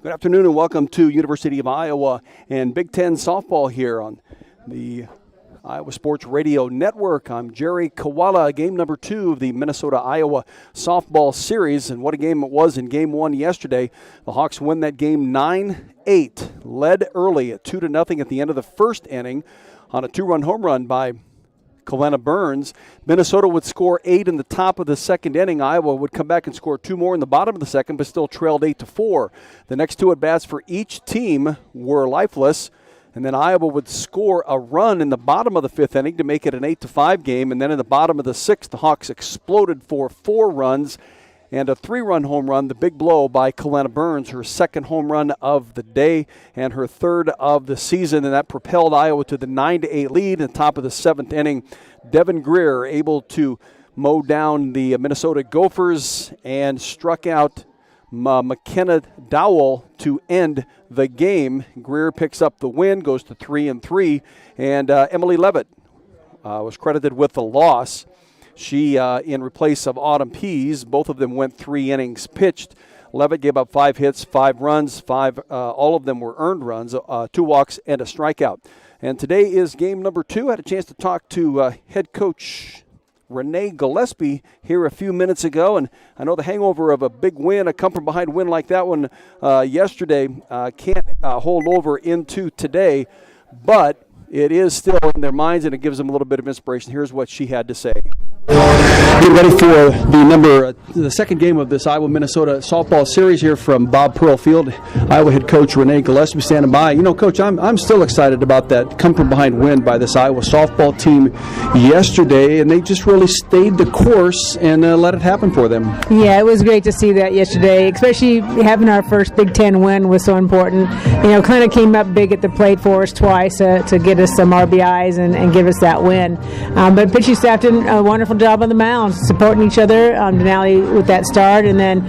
Good afternoon and welcome to University of Iowa and Big Ten softball here on the Iowa Sports Radio Network. I'm Jerry Koala, game number 2 of the Minnesota-Iowa softball series. And what a game it was in game 1 yesterday. The Hawks win that game 9-8, led early at 2-0 at the end of the first inning on a 2-run home run by Kalena Burns. Minnesota would score 8 in the top of the second inning. Iowa would come back and score 2 more in the bottom of the second, but still trailed 8-4. The next 2 at-bats for each team were lifeless, and then Iowa would score a run in the bottom of the 5th inning to make it an 8-5 game, and then in the bottom of the 6th, the Hawks exploded for 4 runs and a 3-run home run, the big blow by Kalena Burns, her second home run of the day and her 3rd of the season, and that propelled Iowa to the 9-8 lead in the top of the 7th inning. Devin Greer able to mow down the Minnesota Gophers and struck out McKenna Dowell to end the game. Greer picks up the win, goes to 3-3, and Emily Levitt was credited with the loss. She, in replace of Autumn Pease, both of them went 3 innings pitched. Levitt gave up 5 hits, 5 runs, all of them were earned runs, 2 walks and a strikeout. And today is game number 2. I had a chance to talk to head coach Renee Gillespie here a few minutes ago, and I know the hangover of a big win, a come-from-behind win like that one yesterday, can't hold over into today, but it is still in their minds, and it gives them a little bit of inspiration. Here's what she had to say. Get ready for the second game of this Iowa-Minnesota softball series here from Bob Pearl Field. Iowa head coach Renee Gillespie standing by. You know, Coach, I'm still excited about that come-from-behind win by this Iowa softball team yesterday, and they just really stayed the course and let it happen for them. Yeah, it was great to see that yesterday, especially having our first Big Ten win was so important. You know, kind of came up big at the plate for us twice to get us some RBIs and give us that win. But pitching staff did a wonderful job on the mound, supporting each other. Denali with that start, and then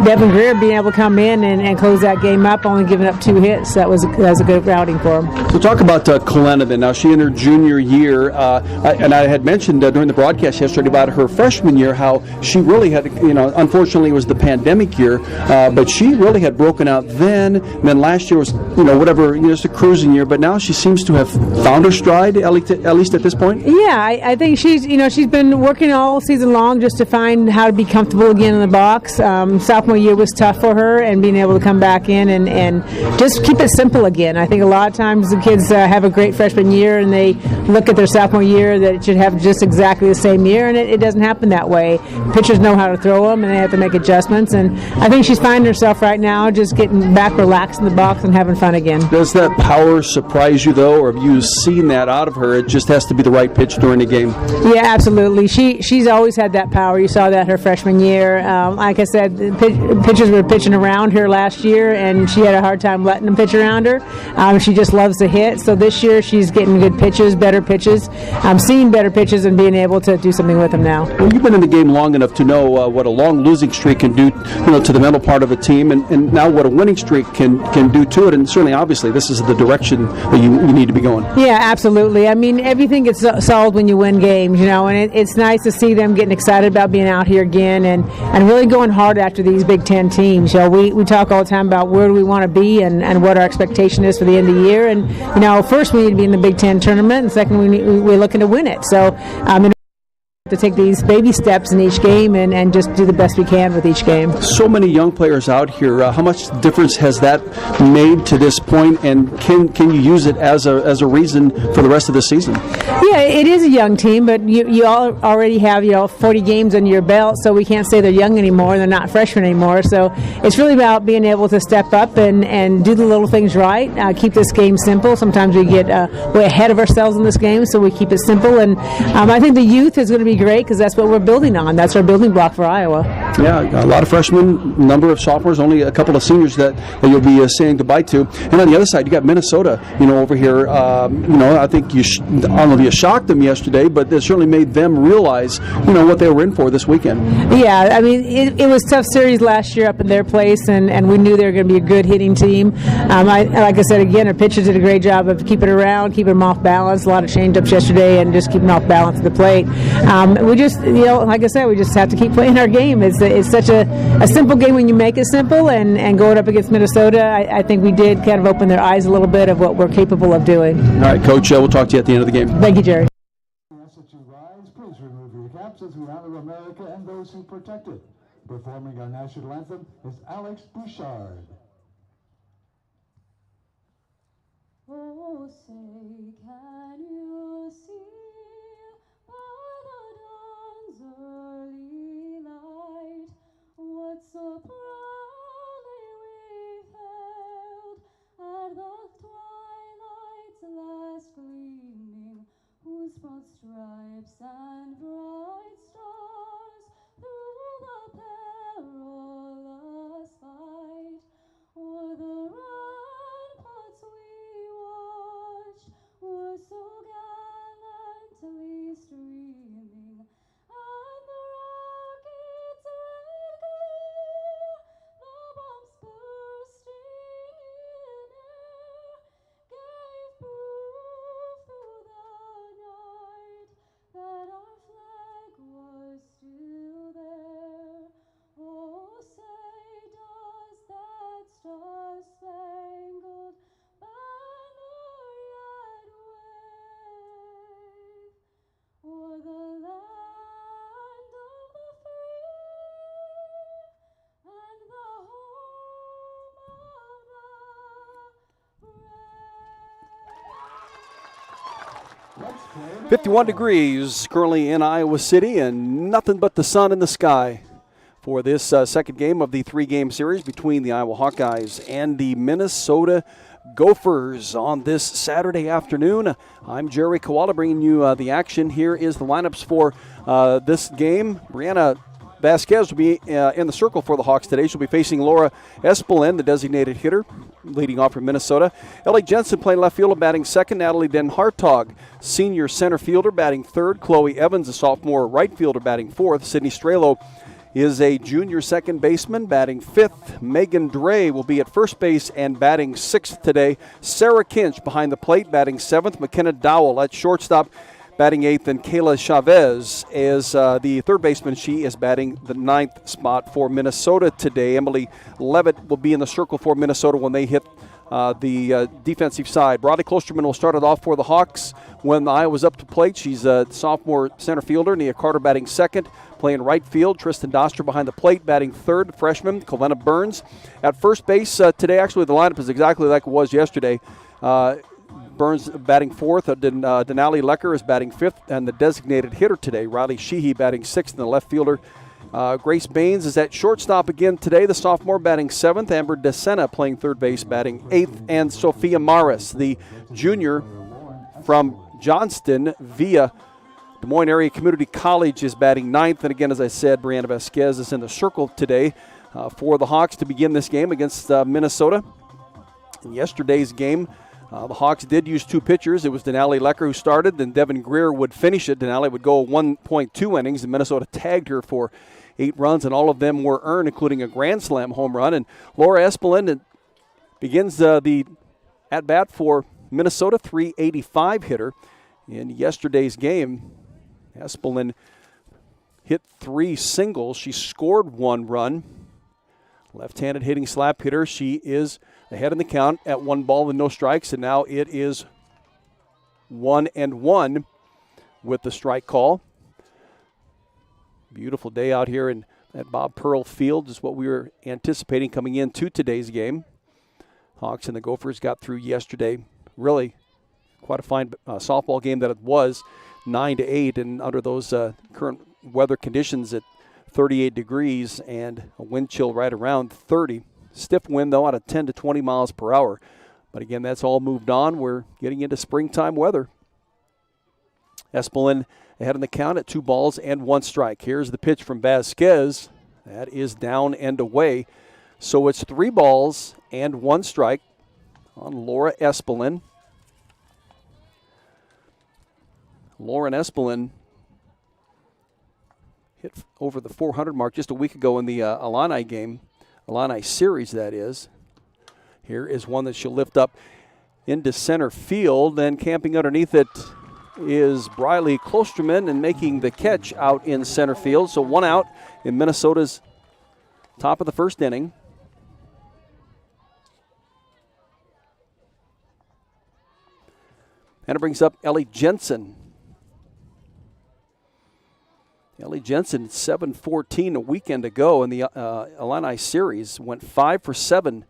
Devin Greer being able to come in and close that game up, only giving up 2 hits. That was a good routing for him. So talk about Kalena then. Now she in her junior year, and I had mentioned during the broadcast yesterday about her freshman year how she really had, unfortunately it was the pandemic year, but she really had broken out then. And then last year was, just a cruising year, but now she seems to have found her stride, at least at this point. Yeah, I think she's been working all season long just to find how to be comfortable again in the box. Sophomore year was tough for her, and being able to come back in and just keep it simple again. I think a lot of times the kids have a great freshman year and they look at their sophomore year that it should have just exactly the same year, and it doesn't happen that way. Pitchers know how to throw them, and they have to make adjustments, and I think she's finding herself right now just getting back relaxed in the box and having fun again. Does that power surprise you, though, or have you seen that out of her? It just has to be the right pitch during the game. Yeah, absolutely. She's always had that power. You saw that her freshman year. Like I said, pitchers were pitching around her last year, and she had a hard time letting them pitch around her. She just loves to hit. So this year she's getting good pitches, better pitches, seeing better pitches, and being able to do something with them now. Well, you've been in the game long enough to know what a long losing streak can do, to the mental part of a team, and now what a winning streak can do to it. And certainly, obviously, this is the direction that you need to be going. Yeah, absolutely. I mean, everything gets solved when you win games, and it's nice to see them getting excited about being out here again and really going hard after these Big Ten teams. We talk all the time about where do we want to be and what our expectation is for the end of the year. And, first we need to be in the Big Ten tournament, and second we're looking to win it. So, to take these baby steps in each game and just do the best we can with each game. So many young players out here. How much difference has that made to this point, and can you use it as a reason for the rest of the season? Yeah, it is a young team, but you all already have 40 games under your belt, so we can't say they're young anymore. They're not freshmen anymore. So it's really about being able to step up and do the little things right. Keep this game simple. Sometimes we get way ahead of ourselves in this game, so we keep it simple. And I think the youth is going to be great because that's what we're building on. That's our building block for Iowa. Yeah, a lot of freshmen, number of sophomores, only a couple of seniors that you'll be saying goodbye to. And on the other side, you got Minnesota, over here. I think I don't know if you shocked them yesterday, but it certainly made them realize, what they were in for this weekend. Yeah, I mean, it was a tough series last year up in their place, and we knew they were going to be a good hitting team. Like I said, again, our pitchers did a great job of keeping it around, keeping them off balance. A lot of change-ups yesterday and just keeping off balance at the plate. We just, like I said, we just have to keep playing our game. It's it's such a simple game when you make it simple, and going up against Minnesota, I think we did kind of open their eyes a little bit of what we're capable of doing. All right, Coach, we'll talk to you at the end of the game. Thank you, Jerry. Please remove your caps as we honor America and those who protect it. Performing our national anthem is Alex Bouchard. Oh, say, can you see by the dawn's early light what so proudly we hailed at the twilight's last gleaming, whose broad stripes and bright stars through the perilous fight o'er the ramparts we watched were so gallantly streaming, and the rockets' red glare, the bombs bursting in air, gave proof through the night that our flag was still there. Oh, say, does that star-spangled banner yet wave o'er the land of the free and the home of the brave? 51 degrees currently in Iowa City, and nothing but the sun in the sky for this second game of the three-game series between the Iowa Hawkeyes and the Minnesota Gophers on this Saturday afternoon. I'm Jerry Koala bringing you the action. Here is the lineups for this game. Brianna Vasquez will be in the circle for the Hawks today. She'll be facing Laura Espelin, the designated hitter, leading off from Minnesota. Ellie Jensen playing left field, batting second. Natalie Den Hartog, senior center fielder, batting third. Chloe Evans, a sophomore right fielder, batting fourth. Sydney Strelo is a junior second baseman, batting fifth. Megan Dre will be at first base and batting sixth today. Sarah Kinch behind the plate, batting seventh. McKenna Dowell at shortstop, batting eighth. And Kayla Chavez is the third baseman. She is batting the ninth spot for Minnesota today. Emily Levitt will be in the circle for Minnesota when they hit the defensive side. Brodie Klosterman will start it off for the Hawks when Iowa's up to plate. She's a sophomore center fielder. Nia Carter batting second, playing right field. Tristan Doster behind the plate, batting third. Freshman Colena Burns at first base today. Actually, the lineup is exactly like it was yesterday. Burns batting fourth. Denali Lecker is batting fifth, and the designated hitter today, Riley Sheehy, batting sixth, and the left fielder Grace Baines is at shortstop again today, the sophomore, batting seventh. Amber DeSena playing third base, batting eighth. And Sophia Maris, the junior from Johnston via Des Moines Area Community College, is batting ninth. And again, as I said, Brianna Vasquez is in the circle today for the Hawks to begin this game against Minnesota. In yesterday's game, the Hawks did use two pitchers. It was Denali Lecker who started, then Devin Greer would finish it. Denali would go 1.2 innings, and Minnesota tagged her for 8 runs, and all of them were earned, including a grand slam home run. And Laura Espelin begins the at-bat for Minnesota, 385 hitter. In yesterday's game, Espelin hit 3 singles. She scored 1 run. Left-handed hitting slap hitter. She is ahead in the count at 1 ball and no strikes, and now it is 1-1 with the strike call. Beautiful day out here at Bob Pearl Field is what we were anticipating coming into today's game. Hawks and the Gophers got through yesterday. Really quite a fine softball game that it was, 9-8, and under those current weather conditions at 38 degrees and a wind chill right around 30. Stiff wind, though, out of 10 to 20 miles per hour. But again, that's all moved on. We're getting into springtime weather. Espelin ahead in the count at 2 balls and 1 strike. Here's the pitch from Vasquez. That is down and away. So it's 3 balls and 1 strike on Laura Espelin. Lauren Espelin hit over the 400 mark just a week ago in the Illini game. Illini series, that is. Here is one that she'll lift up into center field. Then camping underneath it is Briley Klosterman and making the catch out in center field. So 1 out in Minnesota's top of the first inning. And it brings up Ellie Jensen. Ellie Jensen, 7-14 a weekend ago in the Illini series, went 5 for 7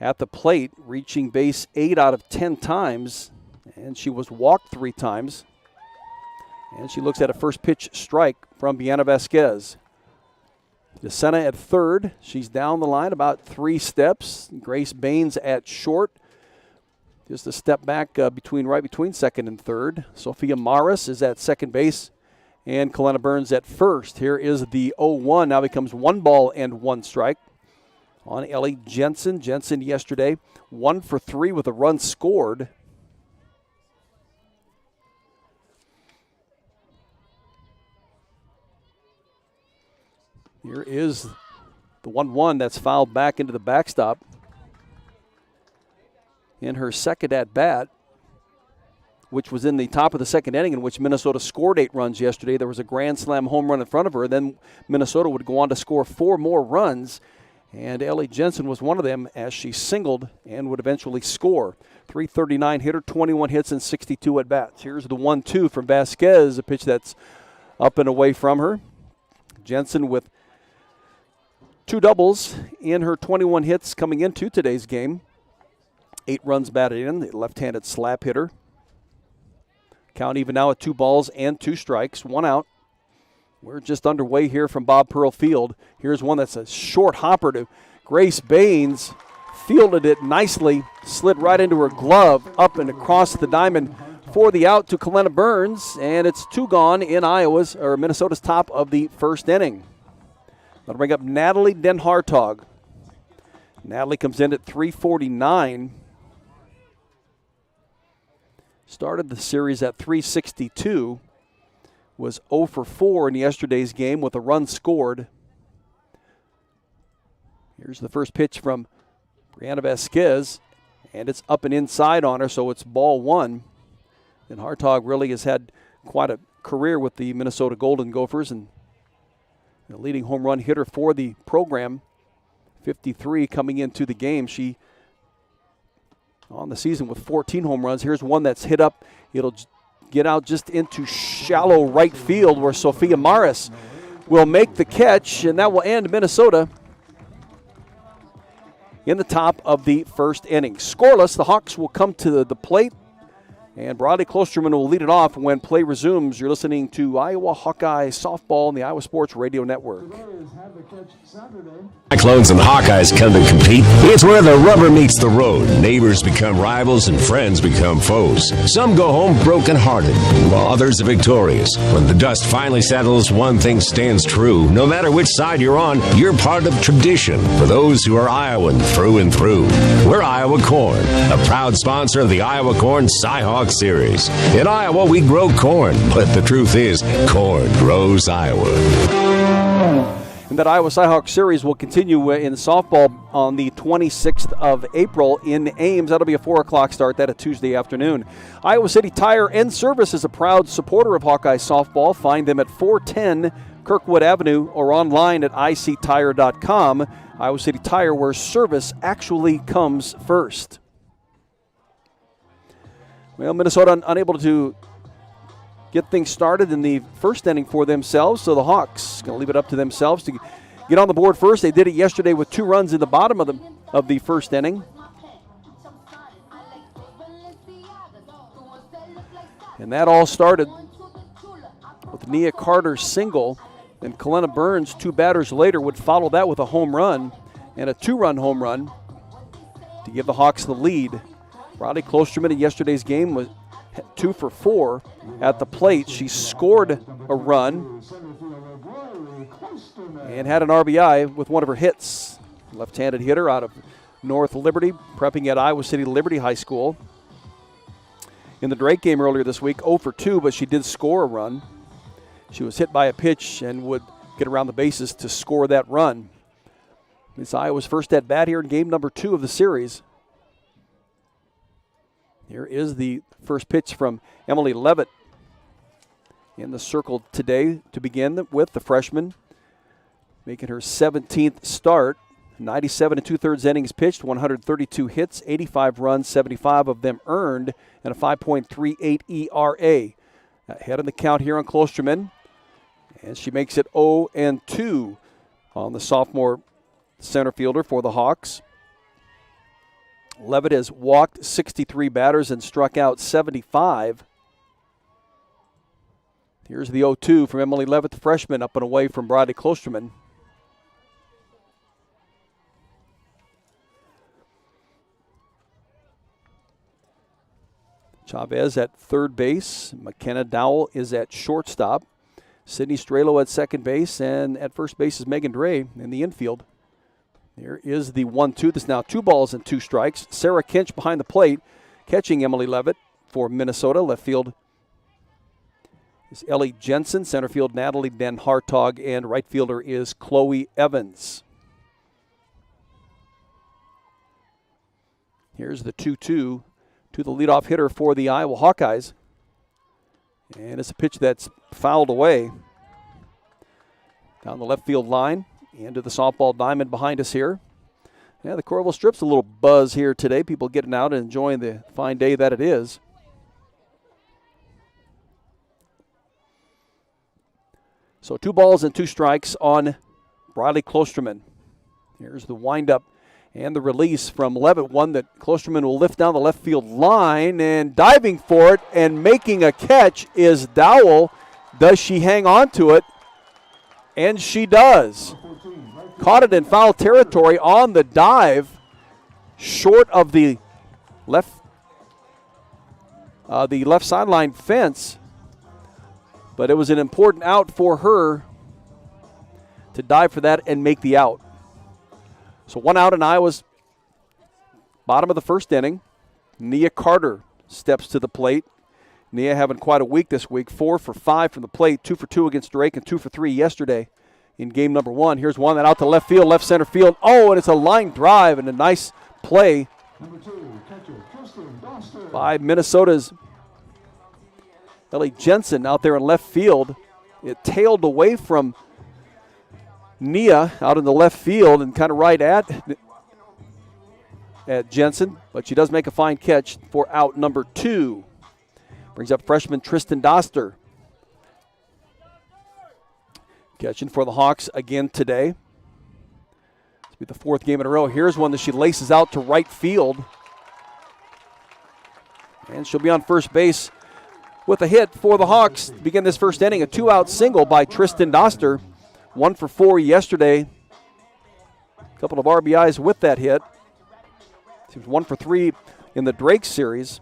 at the plate, reaching base 8 out of 10 times, and she was walked 3 times. And she looks at a first pitch strike from Bianna Vasquez. DeSena at third. She's down the line about 3 steps. Grace Baines at short. Just a step back right between second and third. Sophia Morris is at second base. And Kalena Burns at first. Here is the 0-1. Now becomes 1 ball and 1 strike on Ellie Jensen. Jensen yesterday 1 for 3 with a run scored. Here is the 1-1 that's fouled back into the backstop. In her second at-bat, which was in the top of the second inning in which Minnesota scored 8 runs yesterday. There was a grand slam home run in front of her. Then Minnesota would go on to score 4 more runs, and Ellie Jensen was one of them as she singled and would eventually score. .339 hitter, 21 hits, and 62 at-bats. Here's the 1-2 from Vasquez, a pitch that's up and away from her. Jensen with 2 doubles in her 21 hits coming into today's game. 8 runs batted in, the left-handed slap hitter. Count even now at 2 balls and 2 strikes, 1 out. We're just underway here from Bob Pearl Field. Here's one that's a short hopper to Grace Baines. Fielded it nicely, slid right into her glove, up and across the diamond for the out to Kalena Burns, and it's 2 gone in Minnesota's top of the first inning. That'll bring up Natalie Den Hartog. Natalie comes in at .349. Started the series at .362. Was 0 for 4 in yesterday's game with a run scored. Here's the first pitch from Brianna Vasquez, and it's up and inside on her, so it's ball 1. And Hartog really has had quite a career with the Minnesota Golden Gophers and the leading home run hitter for the program. 53 coming into the game. She on the season with 14 home runs. Here's one that's hit up. It'll get out just into shallow right field where Sophia Morris will make the catch, and that will end Minnesota in the top of the first inning. Scoreless, the Hawks will come to the plate, and Bradley Klosterman will lead it off when play resumes. You're listening to Iowa Hawkeye Softball on the Iowa Sports Radio Network. Cyclones and Hawkeyes come to compete. It's where the rubber meets the road. Neighbors become rivals and friends become foes. Some go home broken-hearted, while others are victorious. When the dust finally settles, one thing stands true. No matter which side you're on, you're part of tradition. For those who are Iowan through and through, we're Iowa Corn, a proud sponsor of the Iowa Corn Cy-Hawk Series. In Iowa, we grow corn, but the truth is, corn grows Iowa. And that Iowa Cy-Hawk Series will continue in softball on the 26th of April in Ames. That'll be a 4 o'clock start. That a Tuesday afternoon. Iowa City Tire and Service is a proud supporter of Hawkeye softball. Find them at 410 Kirkwood Avenue or online at ictire.com. Iowa City Tire, where service actually comes first. Well, Minnesota unable to get things started in the first inning for themselves, so the Hawks going to leave it up to themselves to get on the board first. They did it yesterday with 2 runs in the bottom of the first inning. And that all started with Nia Carter's single, and Kalena Burns 2 batters later would follow that with a home run and a 2-run home run to give the Hawks the lead. Bradley Klosterman in yesterday's game was 2 for 4 at the plate. She scored a run and had an RBI with one of her hits. Left-handed hitter out of North Liberty, prepping at Iowa City Liberty High School. In the Drake game earlier this week, 0 for 2, but she did score a run. She was hit by a pitch and would get around the bases to score that run. It's Iowa's first at-bat here in game number 2 of the series. Here is the first pitch from Emily Levitt in the circle today to begin with, the freshman. making her 17th start. 97 2/3 innings pitched, 132 hits, 85 runs, 75 of them earned, and a 5.38 ERA. Ahead in the count here on Klosterman, and she makes it 0-2 on the sophomore center fielder for the Hawks. Levitt has walked 63 batters and struck out 75. Here's the 0-2 from Emily Levitt, the freshman, up and away from Bradley Klosterman. Chavez at third base. McKenna Dowell is at shortstop. Sydney Strelo at second base. And at first base is Megan Dre in the infield. There is the 1-2. This is now 2 balls and 2 strikes. Sarah Kinch behind the plate, catching Emily Levitt for Minnesota. Left field is Ellie Jensen. Center field, Natalie Den Hartog. And right fielder is Chloe Evans. Here's the 2-2 to the leadoff hitter for the Iowa Hawkeyes. And it's a pitch that's fouled away down the left field line into the softball diamond behind us here. Yeah, the Coralville Strip's a little buzz here today. People getting out and enjoying the fine day that it is. So 2 balls and 2 strikes on Bradley Klosterman. Here's the windup and the release from Levitt, one that Klosterman will lift down the left field line, and diving for it and making a catch is Dowell. Does she hang on to it? And she does. Caught it in foul territory on the dive, short of the left sideline fence. But it was an important out for her to dive for that and make the out. So 1 out in Iowa's bottom of the first inning. Nia Carter steps to the plate. Nia having quite a week this week. 4 for 5 from the plate. 2 for 2 against Drake and 2 for 3 yesterday in game number 1. Here's one that out to left field, left center field. Oh, and it's a line drive and a nice play by Minnesota's Ellie Jensen out there in left field. It tailed away from Nia out in the left field and kind of right at Jensen, but she does make a fine catch for out number 2. Brings up freshman Tristan Doster. Catching for the Hawks again today. This will be the 4th game in a row. Here's one that she laces out to right field. And she'll be on first base with a hit for the Hawks to begin this first inning. A 2-out single by Tristan Doster. 1 for 4 yesterday. A couple of RBIs with that hit. She was 1 for 3 in the Drake series.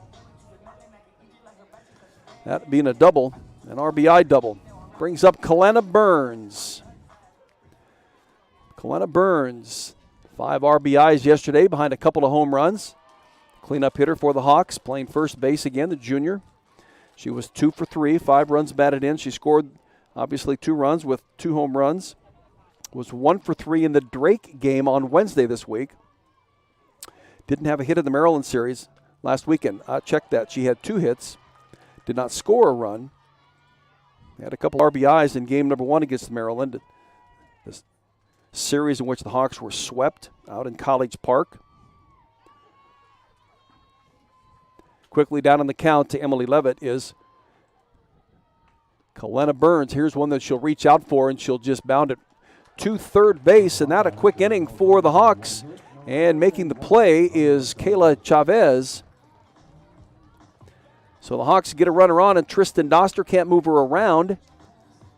That being a double, an RBI double. Brings up Kalena Burns. Kalena Burns, 5 RBIs yesterday behind a couple of home runs. Cleanup hitter for the Hawks, playing first base again, the junior. She was 2 for 3, 5 runs batted in. She scored obviously 2 runs with 2 home runs. Was 1 for 3 in the Drake game on Wednesday this week. Didn't have a hit in the Maryland series last weekend. I checked that. She had 2 hits. Did not score a run. Had a couple RBIs in game number 1 against Maryland. This series in which the Hawks were swept out in College Park. Quickly down on the count to Emily Levitt is Kalena Burns. Here's one that she'll reach out for, and she'll just bound it to third base. And that a quick inning for the Hawks. And making the play is Kayla Chavez. So the Hawks get a runner on, and Tristan Doster can't move her around.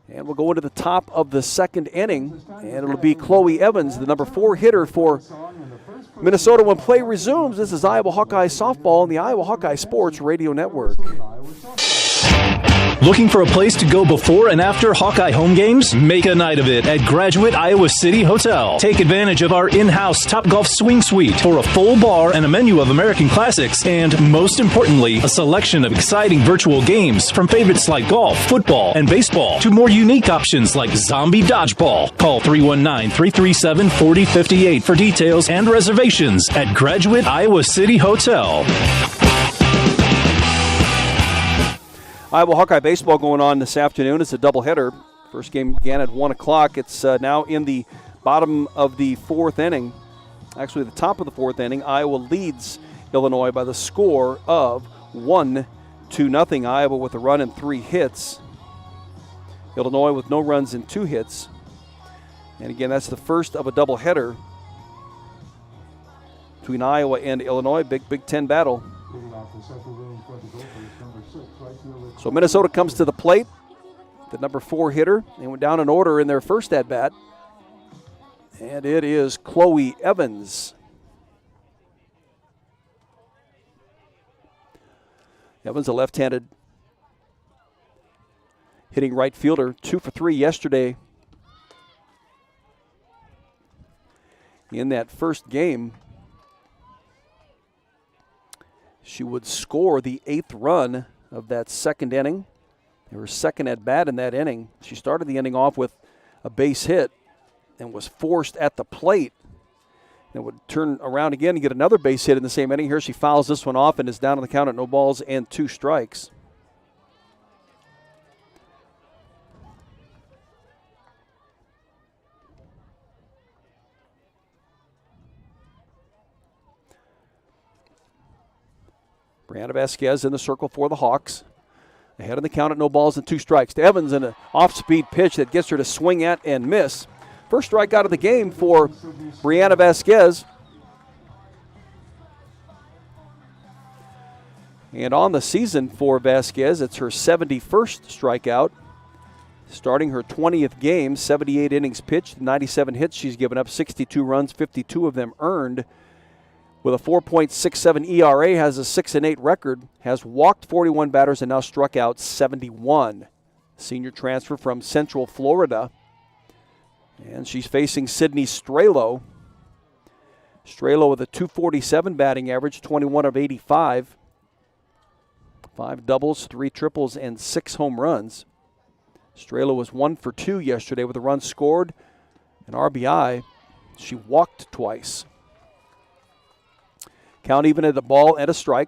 And we'll go into the top of the second inning, and it'll be Chloe Evans, the number 4 hitter for Minnesota when play resumes. This is Iowa Hawkeye Softball on the Iowa Hawkeye Sports Radio Network. Looking for a place to go before and after Hawkeye home games? Make a night of it at Graduate Iowa City Hotel. Take advantage of our in-house Topgolf Swing Suite for a full bar and a menu of American classics, and most importantly, a selection of exciting virtual games from favorites like golf, football, and baseball to more unique options like zombie dodgeball. Call 319-337-4058 for details and reservations at Graduate Iowa City Hotel. Iowa Hawkeye baseball going on this afternoon. It's a doubleheader. First game began at 1 o'clock. It's now in the bottom of the fourth inning. Actually, the top of the fourth inning. Iowa leads Illinois by the score of 1-0. Iowa with a run and 3 hits. Illinois with no runs and 2 hits. And again, that's the first of a doubleheader between Iowa and Illinois. Big Ten battle. So Minnesota comes to the plate. The number 4 hitter. They went down in order in their first at-bat. And it is Chloe Evans. Evans, a left-handed hitting right fielder, 2 for 3 yesterday in that first game. She would score the 8th run of that second inning. Her second at bat in that inning. She started the inning off with a base hit and was forced at the plate. And would turn around again and get another base hit in the same inning. Here she fouls this one off and is down on the count at no balls and 2 strikes. Brianna Vasquez in the circle for the Hawks. Ahead of the count at no balls and 2 strikes. To Evans in an off-speed pitch that gets her to swing at and miss. First strikeout of the game for Brianna Vasquez. And on the season for Vasquez, it's her 71st strikeout. Starting her 20th game, 78 innings pitched, 97 hits she's given up, 62 runs, 52 of them earned. With a 4.67 ERA, has a 6-8 record, has walked 41 batters and now struck out 71. Senior transfer from Central Florida. And she's facing Sydney Strelo. Strelo with a .247 batting average, 21 of 85. 5 doubles, 3 triples, and 6 home runs. Strelo was 1 for 2 yesterday with a run scored, an RBI. She walked twice. Count even at a ball and a strike.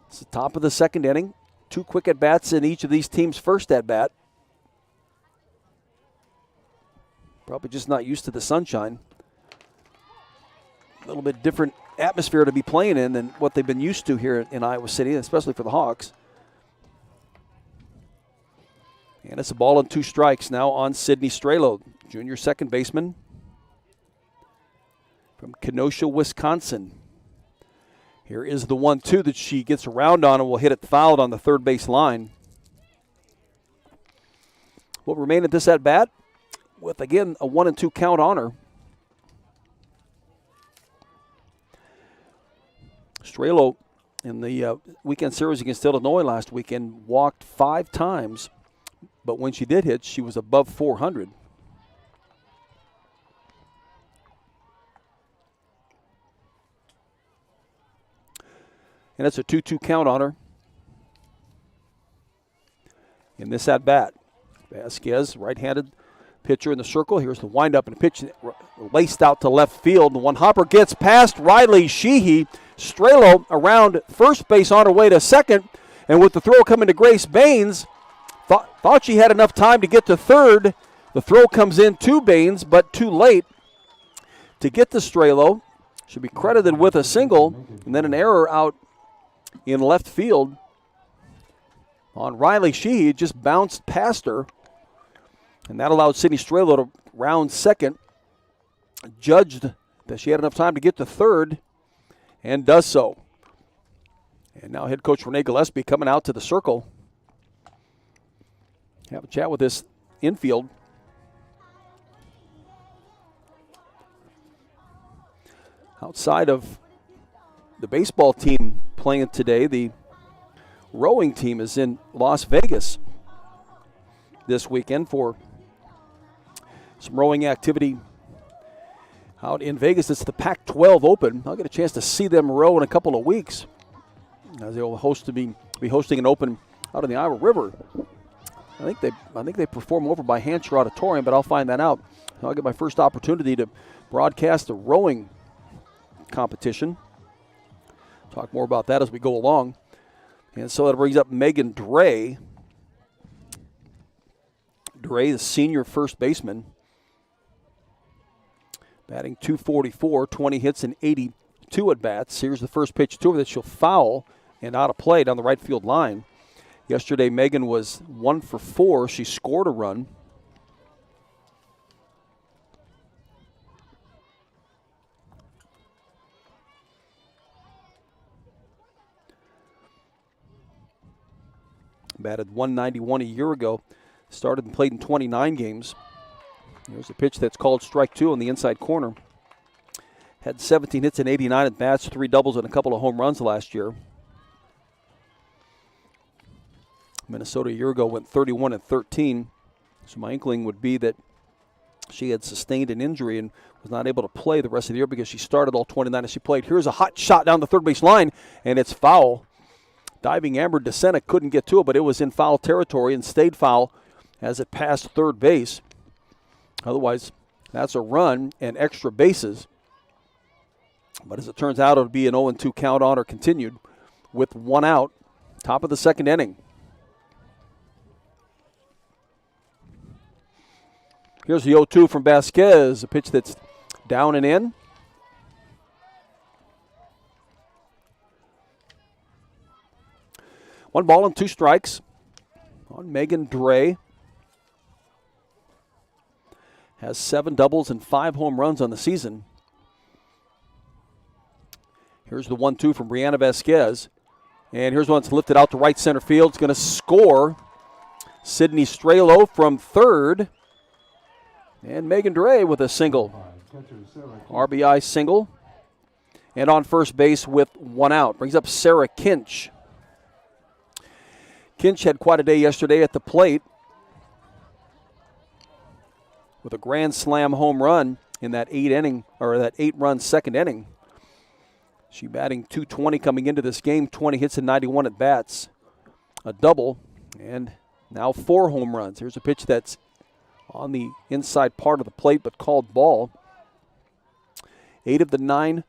It's the top of the second inning. 2 quick at-bats in each of these teams' first at-bat. Probably just not used to the sunshine. A little bit different atmosphere to be playing in than what they've been used to here in Iowa City, especially for the Hawks. And it's a ball and 2 strikes now on Sydney Strelo, junior second baseman from Kenosha, Wisconsin. Here is the 1-2 that she gets around on and will hit it fouled on the third base line. Will remain at this at-bat with, again, a 1-2 count on her. Strelo in the weekend series against Illinois last weekend walked 5 times, but when she did hit, she was above 400. And it's a 2-2 count on her in this at-bat. Vasquez, right-handed pitcher in the circle. Here's the windup and pitch laced out to left field. The one hopper gets past Riley Sheehy. Strelo around first base on her way to second. And with the throw coming to Grace Baines, thought she had enough time to get to third. The throw comes in to Baines, but too late to get to Strelo. Should be credited with a single, and then an error out in left field on Riley Sheehy. Just bounced past her, and that allowed Sydney Strelo to round second. Judged that she had enough time to get to third, and does so. And now head coach Renee Gillespie coming out to the circle. Have a chat with this infield. Outside of the baseball team playing today, the rowing team is in Las Vegas this weekend for some rowing activity out in Vegas. It's the Pac-12 Open. I'll get a chance to see them row in a couple of weeks, as they'll be hosting an Open out in the Iowa River. I think they perform over by Hansher Auditorium, but I'll find that out. I'll get my first opportunity to broadcast a rowing competition. Talk more about that as we go along. And so that brings up Megan Dre. Dre, the senior first baseman. Batting .244, 20 hits and 82 at-bats. Here's the first pitch to her that she'll foul and out of play down the right field line. Yesterday, Megan was 1 for 4. She scored a run. Batted .191 a year ago. Started and played in 29 games. Here's a pitch that's called strike 2 on the inside corner. Had 17 hits and 89 at bats, 3 doubles and a couple of home runs last year. Minnesota a year ago went 31-13. So my inkling would be that she had sustained an injury and was not able to play the rest of the year because she started all 29 as she played. Here's a hot shot down the third base line, and it's foul. Diving Amber DeSena couldn't get to it, but it was in foul territory and stayed foul as it passed third base. Otherwise, that's a run and extra bases. But as it turns out, it'll be an 0-2 count on her continued with 1 out, top of the second inning. Here's the 0-2 from Vasquez, a pitch that's down and in. One ball and 2 strikes on Megan Dre. Has 7 doubles and 5 home runs on the season. Here's the 1-2 from Brianna Vasquez. And here's one that's lifted out to right center field. It's going to score. Sydney Strelo from third. And Megan Dre with a single. RBI single. And on first base with 1 out. Brings up Sarah Kinch. Kinch had quite a day yesterday at the plate with a grand slam home run in that 8-run second inning. She batting .220 coming into this game, 20 hits and 91 at bats, a double, and now 4 home runs. Here's a pitch that's on the inside part of the plate but called ball. 8 of the 9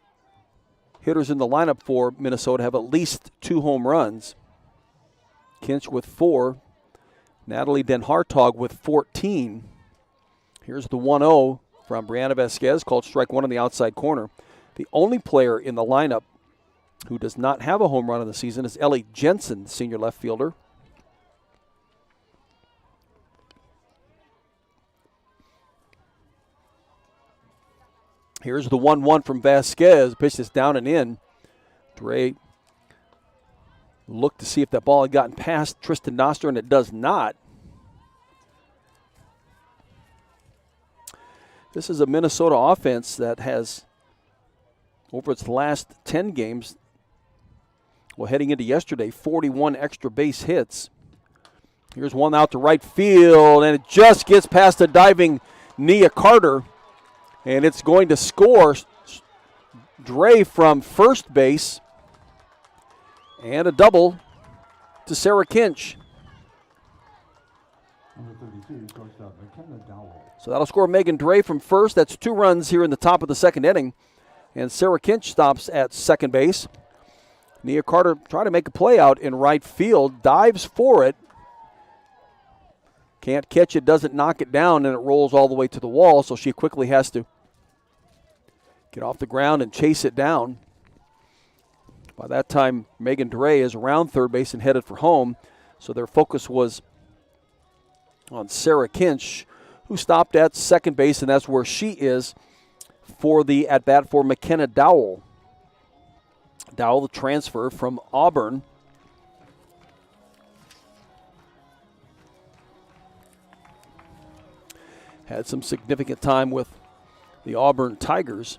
hitters in the lineup for Minnesota have at least 2 home runs. Kinch with 4. Natalie Den Hartog with 14. Here's the 1-0 from Brianna Vasquez, called strike 1 on the outside corner. The only player in the lineup who does not have a home run in the season is Ellie Jensen, senior left fielder. Here's the 1-1 from Vasquez. Pitch is down and in. Dre looked to see if that ball had gotten past Tristan Noster, and it does not. This is a Minnesota offense that has, over its last 10 games, well, heading into yesterday, 41 extra base hits. Here's one out to right field, and it just gets past a diving Nia Carter, and it's going to score. Dre from first base, and a double to Sarah Kinch. So that'll score Megan Dre from first. That's 2 runs here in the top of the second inning. And Sarah Kinch stops at second base. Nia Carter trying to make a play out in right field. Dives for it. Can't catch it, doesn't knock it down, and it rolls all the way to the wall. So she quickly has to get off the ground and chase it down. By that time, Megan Dre is around third base and headed for home. So their focus was on Sarah Kinch, who stopped at second base, and that's where she is for the at-bat for McKenna Dowell. Dowell, the transfer from Auburn. Had some significant time with the Auburn Tigers.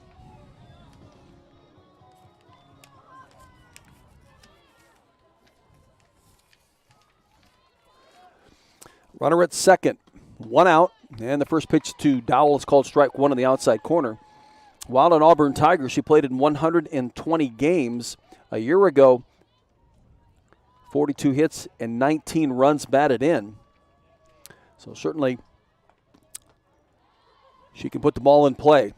Runner at second, 1 out, and the first pitch to Dowell is called strike 1 on the outside corner. While an Auburn Tiger, she played in 120 games a year ago, 42 hits and 19 runs batted in. So certainly she can put the ball in play.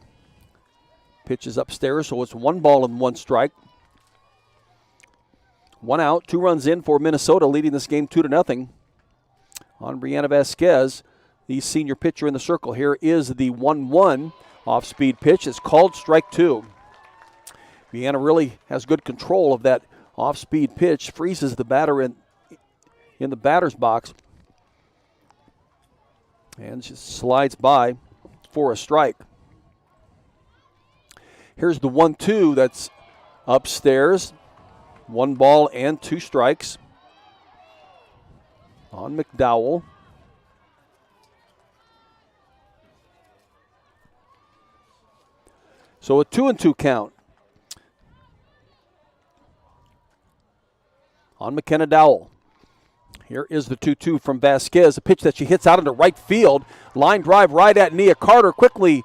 Pitch is upstairs, so it's 1 ball and 1 strike. 1 out, 2 runs in for Minnesota, leading this game 2-0. On Brianna Vasquez, the senior pitcher in the circle. Here is the 1-1 off-speed pitch. It's called strike 2. Vienna really has good control of that off-speed pitch, freezes the batter in the batter's box, and just slides by for a strike. Here's the 1-2 that's upstairs. 1 ball and 2 strikes on McDowell. So a 2-2 count on McKenna Dowell. Here is the 2-2 from Vasquez, a pitch that she hits out into right field. Line drive right at Nia Carter, quickly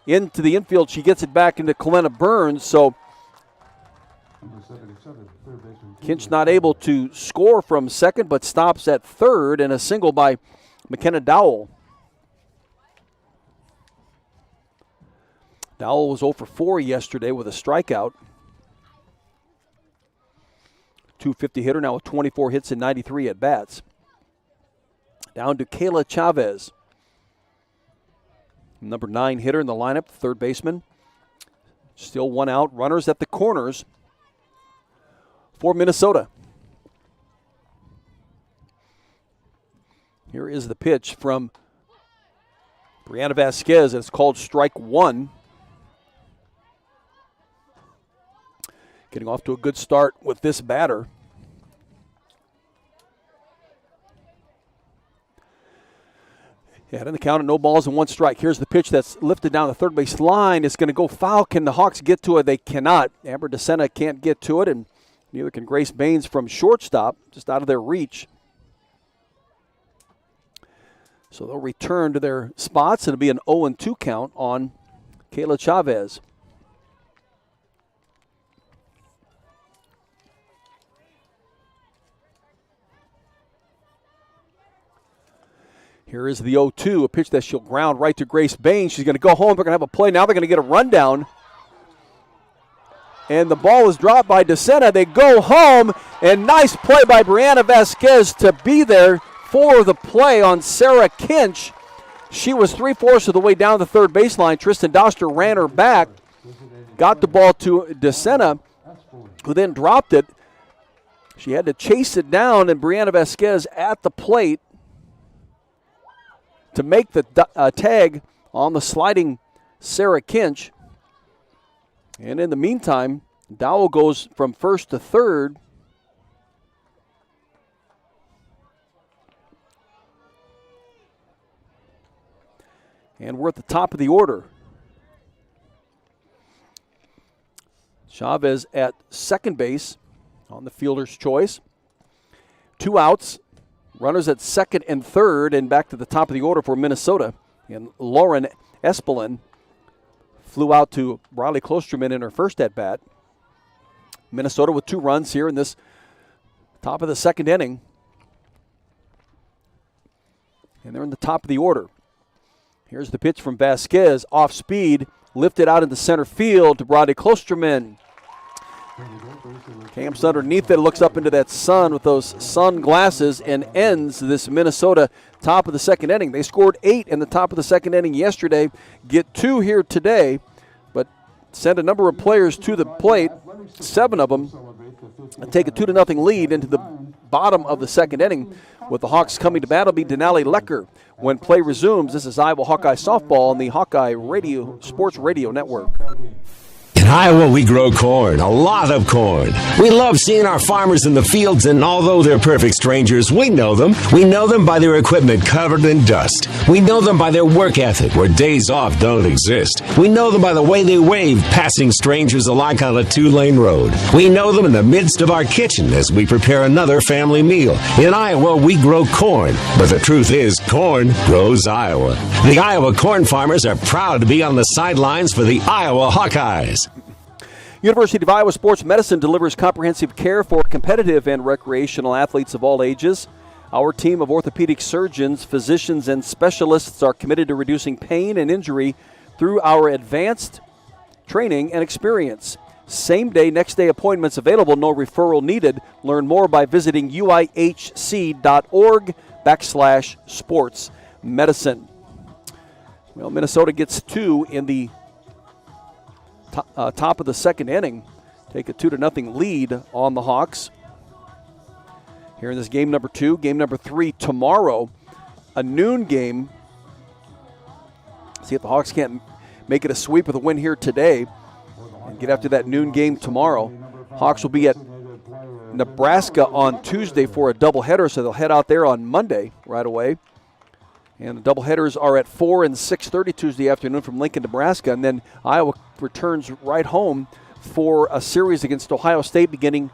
into the infield. She gets it back into Kalena Burns. So Kinch not able to score from second, but stops at third, and a single by McKenna Dowell. Dowell was 0 for 4 yesterday with a strikeout. 250 hitter now with 24 hits and 93 at bats. Down to Kayla Chavez, number 9 hitter in the lineup, third baseman. Still 1 out. Runners at the corners for Minnesota. Here is the pitch from Brianna Vasquez. It's called strike 1. Getting off to a good start with this batter. Yeah, in the count of no balls and 1 strike. Here's the pitch that's lifted down the third base line. It's going to go foul. Can the Hawks get to it? They cannot. Amber DeSena can't get to it, and neither can Grace Baines from shortstop, just out of their reach. So they'll return to their spots. It'll be an 0-2 count on Kayla Chavez. Here is the 0-2, a pitch that she'll ground right to Grace Baines. She's going to go home. They're going to have a play. Now they're going to get a rundown. And the ball is dropped by DeSena. They go home, and nice play by Brianna Vasquez to be there for the play on Sarah Kinch. She was 3/4 of the way down the third baseline. Tristan Doster ran her back, got the ball to DeSena, who then dropped it. She had to chase it down, and Brianna Vasquez at the plate to make the tag on the sliding Sarah Kinch. And in the meantime, Dowell goes from first to third. And we're at the top of the order. Chavez at second base on the fielder's choice. 2 outs. Runners at second and third, and back to the top of the order for Minnesota. And Lauren Espelin flew out to Riley Klosterman in her first at-bat. Minnesota with 2 runs here in this top of the second inning. And they're in the top of the order. Here's the pitch from Vasquez, off speed, lifted out into center field to Riley Klosterman. Camps underneath it, looks up into that sun with those sunglasses, and ends this Minnesota top of the second inning. They scored 8 in the top of the second inning yesterday, get 2 here today, but send a number of players to the plate, 7 of them, and take a 2-0 lead into the bottom of the second inning. With the Hawks coming to bat, it'll be Denali Lecker when play resumes. This is Iowa Hawkeye softball on the Hawkeye Sports Radio Network. In Iowa, we grow corn, a lot of corn. We love seeing our farmers in the fields, and although they're perfect strangers, we know them. We know them by their equipment covered in dust. We know them by their work ethic, where days off don't exist. We know them by the way they wave passing strangers alike on a 2-lane road. We know them in the midst of our kitchen as we prepare another family meal. In Iowa, we grow corn, but the truth is, corn grows Iowa. The Iowa corn farmers are proud to be on the sidelines for the Iowa Hawkeyes. University of Iowa Sports Medicine delivers comprehensive care for competitive and recreational athletes of all ages. Our team of orthopedic surgeons, physicians, and specialists are committed to reducing pain and injury through our advanced training and experience. Same-day, next-day appointments available, no referral needed. Learn more by visiting uihc.org/sports. medicine. Well, Minnesota gets 2 in the top of the second inning. Take a 2-0 lead on the Hawks. Here in this game number 2. Game number 3 tomorrow. A noon game. See if the Hawks can't make it a sweep with a win here today and get after that noon game tomorrow. Hawks will be at Nebraska on Tuesday for a doubleheader, so they'll head out there on Monday right away. And the doubleheaders are at 4 and 6:30 Tuesday afternoon from Lincoln, Nebraska. And then Iowa returns right home for a series against Ohio State beginning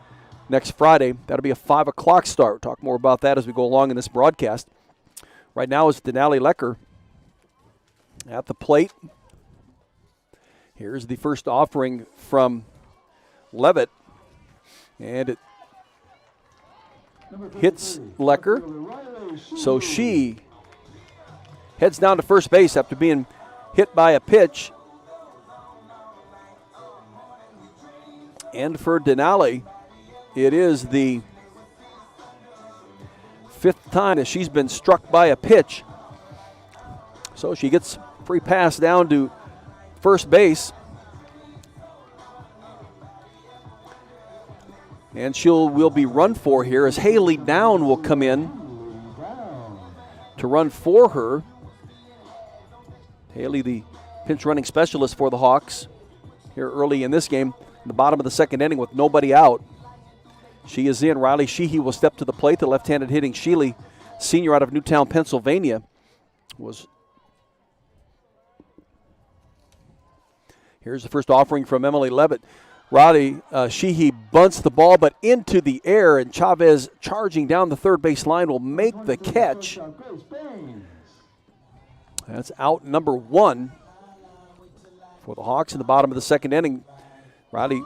next Friday. That'll be a 5 o'clock start. We'll talk more about that as we go along in this broadcast. Right now is Denali Lecker at the plate. Here's the first offering from Levitt. And it hits Lecker. So she heads down to first base after being hit by a pitch. And for Denali, it is the 5th time that she's been struck by a pitch. So she gets free pass down to first base. And will be run for here as Haley Down will come in to run for her. Haley, the pinch running specialist for the Hawks here early in this game, in the bottom of the second inning with nobody out. She is in. Riley Sheehy will step to the plate. The left-handed hitting Sheely, senior out of Newtown, Pennsylvania, Here's the first offering from Emily Levitt. Riley Sheehy bunts the ball, but into the air, and Chavez charging down the third base line will make the catch. That's out number 1 for the Hawks in the bottom of the second inning. Riley,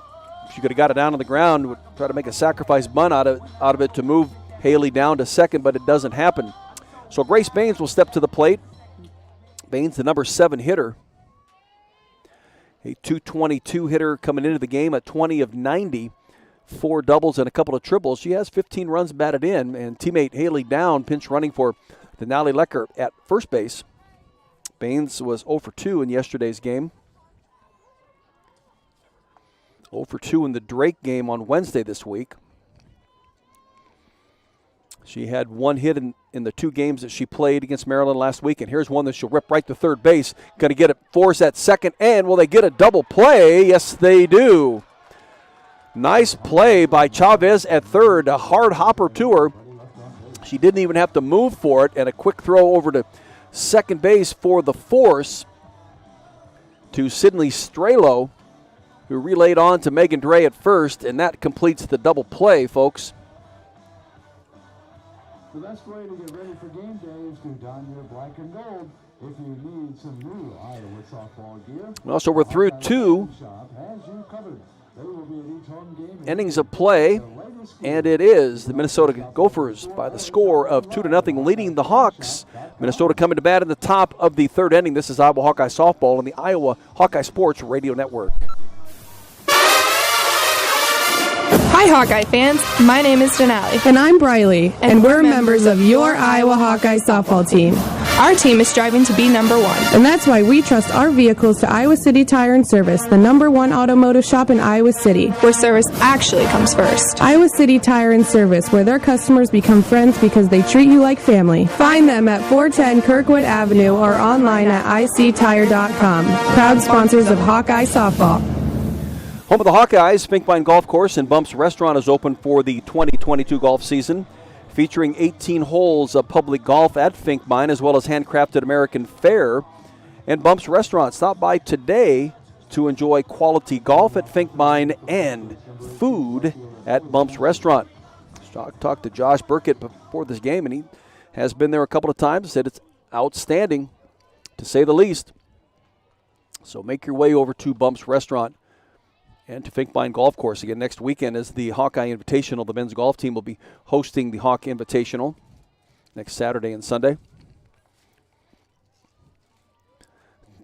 she could have got it down on the ground, would try to make a sacrifice bunt out of it to move Haley down to second, but it doesn't happen. So Grace Baines will step to the plate. Baines, the number 7 hitter. A .222 hitter coming into the game at 20 of 90, 4 doubles and a couple of triples. She has 15 runs batted in, and teammate Haley Down pinch running for Denali Lecker at first base. Baines was 0 for 2 in yesterday's game. 0 for 2 in the Drake game on Wednesday this week. She had 1 hit in the 2 games that she played against Maryland last week, and here's one that she'll rip right to third base. Going to get it, force at second, and will they get a double play? Yes, they do. Nice play by Chavez at third, a hard hopper to her. She didn't even have to move for it, and a quick throw over to second base for the force to Sydney Strelo, who relayed on to Megan Dre at first, and that completes the double play, folks. The best way to get ready for game day is to don your black and gold. If you need some new Iowa softball gear, well, so we're through 2 innings of play, and it is the Minnesota Gophers by the score of 2-0 leading the Hawks. Minnesota coming to bat in the top of the third inning. This is Iowa Hawkeye Softball on the Iowa Hawkeye Sports Radio Network. Hi, Hawkeye fans. My name is Denali. And I'm Briley, and we're members of your Iowa Hawkeye softball team. Our team is striving to be number 1. And that's why we trust our vehicles to Iowa City Tire and Service, the number 1 automotive shop in Iowa City, where service actually comes first. Iowa City Tire and Service, where their customers become friends because they treat you like family. Find them at 410 Kirkwood Avenue or online at ictire.com. Proud sponsors of Hawkeye Softball. Home of the Hawkeyes, Finkbine Golf Course and Bumps Restaurant is open for the 2022 golf season, featuring 18 holes of public golf at Finkbine, as well as handcrafted American fare and Bumps Restaurant. Stop by today to enjoy quality golf at Finkbine and food at Bumps Restaurant. Talked to Josh Burkett before this game, and he has been there a couple of times, said it's outstanding, to say the least. So make your way over to Bumps Restaurant and to Finkbine Golf Course. Again, next weekend is the Hawkeye Invitational. The men's golf team will be hosting the Hawk Invitational next Saturday and Sunday.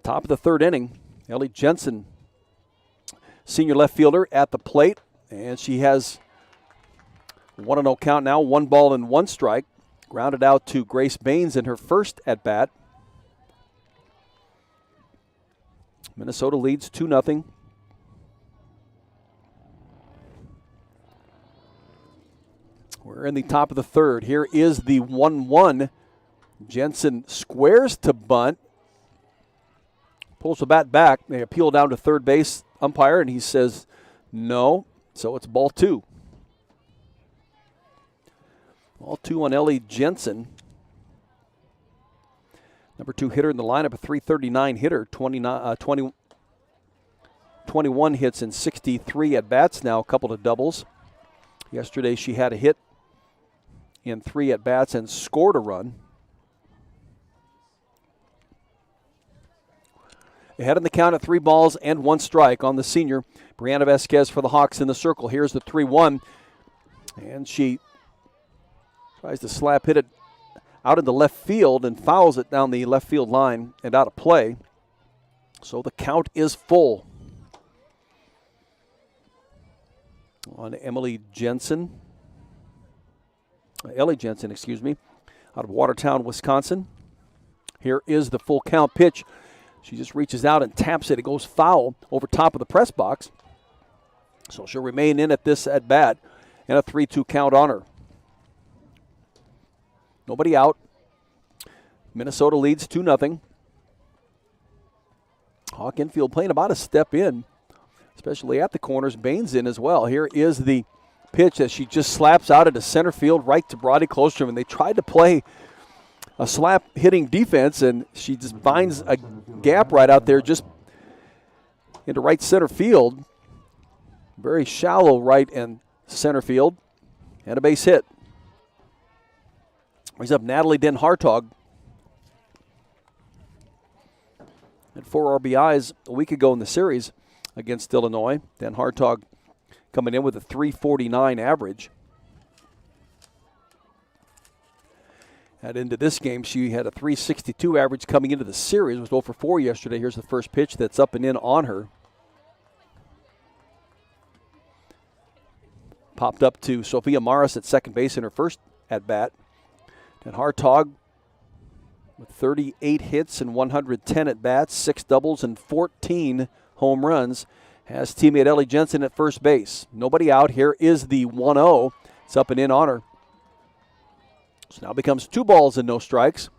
Top of the third inning, Ellie Jensen, senior left fielder, at the plate. And she has 1-0 count now, 1 ball and 1 strike. Grounded out to Grace Baines in her first at-bat. Minnesota leads 2-0. We're in the top of the third. Here is the 1-1. Jensen squares to bunt. Pulls the bat back. They appeal down to third base umpire, and he says no. So it's ball 2. Ball 2 on Ellie Jensen. Number 2 hitter in the lineup, a .339 hitter, 21 hits and 63 at-bats now, a couple of doubles. Yesterday she had a hit in 3 at-bats and scored a run. Ahead in the count at 3 balls and 1 strike on the senior. Brianna Vasquez for the Hawks in the circle. Here's the 3-1. And she tries to slap hit it out into left field and fouls it down the left field line and out of play. So the count is full on Ellie Jensen, out of Watertown, Wisconsin. Here is the full count pitch. She just reaches out and taps it. It goes foul over top of the press box. So she'll remain in at this at bat and a 3-2 count on her. Nobody out. Minnesota leads 2-0. Hawk infield playing about a step in, especially at the corners. Baines in as well. Here is the pitch that she just slaps out into center field right to Brody Klostrom. And they tried to play a slap hitting defense, and she just finds a gap right out there just into right center field. Very shallow right and center field. And a base hit. Brings up Natalie Den Hartog. Had 4 RBIs a week ago in the series against Illinois. Den Hartog coming in with a .349 average. And into this game, she had a .362 average coming into the series. Was 0 for 4 yesterday. Here's the first pitch that's up and in on her. Popped up to Sophia Morris at second base in her first at-bat. And Hartog with 38 hits and 110 at-bats, 6 doubles and 14 home runs, has teammate Ellie Jensen at first base. Nobody out. Here is the 1-0. It's up and in on her. So now becomes 2 balls and no strikes.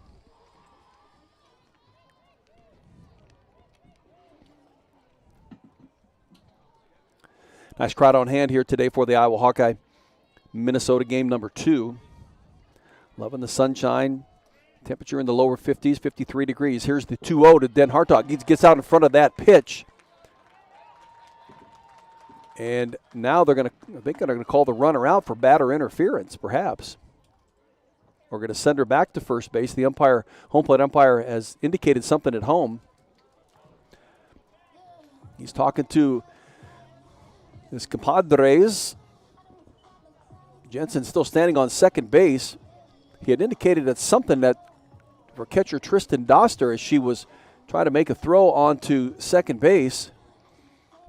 Nice crowd on hand here today for the Iowa Hawkeye Minnesota game number 2. Loving the sunshine. Temperature in the lower 50s, 53 degrees. Here's the 2-0 to Den Hartog. He gets out in front of that pitch. And now they're going to call the runner out for batter interference, perhaps. We're going to send her back to first base. The umpire, home plate umpire, has indicated something at home. He's talking to his compadres. Jensen's still standing on second base. He had indicated that something that for catcher Tristan Doster as she was trying to make a throw onto second base.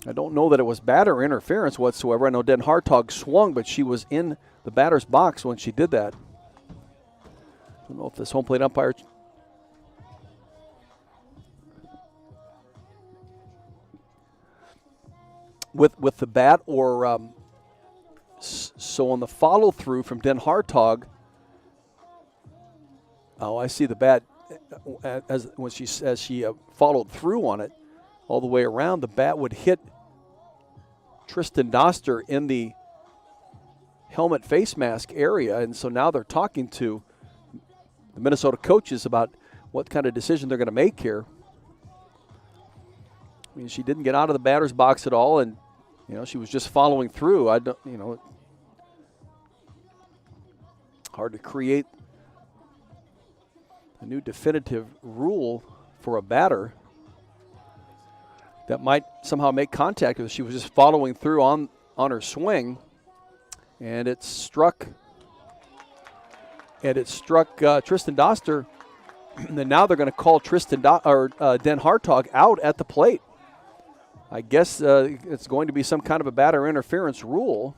I don't know that it was batter interference whatsoever. I know Den Hartog swung, but she was in the batter's box when she did that. I don't know if this home plate umpire with the bat or so on the follow through from Den Hartog. Oh, I see the bat as she followed through on it all the way around. The bat would hit Tristan Doster in the helmet face mask area, and so now they're talking to the Minnesota coaches about what kind of decision they're going to make here. I mean, she didn't get out of the batter's box at all, and she was just following through. Hard to create a new definitive rule for a batter that might somehow make contact because she was just following through on her swing, and it struck Tristan Doster. And now they're going to call Den Hartog out at the plate. I guess it's going to be some kind of a batter interference rule.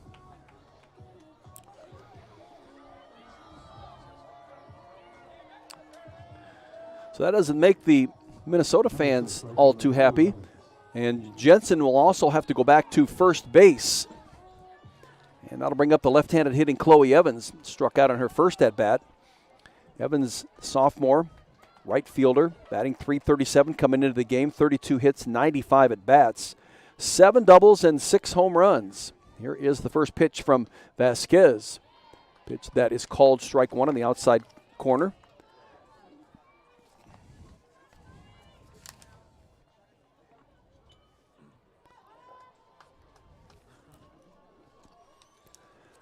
So that doesn't make the Minnesota fans all too happy. And Jensen will also have to go back to first base. And that'll bring up the left-handed hitting Chloe Evans. Struck out on her first at-bat. Evans, sophomore, right fielder, batting .337 coming into the game. 32 hits, 95 at-bats. 7 doubles and 6 home runs. Here is the first pitch from Vasquez. Pitch that is called strike one on the outside corner.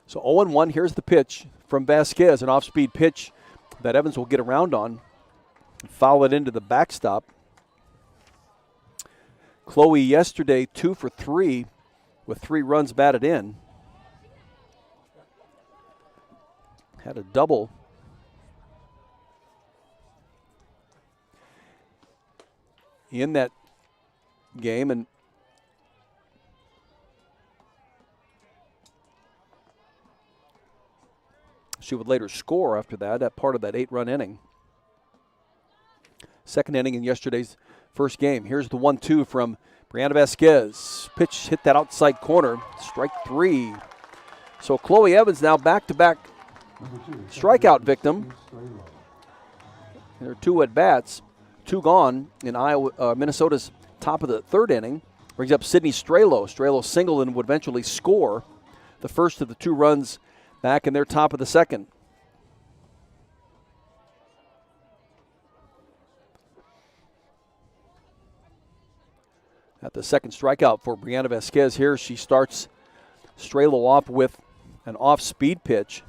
So 0-1, here's the pitch from Vasquez, an off-speed pitch that Evans will get around on. Foul it into the backstop. Chloe yesterday 2 for 3 with 3 runs batted in. Had a double. In that game, and she would later score after that part of that 8-run inning. Second inning in yesterday's first game. Here's the 1-2 from Brianna Vasquez. Pitch hit that outside corner. Strike 3. So Chloe Evans now back-to-back strikeout victim. There are 2 at-bats, 2 gone in Minnesota's top of the third inning. Brings up Sydney Strelo. Strelo singled and would eventually score the first of the 2 runs back in their top of the second. At the second strikeout for Brianna Vasquez here, she starts Strelo off with an off-speed pitch.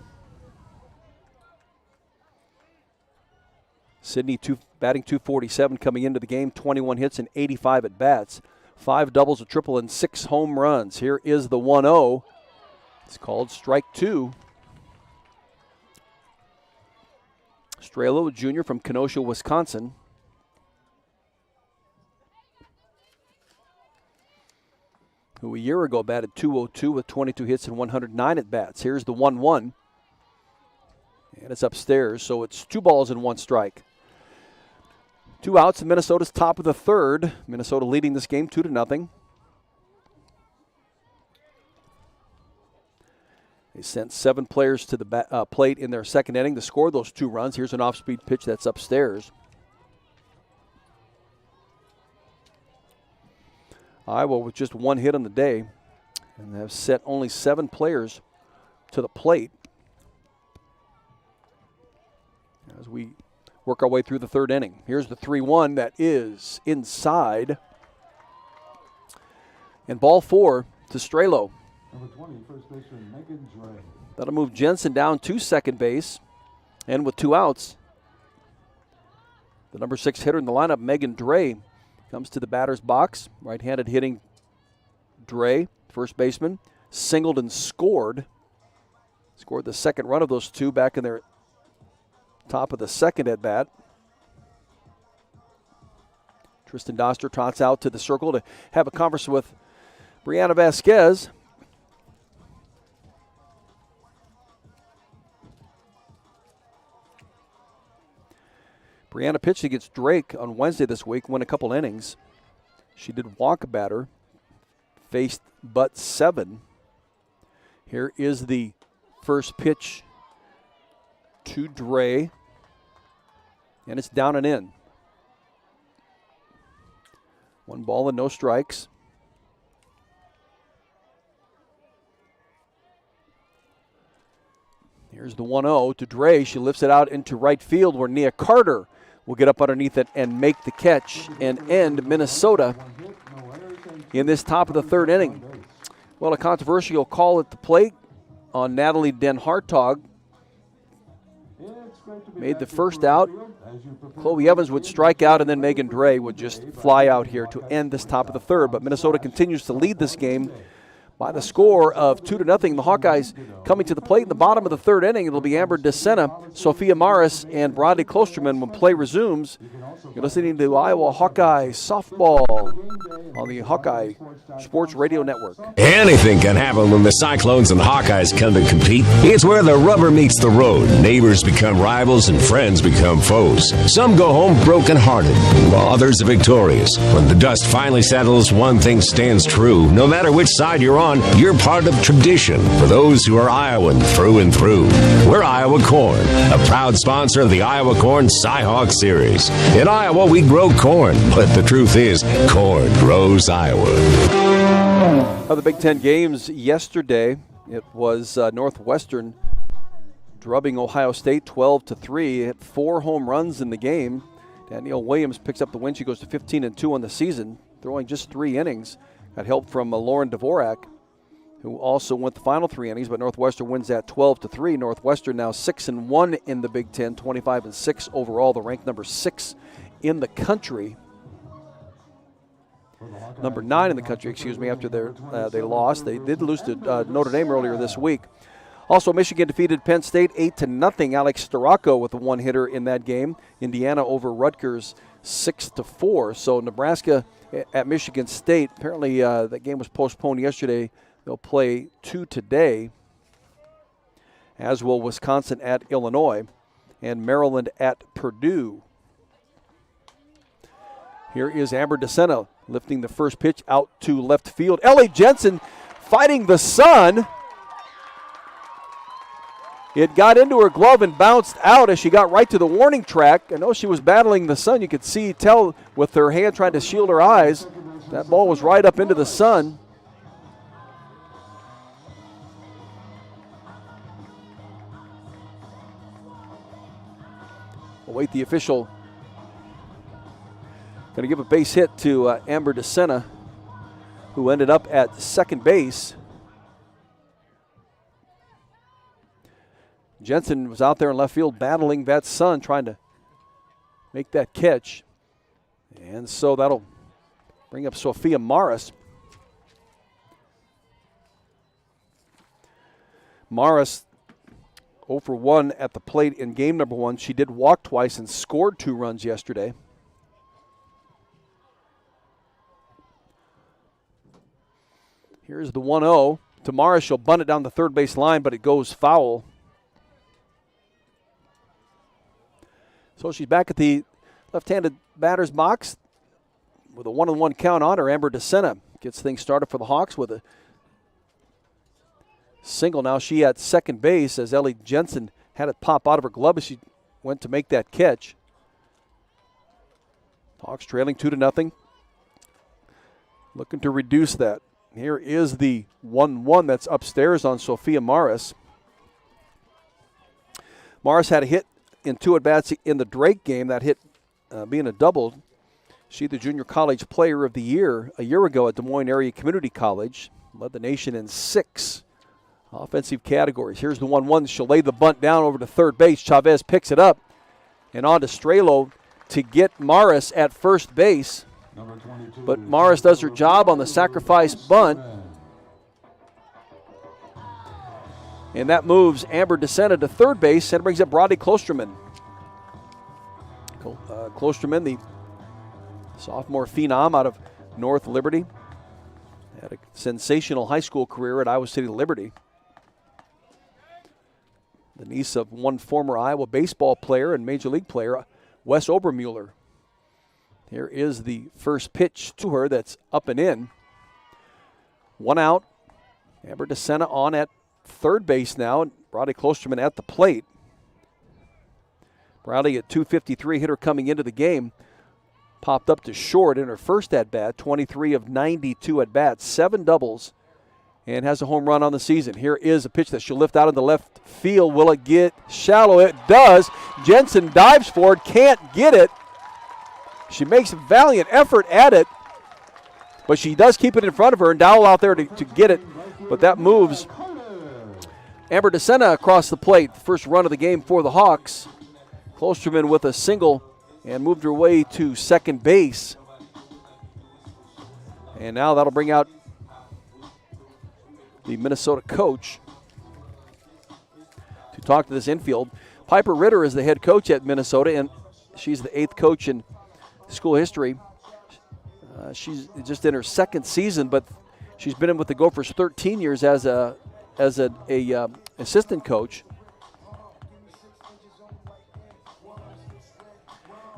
Sydney batting .247 coming into the game, 21 hits and 85 at-bats. 5 doubles, a triple, and 6 home runs. Here is the 1-0. It's called strike 2. Strelo, junior from Kenosha, Wisconsin. Who a year ago batted .202 with 22 hits and 109 at-bats. Here's the 1-1. And it's upstairs, so it's 2 balls and 1 strike. 2 outs in Minnesota's top of the third. Minnesota leading this game 2-0. They sent 7 players to the plate in their second inning to score those 2 runs. Here's an off-speed pitch that's upstairs. Iowa with just 1 hit on the day and have set only 7 players to the plate as we work our way through the third inning. Here's the 3-1 that is inside. And ball 4 to Strelo. Number 20, first baseman Megan Dre. That'll move Jensen down to second base. And with 2 outs, the number 6 hitter in the lineup, Megan Dre, comes to the batter's box. Right-handed hitting Dre, first baseman, singled and scored. Scored the second run of those 2 back in their top of the second at-bat. Tristan Doster trots out to the circle to have a conference with Brianna Vasquez. Brianna pitched against Drake on Wednesday this week, won a couple innings. She did walk a batter, faced but 7. Here is the first pitch to Dre, and it's down and in. 1 ball and no strikes. Here's the 1-0 to Dre. She lifts it out into right field where Nia Carter will get up underneath it and make the catch and end Minnesota in this top of the third inning. Well, a controversial call at the plate on Natalie Den Hartog made the first out. Chloe Evans would strike out, and then Megan Dre would just fly out here to end this top of the third. But Minnesota continues to lead this game by the score of 2-0. The Hawkeyes coming to the plate in the bottom of the third inning. It'll be Amber DeSena, Sophia Morris, and Brodley Klosterman when play resumes. You're listening to Iowa Hawkeye Softball on the Hawkeye Sports Radio Network. Anything can happen when the Cyclones and Hawkeyes come to compete. It's where the rubber meets the road. Neighbors become rivals and friends become foes. Some go home broken-hearted, while others are victorious. When the dust finally settles, one thing stands true. No matter which side you're on, you're part of tradition. For those who are Iowan through and through, we're Iowa Corn, a proud sponsor of the Iowa Corn Cy-Hawk Series. In Iowa, we grow corn, but the truth is, corn grows Iowa. Of the Big Ten games yesterday, it was Northwestern drubbing Ohio State 12-3. It had 4 home runs in the game. Danielle Williams picks up the win. She goes to 15-2 on the season, throwing just 3 innings. Got help from Lauren Dvorak, who also went the final 3 innings, but Northwestern wins that 12-3. Northwestern now 6-1 in the Big Ten, 25-6 overall. The ranked number 6 in the country. Number 9 in the country, after they lost. They did lose to Notre Dame earlier this week. Also, Michigan defeated Penn State 8-0. Alex Storako with a 1-hitter in that game. Indiana over Rutgers 6-4. So Nebraska at Michigan State. Apparently that game was postponed yesterday. They'll play 2 today, as will Wisconsin at Illinois and Maryland at Purdue. Here is Amber DeSena lifting the first pitch out to left field. Ellie Jensen fighting the sun. It got into her glove and bounced out as she got right to the warning track. I know she was battling the sun. You could tell with her hand trying to shield her eyes. That ball was right up into the sun. Await the official. Going to give a base hit to Amber DeSena, who ended up at second base. Jensen was out there in left field battling that sun, trying to make that catch. And so that'll bring up Sophia Morris. Morris 0 for 1 at the plate in game number 1. She did walk twice and scored 2 runs yesterday. Here's the 1-0 to Morris. She'll bunt it down the third base line, but it goes foul. So she's back at the left-handed batter's box with a 1-1 count on her. Amber DeSena gets things started for the Hawks with a single. Now she at second base as Ellie Jensen had it pop out of her glove as she went to make that catch. Hawks trailing 2-0. Looking to reduce that. Here is the 1-1 that's upstairs on Sophia Morris. Morris had a hit in 2 at-bats in the Drake game, that hit being a double. She, the Junior College Player of the Year a year ago at Des Moines Area Community College. Led the nation in 6 offensive categories. Here's the 1-1. She'll lay the bunt down over to third base. Chavez picks it up and on to Strelo to get Morris at first base. But Morris does her job on the sacrifice bunt. And that moves Amber DeSena to third base and brings up Brodley Klosterman. Klosterman, the sophomore phenom out of North Liberty. Had a sensational high school career at Iowa City Liberty. The niece of one former Iowa baseball player and Major League player, Wes Obermueller. Here is the first pitch to her that's up and in. 1 out. Amber DeSena on at third base now. Brodley Klosterman at the plate. Brodley at 253, hitter coming into the game. Popped up to short in her first at-bat. 23 of 92 at-bats. 7 doubles. And has a home run on the season. Here is a pitch that she'll lift out in the left field. Will it get shallow? It does. Jensen dives for it. Can't get it. She makes a valiant effort at it, but she does keep it in front of her, and Dowell out there to get it, but that moves Amber DeSena across the plate. First run of the game for the Hawks. Klosterman with a single and moved her way to second base. And now that'll bring out the Minnesota coach, to talk to this infield. Piper Ritter is the head coach at Minnesota, and she's the 8th coach in school history. She's just in her 2nd season, but she's been in with the Gophers 13 years as a assistant coach.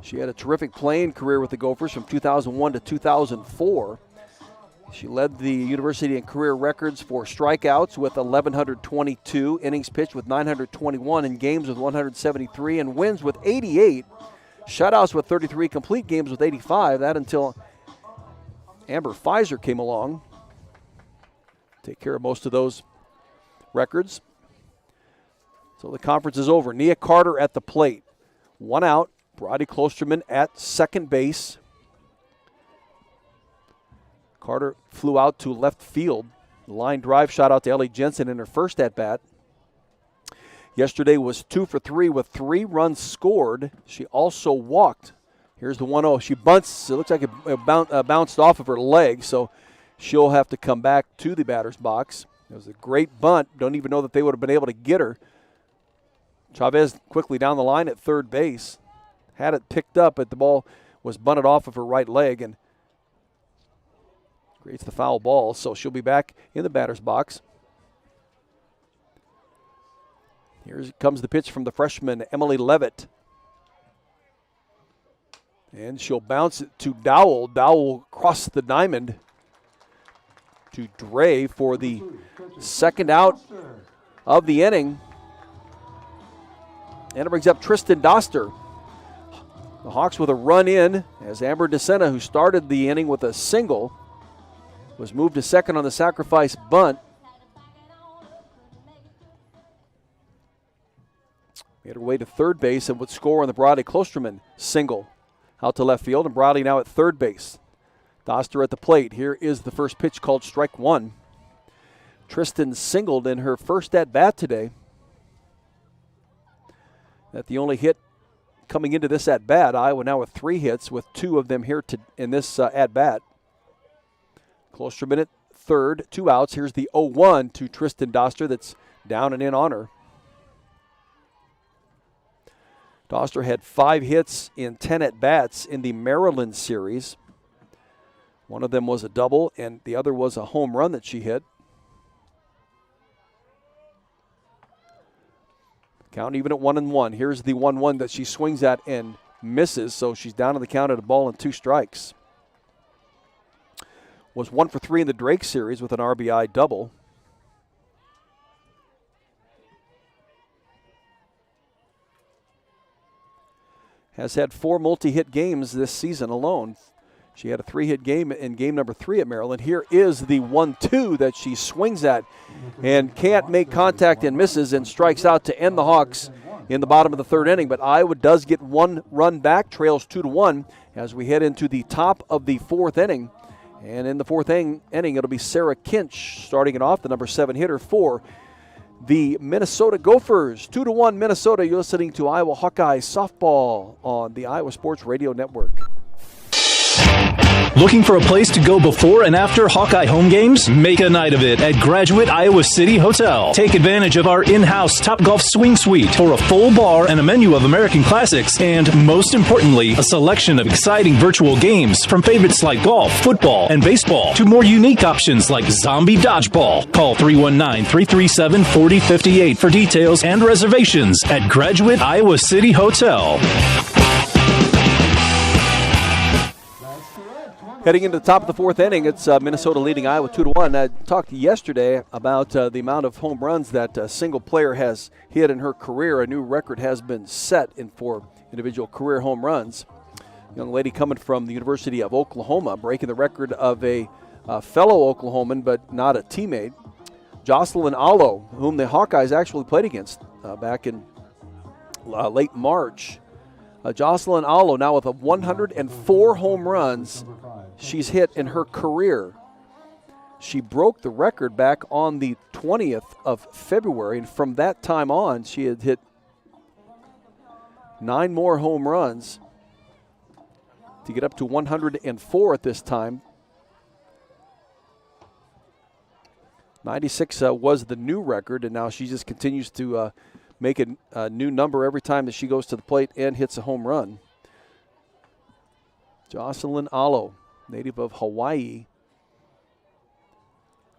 She had a terrific playing career with the Gophers from 2001 to 2004. She led the university in career records for strikeouts with 1,122, innings pitched with 921, and games with 173, and wins with 88, shutouts with 33, complete games with 85. That until Amber Pfizer came along. Take care of most of those records. So the conference is over. Nia Carter at the plate. 1 out. Brody Klosterman at second base. Carter flew out to left field. Line drive shot out to Ellie Jensen in her first at-bat. Yesterday was 2 for 3 with 3 runs scored. She also walked. Here's the 1-0. She bunts. It looks like it bounced off of her leg, so she'll have to come back to the batter's box. It was a great bunt. Don't even know that they would have been able to get her. Chavez quickly down the line at third base. Had it picked up, but the ball was bunted off of her right leg and creates the foul ball, so she'll be back in the batter's box. Here comes the pitch from the freshman, Emily Levitt. And she'll bounce it to Dowell. Dowell across the diamond to Dre for the second out of the inning. And it brings up Tristan Doster. The Hawks with a run in as Amber DeSena, who started the inning with a single, was moved to second on the sacrifice bunt. Made her way to third base and would score on the Brody Klosterman single. Out to left field, and Brody now at third base. Doster at the plate. Here is the first pitch called strike 1. Tristan singled in her first at-bat today. That the only hit coming into this at-bat. Iowa now with 3 hits, with 2 of them here in this at-bat. Klosterman at third, 2 outs. Here's the 0-1 to Tristan Doster that's down and in on her. Doster had 5 hits in 10 at-bats in the Maryland series. One of them was a double, and the other was a home run that she hit. Count even at 1-1. Here's the 1-1 that she swings at and misses, so she's down on the count at a ball and 2 strikes. Was 1 for 3 in the Drake series with an RBI double. Has had 4 multi-hit games this season alone. She had a 3-hit game in game number 3 at Maryland. Here is the 1-2 that she swings at and can't make contact and misses and strikes out to end the Hawks in the bottom of the 3rd inning. But Iowa does get 1 run back, trails 2-1 as we head into the top of the 4th inning. And in the 4th inning, it'll be Sarah Kinch starting it off, the number 7 hitter for the Minnesota Gophers. 2-1 Minnesota. You're listening to Iowa Hawkeyes softball on the Iowa Sports Radio Network. Looking for a place to go before and after Hawkeye home games? Make a night of it at Graduate Iowa City Hotel. Take advantage of our in-house Topgolf Swing Suite for a full bar and a menu of American classics, and most importantly, a selection of exciting virtual games from favorites like golf, football, and baseball to more unique options like zombie dodgeball. Call 319-337-4058 for details and reservations at Graduate Iowa City Hotel. Heading into the top of the 4th inning, it's Minnesota leading Iowa 2-1. I talked yesterday about the amount of home runs that a single player has hit in her career. A new record has been set for individual career home runs. Young lady coming from the University of Oklahoma, breaking the record of a fellow Oklahoman, but not a teammate. Jocelyn Allo, whom the Hawkeyes actually played against back in late March. Jocelyn Allo now with 104 home runs she's hit in her career. She broke the record back on the 20th of February, and from that time on, she had hit 9 more home runs to get up to 104 at this time. 96 was the new record, and now she just continues to make a new number every time that she goes to the plate and hits a home run. Jocelyn Alo, native of Hawaii,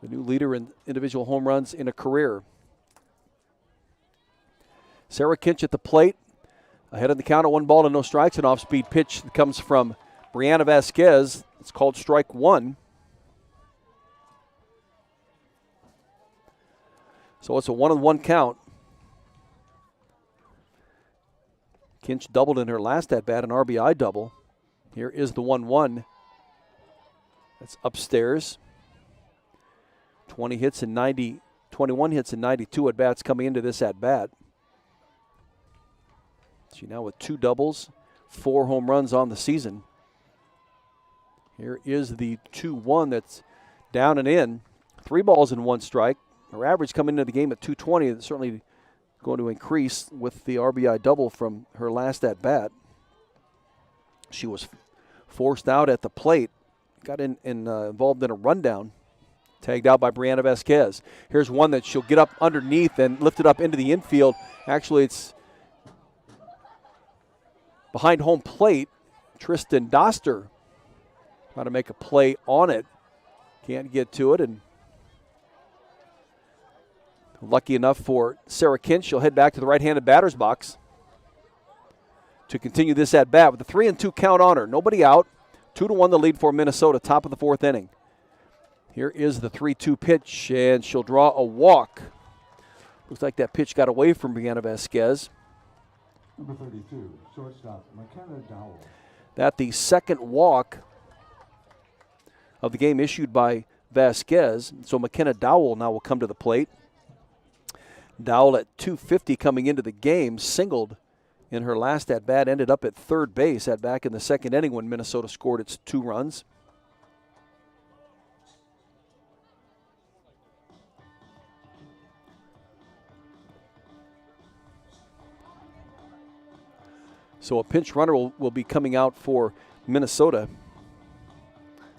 the new leader in individual home runs in a career. Sarah Kinch at the plate, ahead of the count at 1 no strikes. An off-speed pitch that comes from Brianna Vasquez. It's called strike one. So it's a 1-1 count. Kinch doubled in her last at-bat, an RBI double. Here is the 1-1. That's upstairs. 21 hits and 92 at-bats coming into this at-bat. She now with 2 doubles, 4 home runs on the season. Here is the 2-1 that's down and in. 3 balls and 1 strike. Her average coming into the game at 220. It's certainly going to increase with the RBI double from her last at-bat. She was forced out at the plate. Got involved in a rundown. Tagged out by Brianna Vasquez. Here's one that she'll get up underneath and lift it up into the infield. Actually, it's behind home plate. Tristan Doster trying to make a play on it. Can't get to it, and lucky enough for Sarah Kinch, she'll head back to the right-handed batter's box to continue this at-bat with a 3-2 count on her. Nobody out. 2-1 the lead for Minnesota, top of the 4th inning. Here is the 3-2 pitch, and she'll draw a walk. Looks like that pitch got away from Brianna Vasquez. Number 32, shortstop, McKenna Dowell. That the second walk of the game issued by Vasquez. So McKenna Dowell now will come to the plate. Dowell at 250 coming into the game, singled in her last at-bat, ended up at third base back in the 2nd inning when Minnesota scored its 2 runs. So a pinch runner will be coming out for Minnesota.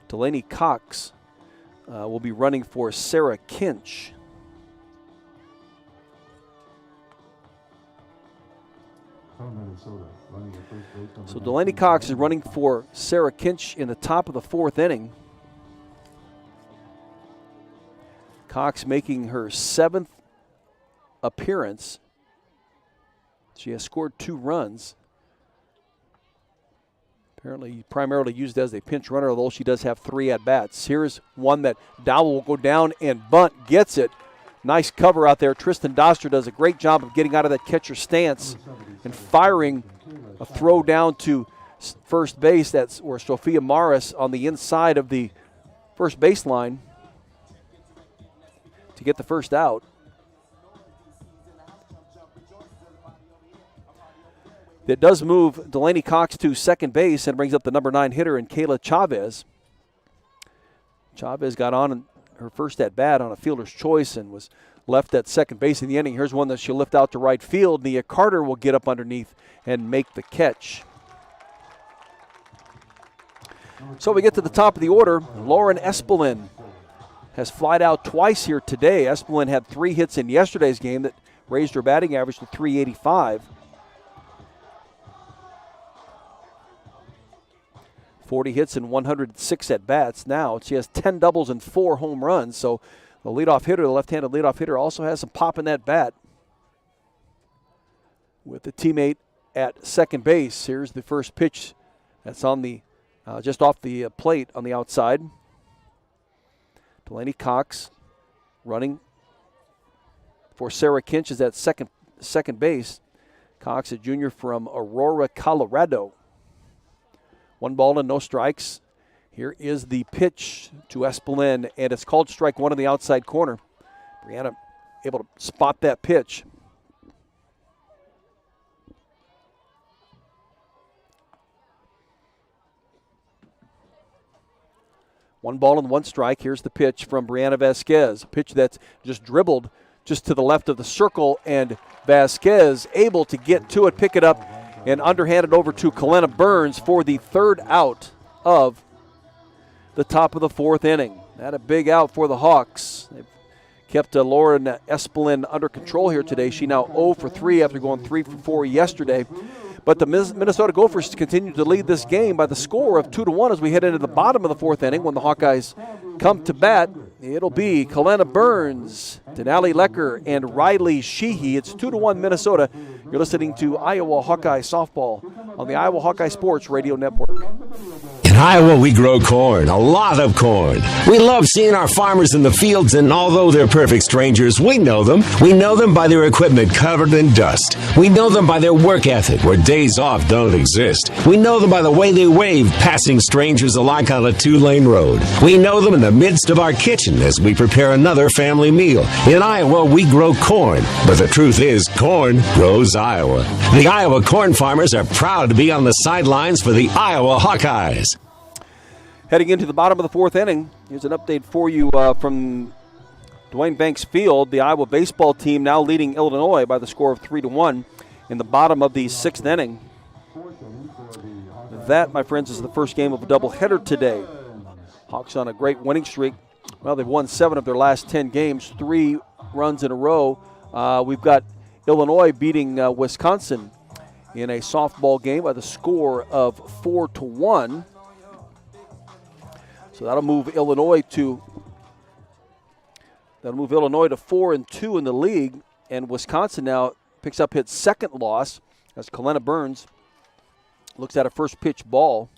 Delaney Cox will be running for Sarah Kinch. So Delaney Cox is running for Sarah Kinch in the top of the 4th inning. Cox making her 7th appearance. She has scored 2 runs. Apparently primarily used as a pinch runner, although she does have 3 at-bats. Here's one that Dowell will go down and bunt, gets it. Nice cover out there. Tristan Doster does a great job of getting out of that catcher stance and firing a throw down to first base. That's where Sophia Morris on the inside of the first baseline to get the first out. That does move Delaney Cox to second base and brings up the number 9 hitter in Kayla Chavez. Chavez got on her first at-bat on a fielder's choice and was left at second base in the inning. Here's one that she'll lift out to right field. Nia Carter will get up underneath and make the catch. So we get to the top of the order. Lauren Espelin has flied out twice here today. Espelin had 3 hits in yesterday's game that raised her batting average to .385. 40 hits and 106 at-bats now. She has 10 doubles and 4 home runs. So the leadoff hitter, the left-handed leadoff hitter, also has some pop in that bat. With the teammate at second base, here's the first pitch that's on the just off the plate on the outside. Delaney Cox running for Sarah Kinch is at second base. Cox, a junior from Aurora, Colorado. 1 ball and no strikes. Here is the pitch to Espelin, and it's called strike 1 in the outside corner. Brianna able to spot that pitch. One ball and 1 strike. Here's the pitch from Brianna Vasquez. A pitch that's just dribbled just to the left of the circle, and Vasquez able to get to it, pick it up, and underhanded over to Kalena Burns for the 3rd out of the top of the 4th inning. That a big out for the Hawks. They've kept Lauren Espelin under control here today. She now 0 for 3 after going 3 for 4 yesterday. But the Minnesota Gophers continue to lead this game by the score of 2-1 as we head into the bottom of the fourth inning. When the Hawkeyes come to bat, it'll be Kalena Burns, Denali Lecker, and Riley Sheehy. It's 2-1 Minnesota. You're listening to Iowa Hawkeye Softball on the Iowa Hawkeye Sports Radio Network. In Iowa, we grow corn, a lot of corn. We love seeing our farmers in the fields, and although they're perfect strangers, we know them. We know them by their equipment covered in dust. We know them by their work ethic, where days off don't exist. We know them by the way they wave, passing strangers alike on a 2-lane road. We know them in the midst of our kitchen as we prepare another family meal. In Iowa, we grow corn, but the truth is, corn grows Iowa. The Iowa corn farmers are proud to be on the sidelines for the Iowa Hawkeyes. Heading into the bottom of the fourth inning, here's an update for you from Dwayne Banks Field. The Iowa baseball team now leading Illinois by the score of 3-1 in the bottom of the sixth inning. That, my friends, is the first game of a doubleheader today. Hawks on a great winning streak. Well, they've won 7 of their last 10 games, 3 runs in a row. We've got Illinois beating Wisconsin in a softball game by the score of 4-1. So that'll move Illinois to 4-2 in the league, and Wisconsin now picks up its second loss as Kalena Burns looks at a first pitch ball.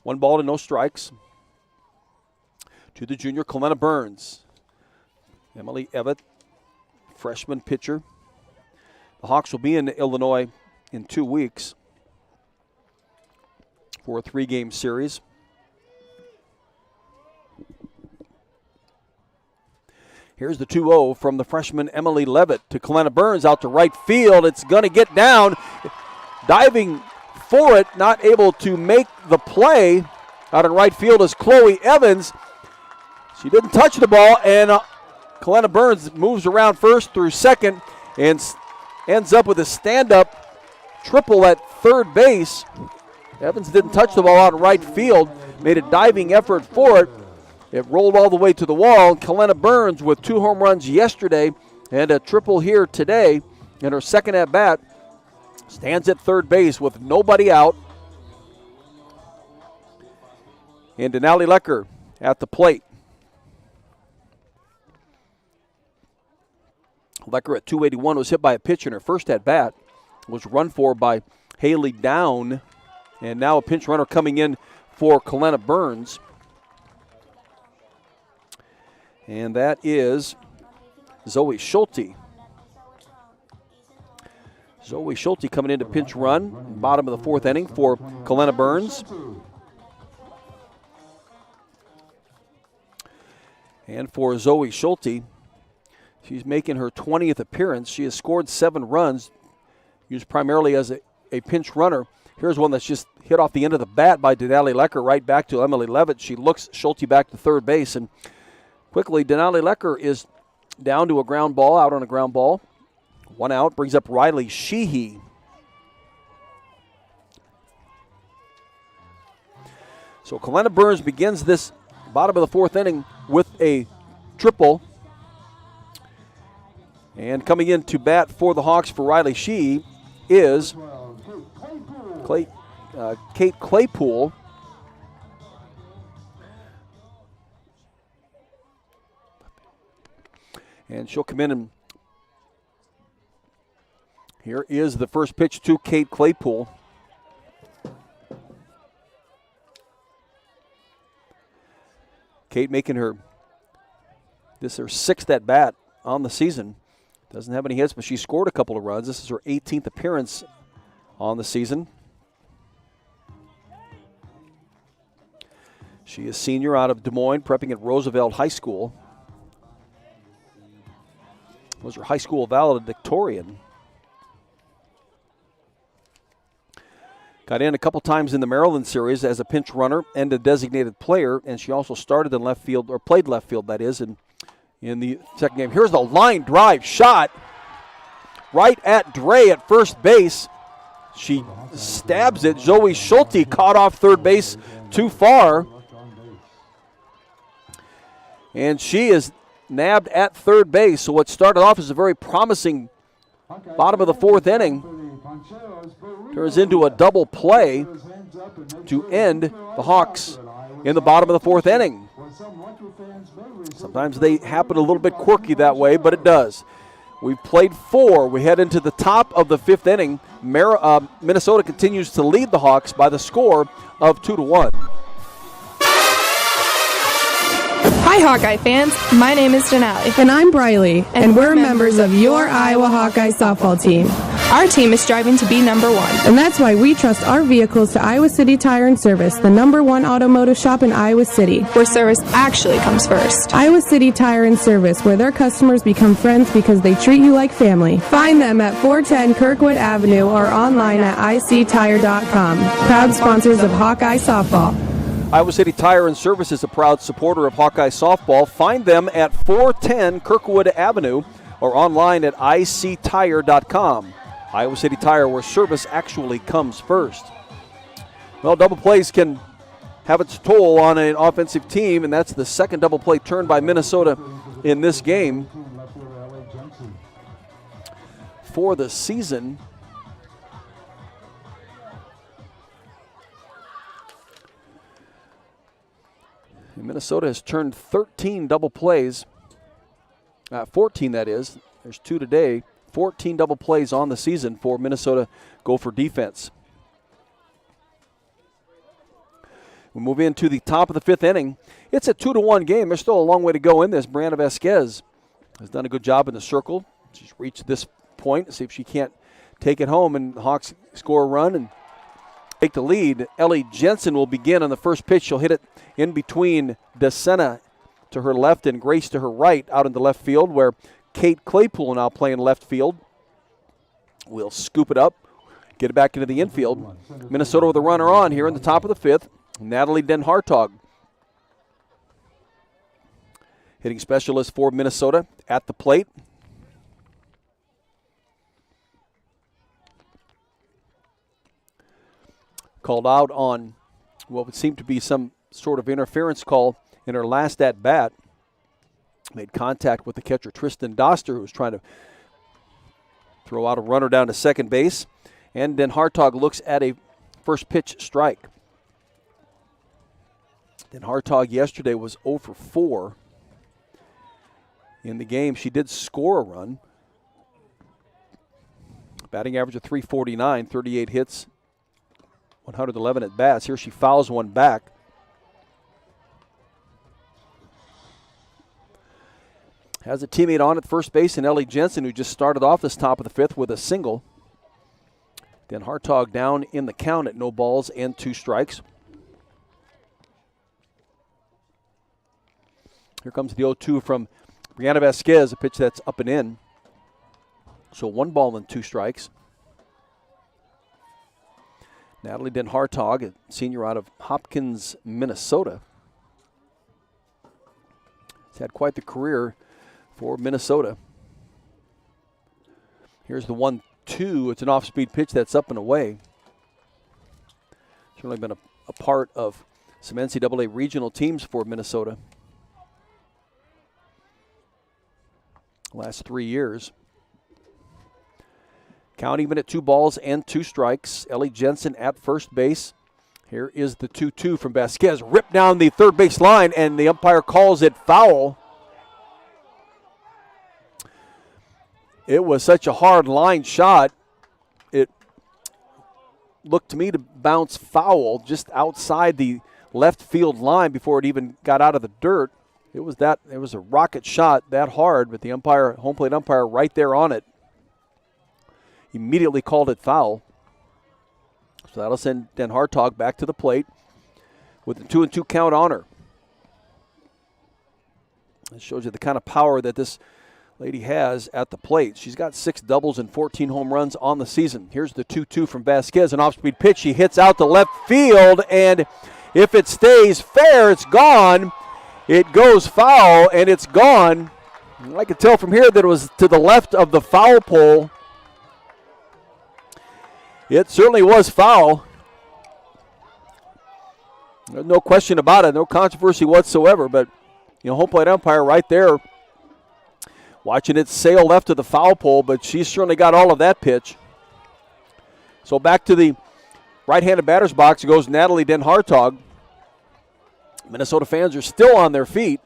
One ball and no strikes to the junior Kalena Burns. Emily Evett, freshman pitcher. The Hawks will be in Illinois in 2 weeks for a 3-game series. Here's the 2-0 from the freshman Emily Levitt to Kalena Burns out to right field. It's going to get down. Diving for it, not able to make the play out in right field is Chloe Evans. She didn't touch the ball, and Kalena Burns moves around first through second and ends up with a stand-up triple at third base. Evans didn't touch the ball out in right field, made a diving effort for it. It rolled all the way to the wall. Kalena Burns with 2 home runs yesterday and a triple here today in her second at-bat stands at third base with nobody out. And Denali Lecker at the plate. Lecker at 281 was hit by a pitch in her first at-bat. Was run for by Haley Down. And now a pinch runner coming in for Kalena Burns. And that is Zoe Schulte. Zoe Schulte coming in to pinch run, bottom of the fourth inning for Kalena Burns. And for Zoe Schulte, she's making her 20th appearance. She has scored 7 runs, used primarily as a pinch runner. Here's one that's just hit off the end of the bat by Denali Lecker right back to Emily Levitt. She looks Schulte back to third base, and quickly Denali Lecker is down to a ground ball, out on a ground ball. 1 out, brings up Riley Sheehy. So Kalena Burns begins this bottom of the fourth inning with a triple. And coming in to bat for the Hawks for Riley Sheehy is Kate Claypool. And she'll come in, and here is the first pitch to Kate Claypool. Kate making her 6th at bat on the season. Doesn't have any hits, but she scored a couple of runs. This is her 18th appearance on the season. She is senior out of Des Moines, prepping at Roosevelt High School. Was her high school valedictorian. Got in a couple times in the Maryland series as a pinch runner and a designated player, and she also started in left field, or played left field, that is, in the second game. Here's the line drive shot right at Dre at first base. She stabs it. Zoe Schulte caught off third base too far. And she is nabbed at third base. So what started off as a very promising bottom of the fourth inning turns into a double play to end the Hawks in the bottom of the fourth inning. Sometimes they happen a little bit quirky that way, but it does. We've played 4. We head into the top of the fifth inning. Minnesota continues to lead the Hawks by the score of 2-1. Hi, Hawkeye fans. My name is Denali. And I'm Briley, and we're members of your Iowa Hawkeye softball team. Our team is striving to be number 1. And that's why we trust our vehicles to Iowa City Tire and Service, the #1 automotive shop in Iowa City, where service actually comes first. Iowa City Tire and Service, where their customers become friends because they treat you like family. Find them at 410 Kirkwood Avenue or online at ictire.com. Proud sponsors of Hawkeye softball. Iowa City Tire and Service is a proud supporter of Hawkeye softball. Find them at 410 Kirkwood Avenue or online at ictire.com. Iowa City Tire, where service actually comes first. Well, double plays can have its toll on an offensive team, and that's the second double play turned by Minnesota in this game. For the season, Minnesota has turned 13 double plays, 14 that is. There's 2 today. 14 double plays on the season for Minnesota Gopher defense. We move into the top of the fifth inning. It's a 2-1 game. There's still a long way to go in this. Brianna Vasquez has done a good job in the circle. She's reached this point. See if she can't take it home, and the Hawks score a run and take the lead. Ellie Jensen will begin on the first pitch. She'll hit it in between DeSena to her left and Grace to her right out into left field, where Kate Claypool now playing left field. We'll scoop it up, get it back into the infield. Minnesota with a runner on here in the top of the fifth. Natalie Den Hartog, hitting specialist for Minnesota at the plate. Called out on what would seem to be some sort of interference call in her last at-bat. Made contact with the catcher, Tristan Doster, who was trying to throw out a runner down to second base. And then Hartog looks at a first pitch strike. Then Hartog yesterday was 0 for 4 in the game. She did score a run. Batting average of .349, 38 hits, 111 at bats. Here she fouls one back. Has a teammate on at first base in Ellie Jensen, who just started off this top of the fifth with a single. Then Hartog down in the count at no balls and 2 strikes. Here comes the 0-2 from Brianna Vasquez, a pitch that's up and in. So 1 ball and 2 strikes. Natalie Den Hartog, a senior out of Hopkins, Minnesota. Has had quite the career for Minnesota. Here's the 1-2. It's an off-speed pitch that's up and away. Certainly been a part of some NCAA regional teams for Minnesota last 3 years. Count even at 2 balls and 2 strikes. Ellie Jensen at first base. Here is the 2-2 from Vasquez. Ripped down the third base line, and the umpire calls it foul. It was such a hard line shot. It looked to me to bounce foul just outside the left field line before it even got out of the dirt. It was a rocket shot that hard, but the umpire, home plate umpire, right there on it, immediately called it foul. So that'll send Den Hartog back to the plate with the 2-2 count on her. It shows you the kind of power that this lady has at the plate. She's got 6 doubles and 14 home runs on the season. Here's the 2-2 from Vasquez, an off-speed pitch. She hits out to left field, and if it stays fair, it's gone. It goes foul, and it's gone. I could tell from here that it was to the left of the foul pole. It certainly was foul. There's no question about it, no controversy whatsoever, but home plate umpire right there watching it sail left to the foul pole, but she certainly got all of that pitch. So back to the right-handed batter's box goes Natalie Den Hartog. Minnesota fans are still on their feet.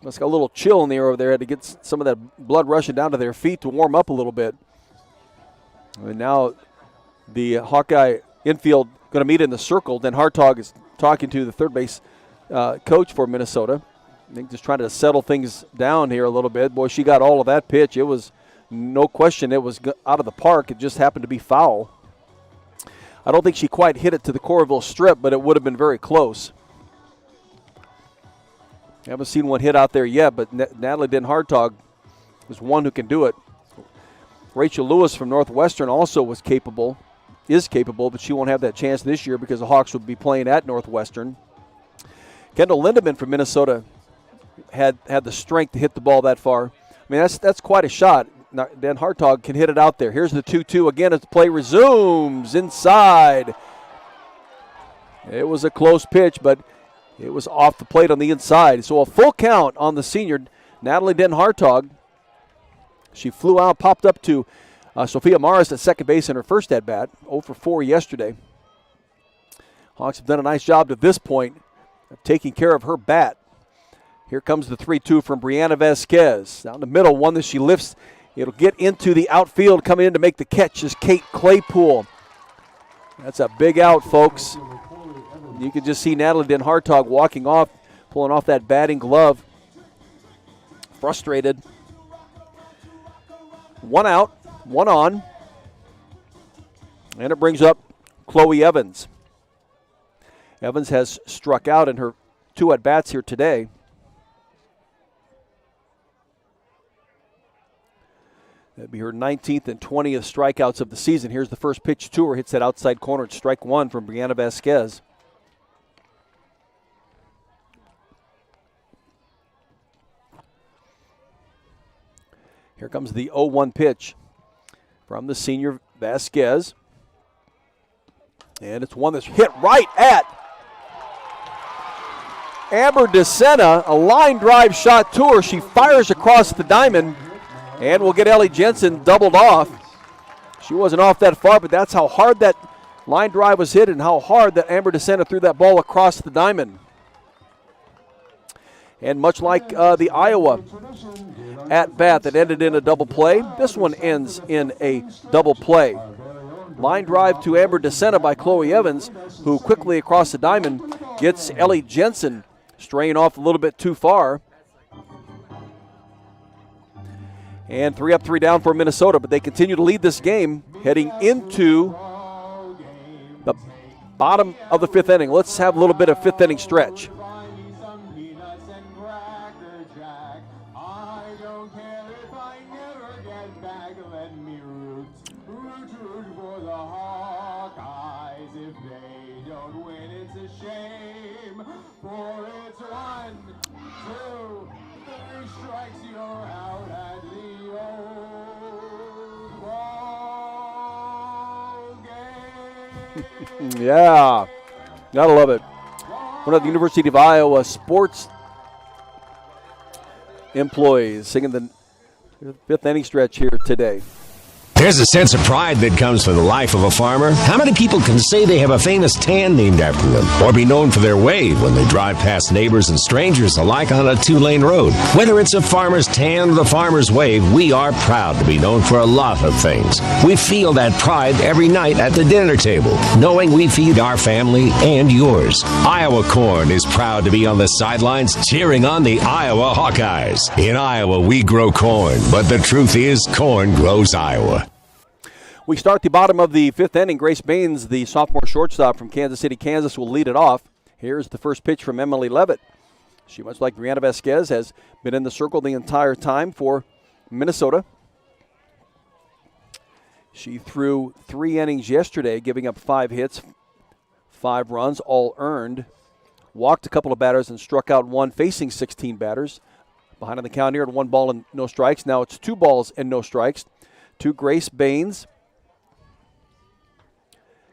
Must got a little chill in the air over there. Had to get some of that blood rushing down to their feet to warm up a little bit. And now the Hawkeye infield going to meet in the circle. Den Hartog is talking to the third base coach for Minnesota. I think just trying to settle things down here a little bit. Boy, she got all of that pitch. It was no question it was out of the park. It just happened to be foul. I don't think she quite hit it to the Coralville strip, but it would have been very close. I haven't seen one hit out there yet, but Natalie Den Hartog is one who can do it. Rachel Lewis from Northwestern also is capable, but she won't have that chance this year because the Hawks will be playing at Northwestern. Kendall Lindemann from Minnesota had the strength to hit the ball that far. I mean, that's quite a shot. Now, Den Hartog can hit it out there. Here's the 2-2 again as the play resumes inside. It was a close pitch, but it was off the plate on the inside. So a full count on the senior, Natalie Den Hartog. She flew out, popped up to Sophia Morris at second base in her first at-bat, 0 for 4 yesterday. Hawks have done a nice job to this point of taking care of her bat. Here comes the 3-2 from Brianna Vasquez. Down the middle, one that she lifts. It'll get into the outfield. Coming in to make the catch is Kate Claypool. That's a big out, folks. You can just see Natalie Den Hartog walking off, pulling off that batting glove. Frustrated. One out, one on. And it brings up Chloe Evans. Evans has struck out in her 2 at-bats here today. That'd be her 19th and 20th strikeouts of the season. Here's the first pitch to her. Hits that outside corner. It's strike 1 from Brianna Vasquez. Here comes the 0-1 pitch from the senior Vasquez. And it's one that's hit right at Amber DeSena. A line drive shot to her. She fires across the diamond. And we'll get Ellie Jensen doubled off. She wasn't off that far, but that's how hard that line drive was hit and how hard that Amber DeSena threw that ball across the diamond. And much like the Iowa at-bat that ended in a double play, this one ends in a double play. Line drive to Amber DeSena by Chloe Evans, who quickly across the diamond gets Ellie Jensen straying off a little bit too far. And 3 up, 3 down for Minnesota, but they continue to lead this game heading into the bottom of the 5th inning. Let's have a little bit of 5th inning stretch. For the Hawkeyes, if they don't win, it's a shame. For it's 1, 2, 3 strikes, you're out at the old ball game. Yeah, gotta love it. One of the University of Iowa sports employees singing the 5th inning stretch here today. There's a sense of pride that comes from the life of a farmer. How many people can say they have a famous tan named after them, or be known for their wave when they drive past neighbors and strangers alike on a 2-lane road? Whether it's a farmer's tan or the farmer's wave, we are proud to be known for a lot of things. We feel that pride every night at the dinner table, knowing we feed our family and yours. Iowa Corn is proud to be on the sidelines cheering on the Iowa Hawkeyes. In Iowa, we grow corn, but the truth is, corn grows Iowa. We start the bottom of the 5th inning. Grace Baines, the sophomore shortstop from Kansas City, Kansas, will lead it off. Here's the first pitch from Emily Levitt. She, much like Brianna Vasquez, has been in the circle the entire time for Minnesota. She threw 3 innings yesterday, giving up 5 hits, 5 runs, all earned. Walked a couple of batters and struck out 1, facing 16 batters. Behind on the count here at 1 ball and no strikes. Now it's 2 balls and no strikes to Grace Baines.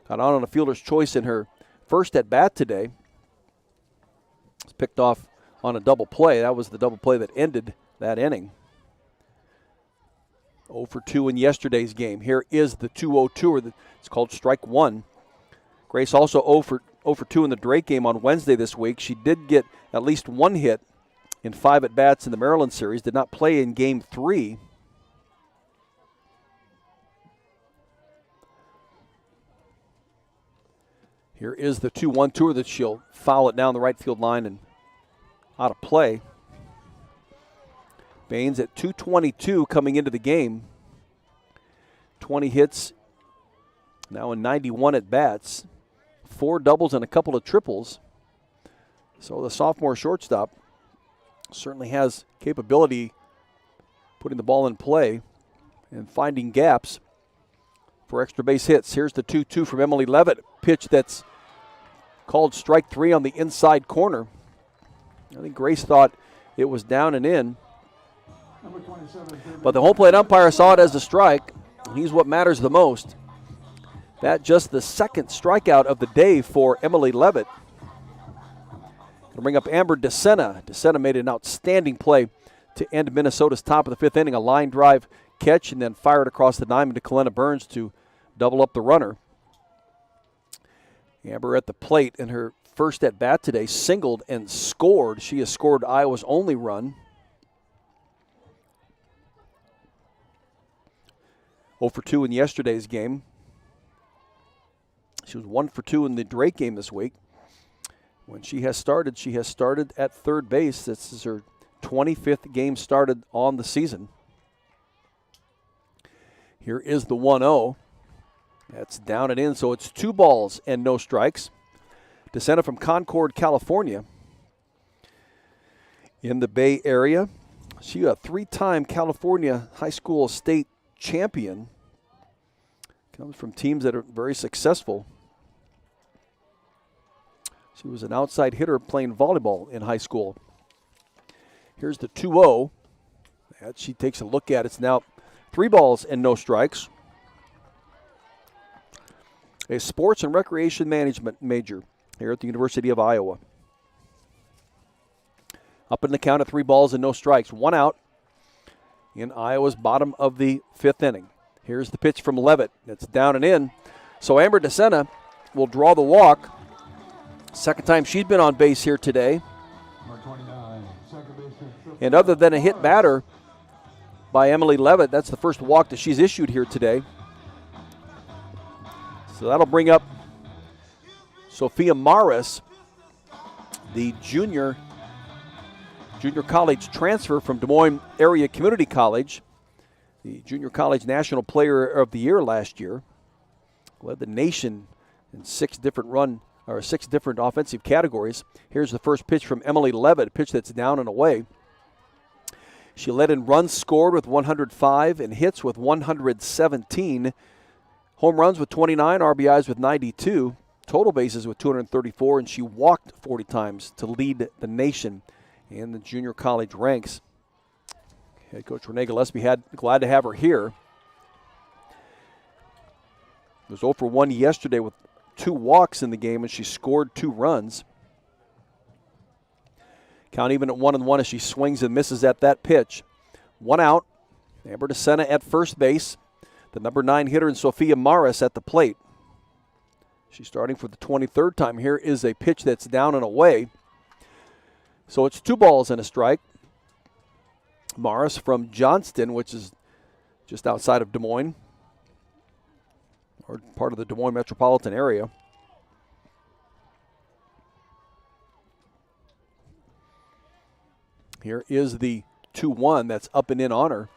Got on a fielder's choice in her first at bat today. It's picked off on a double play. That was the double play that ended that inning. 0 for 2 in yesterday's game. Here is the 2-0-2. It's called strike one. Grace also 0 for 2 in the Drake game on Wednesday this week. She did get at least one hit in 5 at-bats in the Maryland series. Did not play in game 3. Here is the 2-1-2 that she'll foul it down the right field line and out of play. Baines at 222 coming into the game. 20 hits, now in 91 at-bats. 4 doubles and a couple of triples. So the sophomore shortstop certainly has capability putting the ball in play and finding gaps for extra base hits. Here's the 2-2 from Emily Levitt. Pitch that's called strike 3 on the inside corner. I think Grace thought it was down and in. But the home plate umpire saw it as a strike. He's what matters the most. That just the second strikeout of the day for Emily Levitt. Gonna bring up Amber DeSena. DeSena made an outstanding play to end Minnesota's top of the 5th inning. A line drive catch and then fired across the diamond to Kalena Burns to double up the runner. Amber at the plate in her first at bat today, singled and scored. She has scored Iowa's only run. 0 for 2 in yesterday's game. She was 1 for 2 in the Drake game this week. When she has started at third base. This is her 25th game started on the season. Here is the 1-0. That's down and in, so it's 2 balls and no strikes. DeSena from Concord, California. In the Bay Area. She a 3-time California high school state champion. Comes from teams that are very successful. She was an outside hitter playing volleyball in high school. Here's the 2-0. That she takes a look at. It's now 3 balls and no strikes. A sports and recreation management major here at the University of Iowa. Up in the count of 3 balls and no strikes. 1 out in Iowa's bottom of the 5th inning. Here's the pitch from Levitt. It's down and in. So Amber DeSena will draw the walk. Second time she's been on base here today. And other than a hit batter by Emily Levitt, that's the first walk that she's issued here today. So that'll bring up Sophia Morris, the junior college transfer from Des Moines Area Community College, the junior college national player of the year last year. Led the nation in 6 different offensive categories. Here's the first pitch from Emily Levitt, a pitch that's down and away. She led in runs scored with 105 and hits with 117. Home runs with 29, RBIs with 92, total bases with 234, and she walked 40 times to lead the nation in the junior college ranks. Head coach Renee Gillespie glad to have her here. It was 0 for 1 yesterday with 2 walks in the game, and she scored 2 runs. Count even at 1-1 as she swings and misses at that pitch. 1 out. Amber DeSena at first base. The number 9 hitter in Sophia Morris at the plate. She's starting for the 23rd time. Here is a pitch that's down and away. So it's 2 balls and a strike. Morris from Johnston, which is just outside of Des Moines, or part of the Des Moines metropolitan area. Here is the 2-1 that's up and in on her.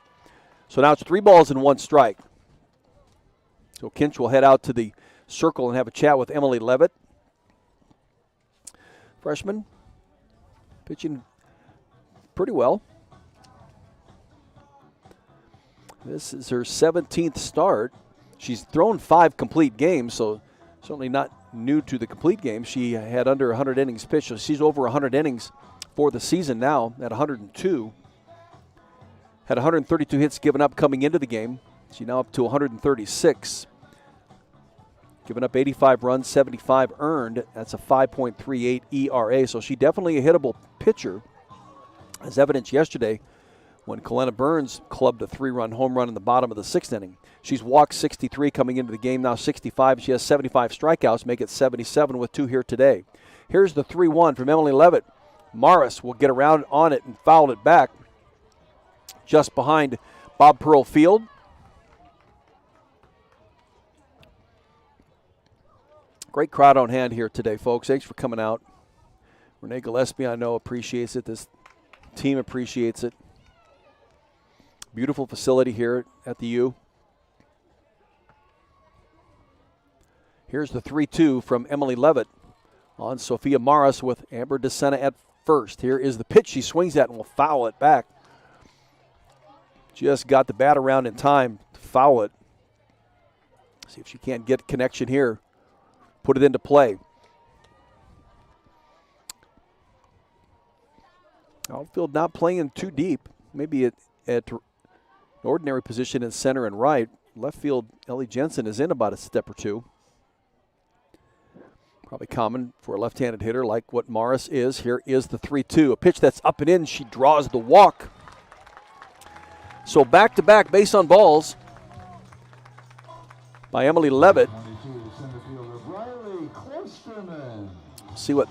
So now it's 3 balls and 1 strike. So Kinch will head out to the circle and have a chat with Emily Levitt. Freshman, pitching pretty well. This is her 17th start. She's thrown 5 complete games, so certainly not new to the complete game. She had under 100 innings pitched, so she's over 100 innings for the season now at 102. Had 132 hits given up coming into the game. She's now up to 136. Giving up 85 runs, 75 earned. That's a 5.38 ERA. So she definitely a hittable pitcher, as evidenced yesterday when Kalena Burns clubbed a 3-run home run in the bottom of the 6th inning. She's walked 63 coming into the game, now 65. She has 75 strikeouts, make it 77 with 2 here today. Here's the 3-1 from Emily Levitt. Morris will get around on it and foul it back just behind Bob Pearl Field. Great crowd on hand here today, folks. Thanks for coming out. Renee Gillespie, I know, appreciates it. This team appreciates it. Beautiful facility here at the U. Here's the 3-2 from Emily Levitt on Sophia Morris with Amber DeSena at first. Here is the pitch she swings at and will foul it back. Just got the bat around in time to foul it. See if she can't get connection here. Put it into play. Outfield not playing too deep. Maybe at ordinary position in center and right. Left field, Ellie Jensen is in about a step or two. Probably common for a left-handed hitter like what Morris is. Here is the 3-2. A pitch that's up and in. She draws the walk. So back-to-back base on balls by Emily Levitt. See what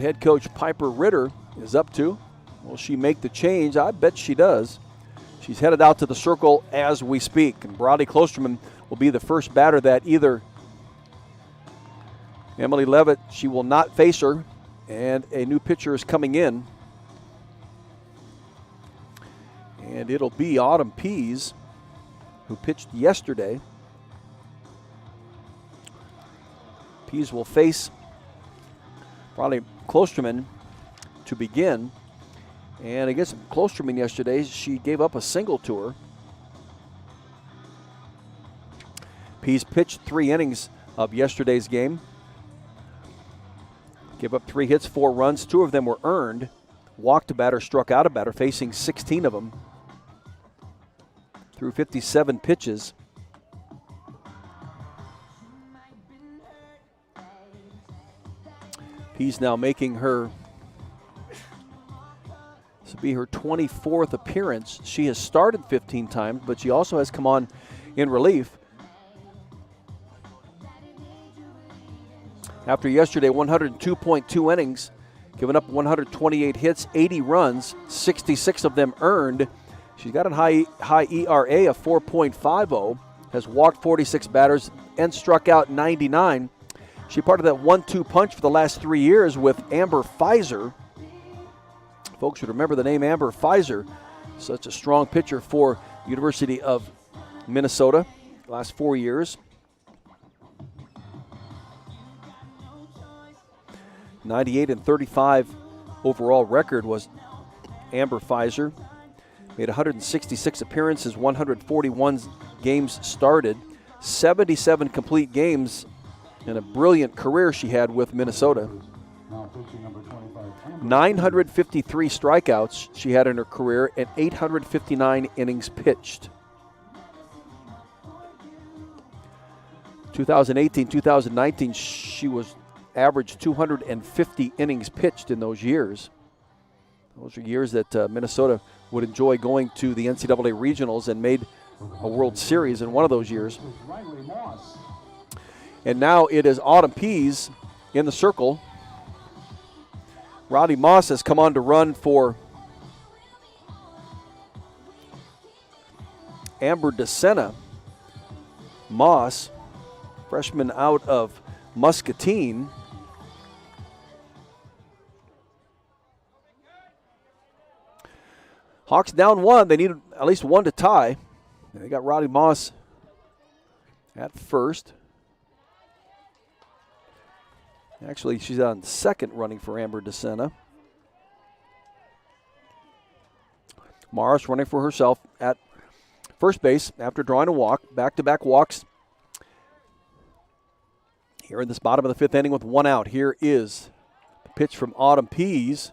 head coach Piper Ritter is up to. Will she make the change? I bet she does. She's headed out to the circle as we speak. And Brody Klosterman will be the first batter that either Emily Levitt, she will not face her, and a new pitcher is coming in. And it'll be Autumn Pease, who pitched yesterday. Pease will face probably Klosterman to begin. And against Klosterman yesterday, she gave up a single to her. Pease pitched 3 innings of yesterday's game. Gave up 3 hits, 4 runs. 2 of them were earned. Walked a batter, struck out a batter, facing 16 of them. Threw 57 pitches. Pease now making her, this will be her 24th appearance. She has started 15 times, but she also has come on in relief. After yesterday, 102.2 innings, giving up 128 hits, 80 runs, 66 of them earned. She's got a high ERA of 4.50, has walked 46 batters and struck out 99. She part of that 1-2 punch for the last 3 years with Amber Pfizer. Folks should remember the name Amber Pfizer. Such a strong pitcher for University of Minnesota the last 4 years. 98-35 overall record was Amber Pfizer. Made 166 appearances, 141 games started, 77 complete games, and a brilliant career she had with Minnesota. 953 strikeouts she had in her career and 859 innings pitched. 2018-2019, she was averaged 250 innings pitched in those years. Those are years that Minnesota would enjoy going to the NCAA regionals and made a World Series in one of those years. And now it is Autumn Pease in the circle. Roddy Moss has come on to run for Amber DeSena. Moss, freshman out of Muscatine. Hawks down 1. They need at least 1 to tie. They got Roddy Moss at first. Actually, she's on second running for Amber DeSena. Morris running for herself at first base after drawing a walk. Back-to-back walks here in this bottom of the 5th inning with 1 out. Here is the pitch from Autumn Pease.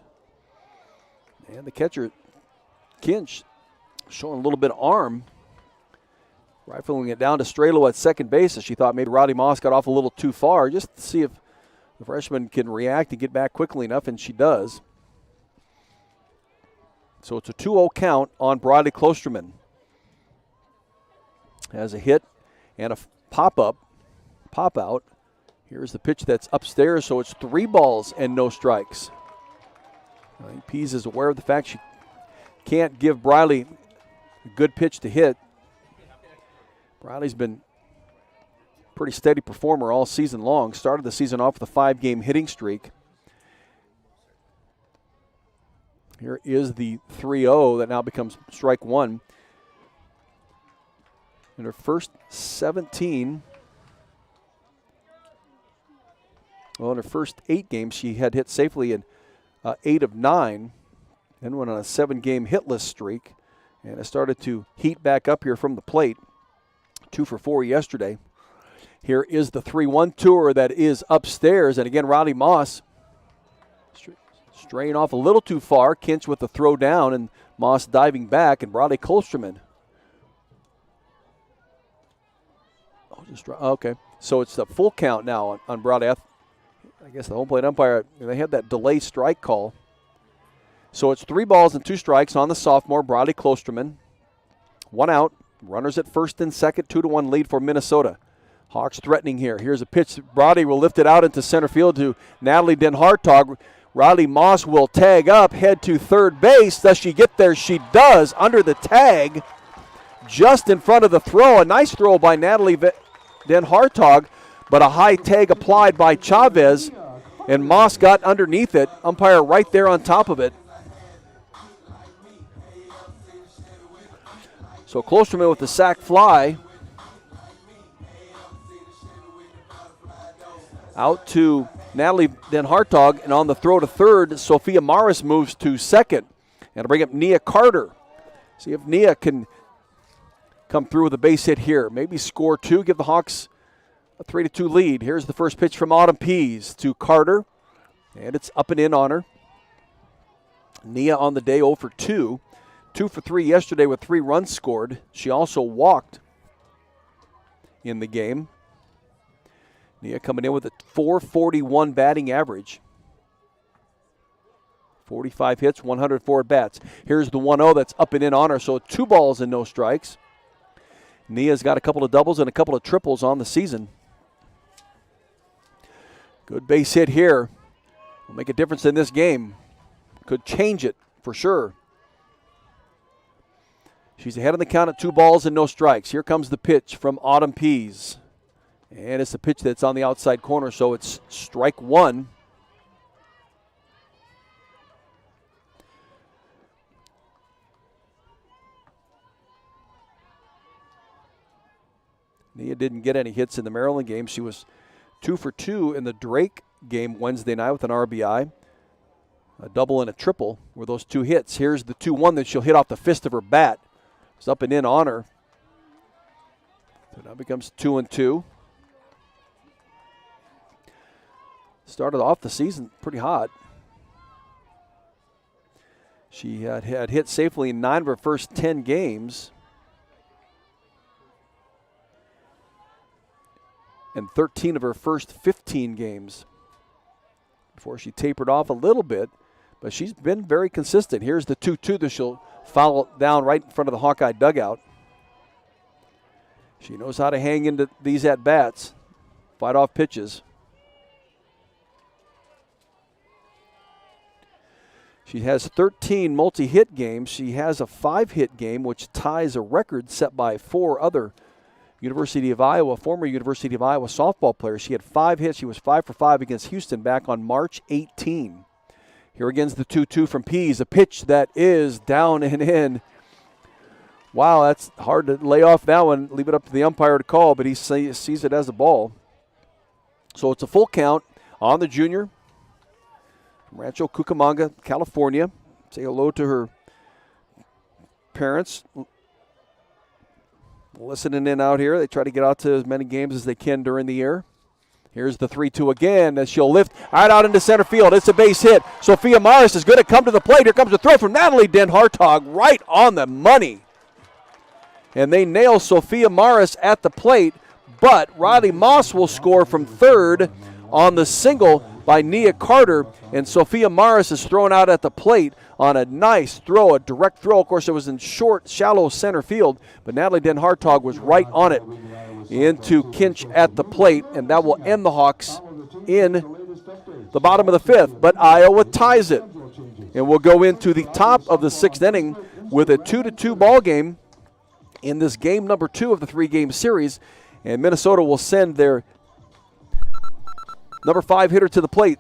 And the catcher, Kinch, showing a little bit of arm. Rifling it down to Strelo at second base as she thought maybe Riley Moss got off a little too far, just to see if the freshman can react and get back quickly enough, and she does. So it's a 2-0 count on Bradley Klosterman. Has a hit and a pop out. Here's the pitch that's upstairs, so it's 3 balls and no strikes. I think Pease is aware of the fact she can't give Briley a good pitch to hit. Briley's been a pretty steady performer all season long. Started the season off with a 5-game hitting streak. Here is the 3-0 that now becomes strike 1. In her first 17, well, in her first 8 games, she had hit safely in 8 of 9, then went on a 7-game hitless streak, and it started to heat back up here from the plate. 2 for 4 yesterday. Here is the 3-1 tour that is upstairs, and again, Riley Moss straying off a little too far. Kinch with the throw down, and Moss diving back, and Bradley Klosterman. Okay, so it's a full count now on Bradley. I guess the home plate umpire, they had that delay strike call. So it's 3 balls and 2 strikes on the sophomore, Bradley Klosterman. 1 out, runners at first and second, 2-1 lead for Minnesota. Hawks threatening here. Here's a pitch. Bradley will lift it out into center field to Natalie Den Hartog. Riley Moss will tag up, head to third base. Does she get there? She does, under the tag, just in front of the throw. A nice throw by Natalie Den Hartog, but a high tag applied by Chavez, and Moss got underneath it. Umpire right there on top of it. So Klosterman with the sac fly. Out to Natalie Den Hartog, and on the throw to third, Sophia Morris moves to second. And to bring up Nia Carter. See if Nia can come through with a base hit here. Maybe score 2, give the Hawks a 3-2 lead. Here's the first pitch from Autumn Pease to Carter, and it's up and in on her. Nia on the day 0 for 2. 2 for 3 yesterday with 3 runs scored. She also walked in the game. Nia coming in with a .441 batting average. 45 hits, 104 at-bats. Here's the 1-0 that's up and in on her, so 2 balls and no strikes. Nia's got a couple of doubles and a couple of triples on the season. Good base hit here. Will make a difference in this game. Could change it for sure. She's ahead of the count at 2 balls and no strikes. Here comes the pitch from Autumn Pease. And it's a pitch that's on the outside corner, so it's strike 1. Nia didn't get any hits in the Maryland game. She was 2 for 2 in the Drake game Wednesday night with an RBI. A double and a triple were those 2 hits. Here's the 2-1 that she'll hit off the fist of her bat. It's up and in on her. So now becomes 2-2. Started off the season pretty hot. She had hit safely in 9 of her first 10 games. And 13 of her first 15 games before she tapered off a little bit. But she's been very consistent. Here's the 2-2 that she'll foul down right in front of the Hawkeye dugout. She knows how to hang into these at-bats, fight off pitches. She has 13 multi-hit games. She has a 5-hit game, which ties a record set by 4 other former University of Iowa softball players. She had 5 hits. She was 5 for 5 against Houston back on March 18. Here again's the 2-2 from Pease. A pitch that is down and in. Wow, that's hard to lay off that one. Leave it up to the umpire to call, but he sees it as a ball. So it's a full count on the junior from Rancho Cucamonga, California. Say hello to her parents listening in out here. They try to get out to as many games as they can during the year. Here's the 3-2 again as she'll lift right out into center field. It's a base hit. Sophia Morris is going to come to the plate. Here comes a throw from Natalie Den Hartog right on the money. and they nail Sophia Morris at the plate, but Riley Moss will score from third on the single by Nia Carter, and Sophia Morris is thrown out at the plate on a nice throw, a direct throw. Of course, it was in short, shallow center field, but Natalie Den Hartog was right on it into Kinch at the plate, and that will end the Hawks in the bottom of the fifth. But Iowa ties it, and we'll go into the top of the sixth inning with a 2-2 ball game in this game number 2 of the 3-game series, and Minnesota will send their number 5 hitter to the plate,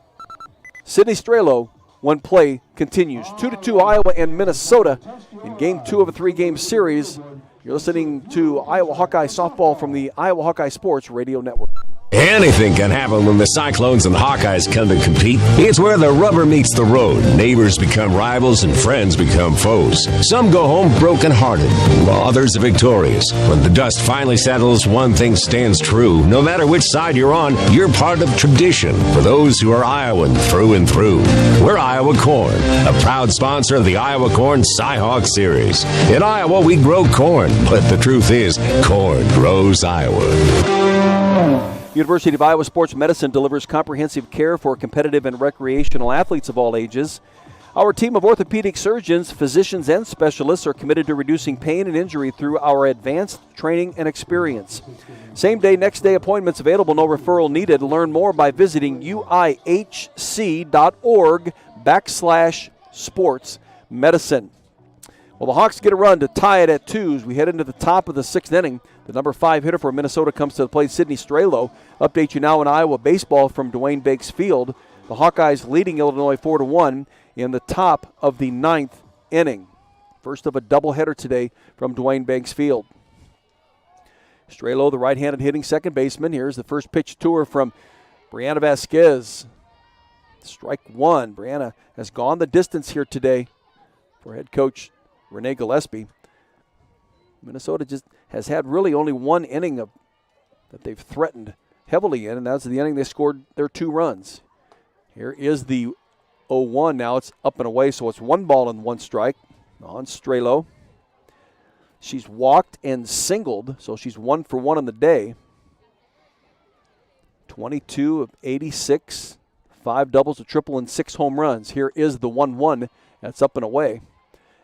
Sydney Strelo, when play continues. 2-2 Iowa and Minnesota in game 2 of a 3-game series. You're listening to Iowa Hawkeye Softball from the Iowa Hawkeye Sports Radio Network. Anything can happen when the Cyclones and Hawkeyes come to compete. It's where the rubber meets the road. Neighbors become rivals and friends become foes. Some go home broken-hearted, while others are victorious. When the dust finally settles, one thing stands true. No matter which side you're on, you're part of tradition. For those who are Iowan through and through, we're Iowa Corn, a proud sponsor of the Iowa Corn Cy-Hawk Series. In Iowa, we grow corn, but the truth is, corn grows Iowa. University of Iowa Sports Medicine delivers comprehensive care for competitive and recreational athletes of all ages. Our team of orthopedic surgeons, physicians, and specialists are committed to reducing pain and injury through our advanced training and experience. Same-day, next-day appointments available, no referral needed. Learn more by visiting uihc.org/sports medicine. Well, the Hawks get a run to tie it at 2 as we head into the top of the 6th inning. The number 5 hitter for Minnesota comes to the plate, Sydney Strelo. Update you now in Iowa baseball from Dwayne Banks Field. The Hawkeyes leading Illinois 4-1 in the top of the 9th inning. First of a doubleheader today from Dwayne Banks Field. Strelo, the right-handed hitting second baseman. Here's the first pitch to her from Brianna Vasquez. Strike 1. Brianna has gone the distance here today for head coach Renee Gillespie. Minnesota just has had really only one inning that they've threatened heavily in, and that's the inning they scored their 2 runs. Here is the 0-1 now. It's up and away, so it's 1 ball and 1 strike on Strelo. She's walked and singled, so she's 1 for 1 on the day. 22 of 86, 5 doubles, a triple, and 6 home runs. Here is the 1-1. That's up and away.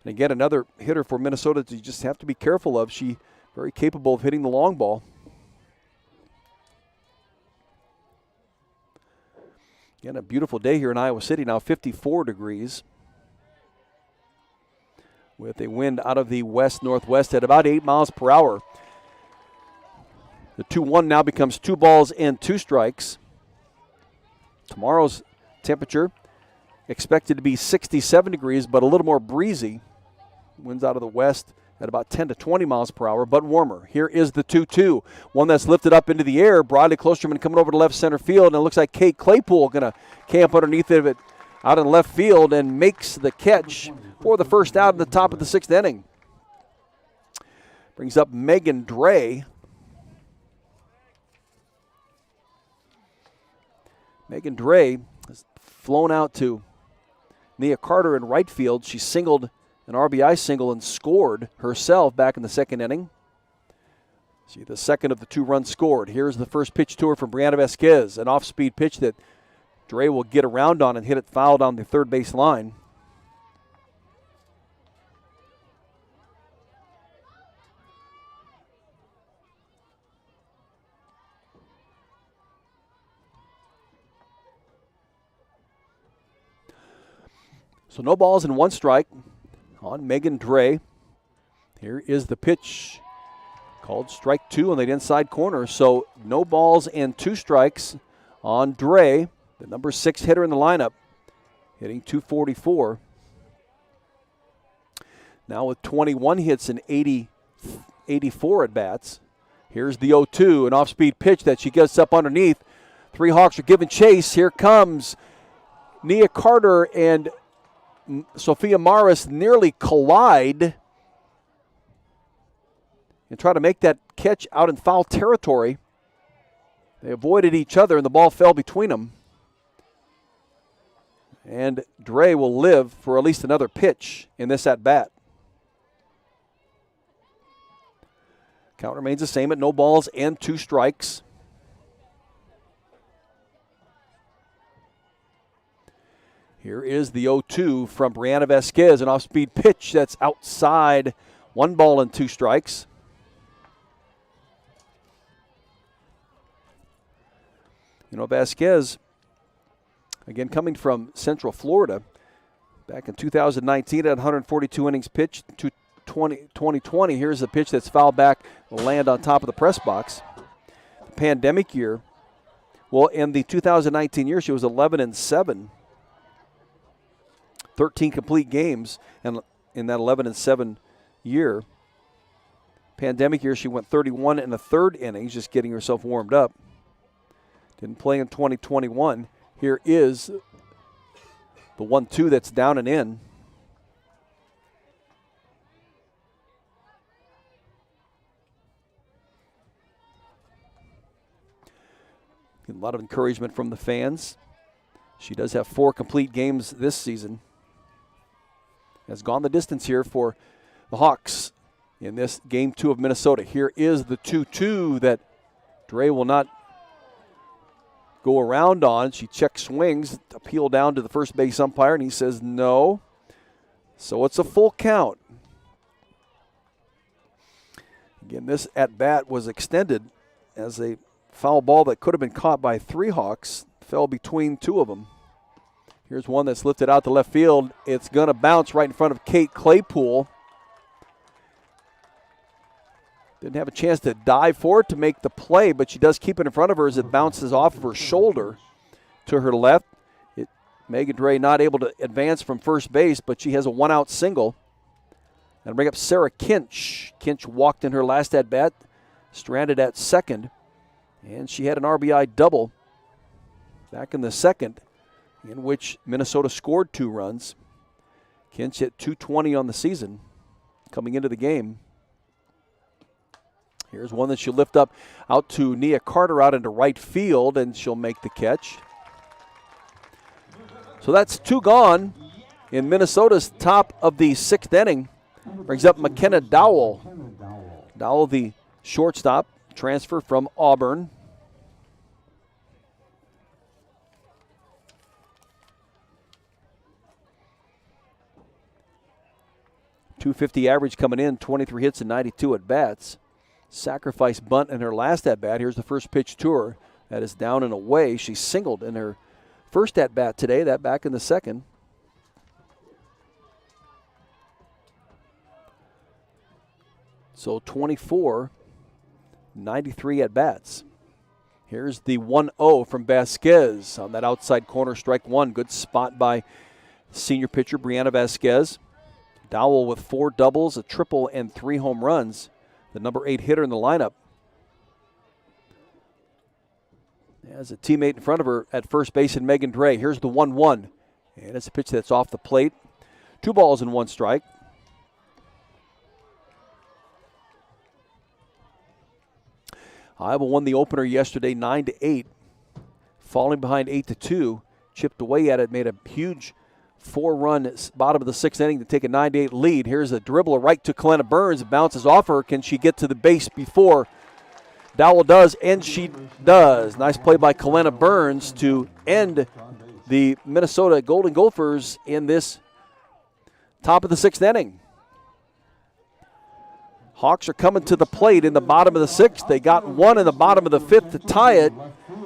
And again, another hitter for Minnesota that you just have to be careful of. She very capable of hitting the long ball. Again, a beautiful day here in Iowa City, now 54 degrees. With a wind out of the west-northwest at about 8 miles per hour. The 2-1 now becomes 2 balls and 2 strikes. Tomorrow's temperature expected to be 67 degrees, but a little more breezy. Winds out of the west at about 10 to 20 miles per hour, but warmer. Here is the 2-2. One that's lifted up into the air. Bradley Klosterman coming over to left center field, and it looks like Kate Claypool going to camp underneath of it out in left field and makes the catch for the first out in the top of the 6th inning. Brings up Megan Dre. Megan Dre has flown out to Nia Carter in right field. She singled an RBI single and scored herself back in the 2nd inning. See the second of the 2 runs scored. Here's the first pitch to her from Brianna Vasquez, an off-speed pitch that Dre will get around on and hit it foul down the third base line. So no balls and 1 strike on Megan Dre. Here is the pitch called strike 2 on the inside corner. So no balls and 2 strikes on Dre, the number 6 hitter in the lineup, hitting .244. Now with 21 hits and 84 at-bats. Here's the 0-2, an off-speed pitch that she gets up underneath. 3 Hawks are giving chase. Here comes Nia Carter, and Sophia Morris nearly collide and try to make that catch out in foul territory. They avoided each other, and the ball fell between them. And Dre will live for at least another pitch in this at-bat. Count remains the same at no balls and 2 strikes. Here is the 0-2 from Brianna Vasquez, an off-speed pitch that's outside. 1 ball and 2 strikes. You know, Vasquez, again, coming from Central Florida, back in 2019 at 142 innings pitched, 2020. Here's a pitch that's fouled back, will land on top of the press box. The pandemic year, well, in the 2019 year, she was 11-7. 13 complete games, and in that 11-7 year. Pandemic year, she went 31 in the 3rd innings, just getting herself warmed up. Didn't play in 2021. Here is the 1-2 that's down and in. A lot of encouragement from the fans. She does have 4 complete games this season. Has gone the distance here for the Hawks in this Game 2 of Minnesota. Here is the 2-2 that Dre will not go around on. She checks swings, appeal down to the first base umpire, and he says no. So it's a full count. Again, this at-bat was extended as a foul ball that could have been caught by 3 Hawks. Fell between 2 of them. Here's one that's lifted out to left field. It's going to bounce right in front of Kate Claypool. Didn't have a chance to dive for it to make the play, but she does keep it in front of her as it bounces off of her shoulder to her left. Megan Dre not able to advance from first base, but she has a 1-out single. That'll bring up Sarah Kinch. Kinch walked in her last at-bat, stranded at second, and she had an RBI double back in the 2nd, in which Minnesota scored 2 runs. Kinch hit .220 on the season coming into the game. Here's one that she'll lift up out to Nia Carter out into right field, and she'll make the catch. So that's 2 gone in Minnesota's top of the 6th inning. Brings up McKenna Dowell. Dowell, the shortstop, transfer from Auburn. .250 average coming in, 23 hits and 92 at-bats. Sacrifice bunt in her last at-bat. Here's the first pitch to her. That is down and away. She singled in her first at-bat today, that back in the 2nd. So 24, 93 at-bats. Here's the 1-0 from Vasquez on that outside corner, strike 1. Good spot by senior pitcher Brianna Vasquez. Dowell with 4 doubles, a triple, and 3 home runs. The number 8 hitter in the lineup. Has a teammate in front of her at first base in Megan Dre. Here's the 1-1. And it's a pitch that's off the plate. 2 balls and 1 strike. Iowa won the opener yesterday 9-8. Falling behind 8-2. Chipped away at it, made a huge 4-run bottom of the 6th inning to take a 9-8 lead. Here's a dribbler right to Kalena Burns. It bounces off her. Can she get to the base before Dowell does? And she does. Nice play by Kalena Burns to end the Minnesota Golden Gophers in this top of the 6th inning. Hawks are coming to the plate in the bottom of the 6th. They got 1 in the bottom of the 5th to tie it.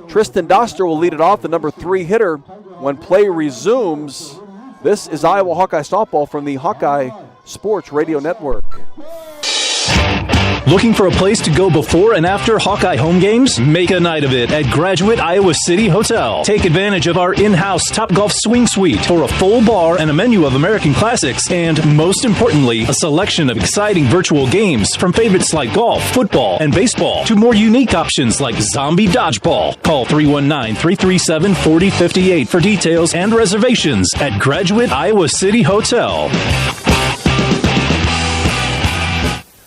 Tristan Doster will lead it off, the number 3 hitter. When play resumes, this is Iowa Hawkeye Softball from the Hawkeye Sports Radio Network. Looking for a place to go before and after Hawkeye home games? Make a night of it at Graduate Iowa City Hotel. Take advantage of our in-house Topgolf Swing Suite for a full bar and a menu of American classics, and most importantly, a selection of exciting virtual games from favorites like golf, football, and baseball to more unique options like zombie dodgeball. Call 319-337-4058 for details and reservations at Graduate Iowa City Hotel.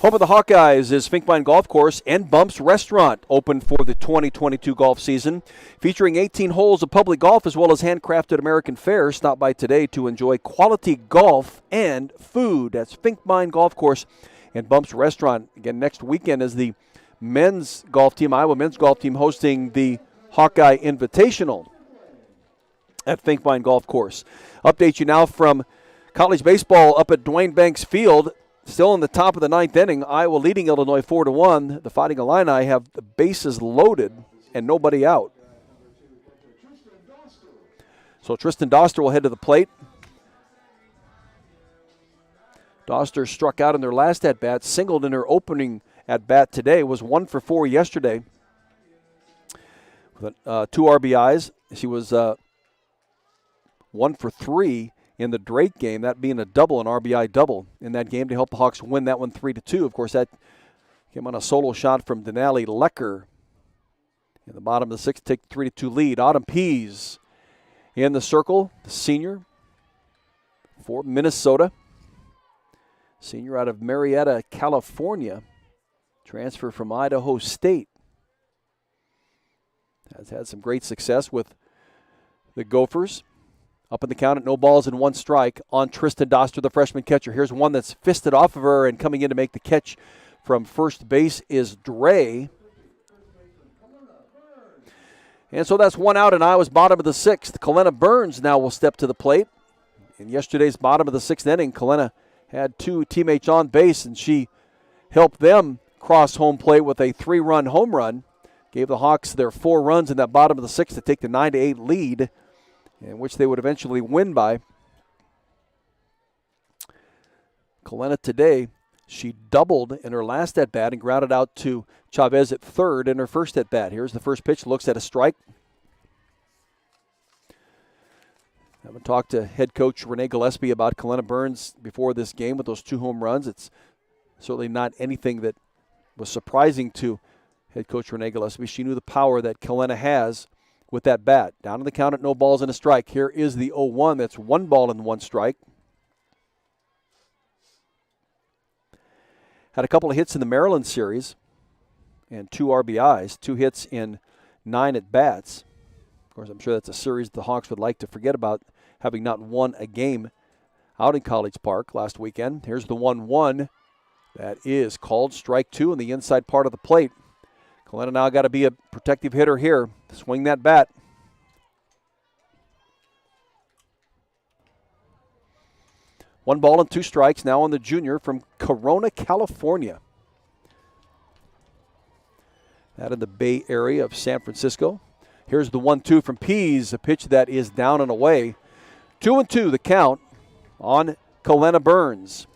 Home of the Hawkeyes is Finkbine Golf Course and Bumps Restaurant, open for the 2022 golf season. Featuring 18 holes of public golf as well as handcrafted American fare. Stop by today to enjoy quality golf and food. That's Finkbine Golf Course and Bumps Restaurant. Again, next weekend is the men's golf team, Iowa men's golf team, hosting the Hawkeye Invitational at Finkbine Golf Course. Update you now from college baseball up at Dwayne Banks Field. Still in the top of the ninth inning, Iowa leading Illinois 4-1. The Fighting Illini have the bases loaded and nobody out. So Tristan Doster will head to the plate. Doster struck out in their last at-bat, singled in her opening at-bat today, was 1 for 4 yesterday with 2 RBIs. She was 1 for 3 in the Drake game, that being a double, an RBI double in that game to help the Hawks win that one 3-2. Of course, that came on a solo shot from Denali Lecker in the bottom of the sixth, take the 3-2 lead. Autumn Pease in the circle, the senior for Minnesota. Senior out of Marietta, California. Transfer from Idaho State. Has had some great success with the Gophers. Up in the count at no balls and 1 strike on Tristan Doster, the freshman catcher. Here's one that's fisted off of her, and coming in to make the catch from first base is Dre. And so that's 1 out in Iowa's bottom of the 6th. Kalena Burns now will step to the plate. In yesterday's bottom of the 6th inning, Kalena had 2 teammates on base, and she helped them cross home plate with a 3-run home run. Gave the Hawks their 4 runs in that bottom of the 6th to take the 9-8 lead, in which they would eventually win by. Kalena today, she doubled in her last at-bat and grounded out to Chavez at third in her first at-bat. Here's the first pitch, looks at a strike. I haven't talked to head coach Renee Gillespie about Kalena Burns before this game with those 2 home runs. It's certainly not anything that was surprising to head coach Renee Gillespie. She knew the power that Kalena has with that bat. Down in the count at no balls and a strike. Here is the 0-1. That's 1 ball and 1 strike. Had a couple of hits in the Maryland series and 2 RBIs, 2 hits in 9 at-bats. Of course, I'm sure that's a series the Hawks would like to forget about, having not won a game out in College Park last weekend. Here's the 1-1. That is called strike 2 in the inside part of the plate. Kalena now got to be a protective hitter here. Swing that bat. One ball and 2 strikes now on the junior from Corona, California. That in the Bay Area of San Francisco. Here's the 1-2 from Pease, a pitch that is down and away. 2-2 the count on Kalena Burns.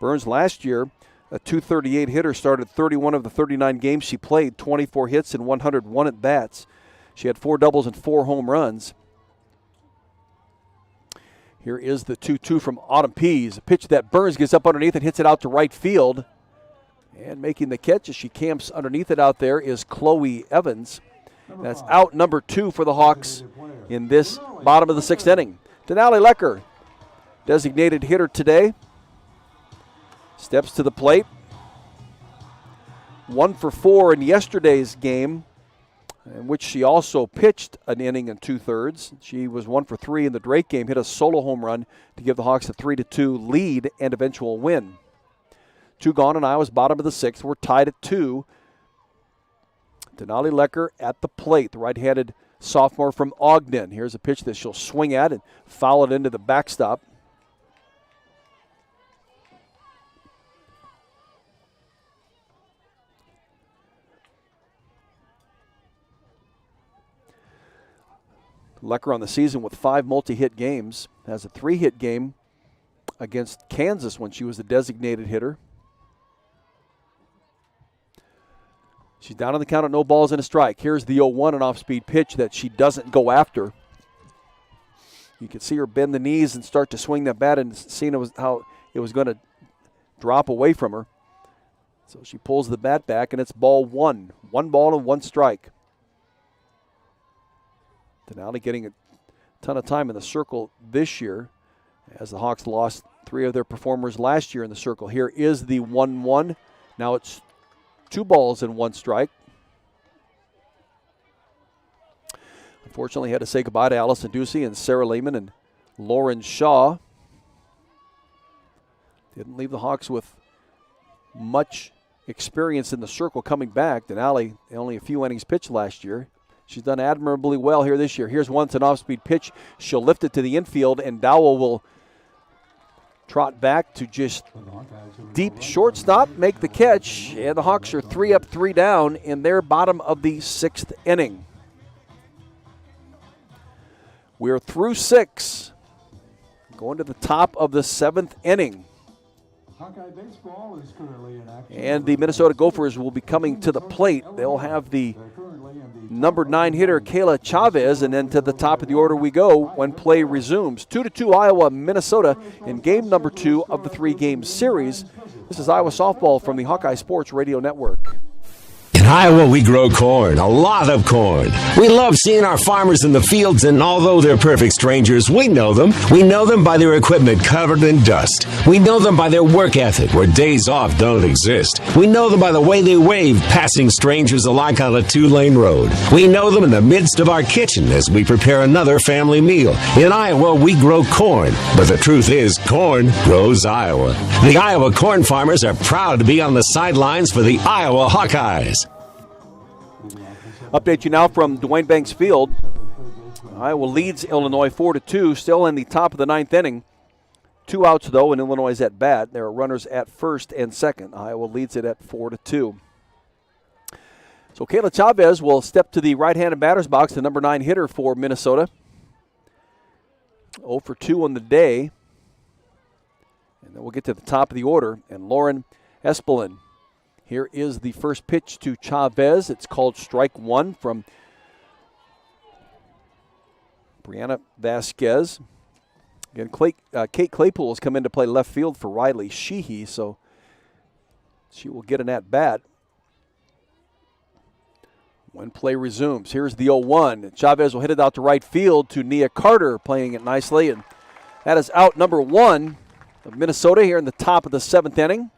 Burns last year, a .238 hitter, started 31 of the 39 games she played, 24 hits and 101 at-bats. She had 4 doubles and 4 home runs. Here is the 2-2 from Autumn Pease, a pitch that Burns gets up underneath and hits it out to right field. And making the catch as she camps underneath it out there is Chloe Evans. That's out number 2 for the Hawks in this bottom of the 6th inning. Denali Lecker, designated hitter today, steps to the plate. 1 for 4 in yesterday's game, in which she also pitched an inning and 2/3. She was 1 for 3 in the Drake game, hit a solo home run to give the Hawks a 3-2 lead and eventual win. 2 gone in Iowa's bottom of the 6th. We're tied at 2. Denali Lecker at the plate, the right-handed sophomore from Ogden. Here's a pitch that she'll swing at and foul it into the backstop. Lecker on the season with 5 multi-hit games. Has a 3-hit game against Kansas when she was the designated hitter. She's down on the count at no balls and a strike. Here's the 0-1, an off-speed pitch that she doesn't go after. You can see her bend the knees and start to swing that bat, and seeing how it was going to drop away from her. So she pulls the bat back, and it's ball 1. 1 ball and 1 strike. Denali getting a ton of time in the circle this year, as the Hawks lost 3 of their performers last year in the circle. Here is the 1-1. Now it's 2 balls and 1 strike. Unfortunately, had to say goodbye to Allison Ducey and Sarah Lehman and Lauren Shaw. Didn't leave the Hawks with much experience in the circle coming back. Denali, only a few innings pitched last year. She's done admirably well here this year. Here's one. It's an off-speed pitch. She'll lift it to the infield, and Dowell will trot back to just deep shortstop, make the catch, and the Hawks are 3 up, 3 down in their bottom of the 6th inning. We're through 6, going to the top of the 7th inning. Hawkeye baseball is currently in action. And the Minnesota Gophers will be coming to the plate. They'll have the number 9 hitter, Kayla Chavez, and then to the top of the order we go when play resumes. 2-2 Iowa, Minnesota in game number 2 of the 3-game series. This is Iowa Softball from the Hawkeye Sports Radio Network. In Iowa, we grow corn, a lot of corn. We love seeing our farmers in the fields, and although they're perfect strangers, we know them. We know them by their equipment covered in dust. We know them by their work ethic, where days off don't exist. We know them by the way they wave, passing strangers alike on a 2-lane road. We know them in the midst of our kitchen as we prepare another family meal. In Iowa, we grow corn, but the truth is, corn grows Iowa. The Iowa corn farmers are proud to be on the sidelines for the Iowa Hawkeyes. Update you now from Dwayne Banks Field. Iowa leads Illinois 4-2, still in the top of the 9th inning. 2 outs, though, and Illinois is at bat. There are runners at first and second. Iowa leads it at 4-2. So Kayla Chavez will step to the right-handed batter's box, the number 9 hitter for Minnesota. 0 for 2 on the day. And then we'll get to the top of the order. And Lauren Espelin. Here is the first pitch to Chavez. It's called strike 1 from Brianna Vasquez. Again, Kate Claypool has come in to play left field for Riley Sheehy, so she will get an at-bat when play resumes. Here's the 0-1. Chavez will hit it out to right field to Nia Carter, playing it nicely, and that is out number 1 of Minnesota here in the top of the 7th inning.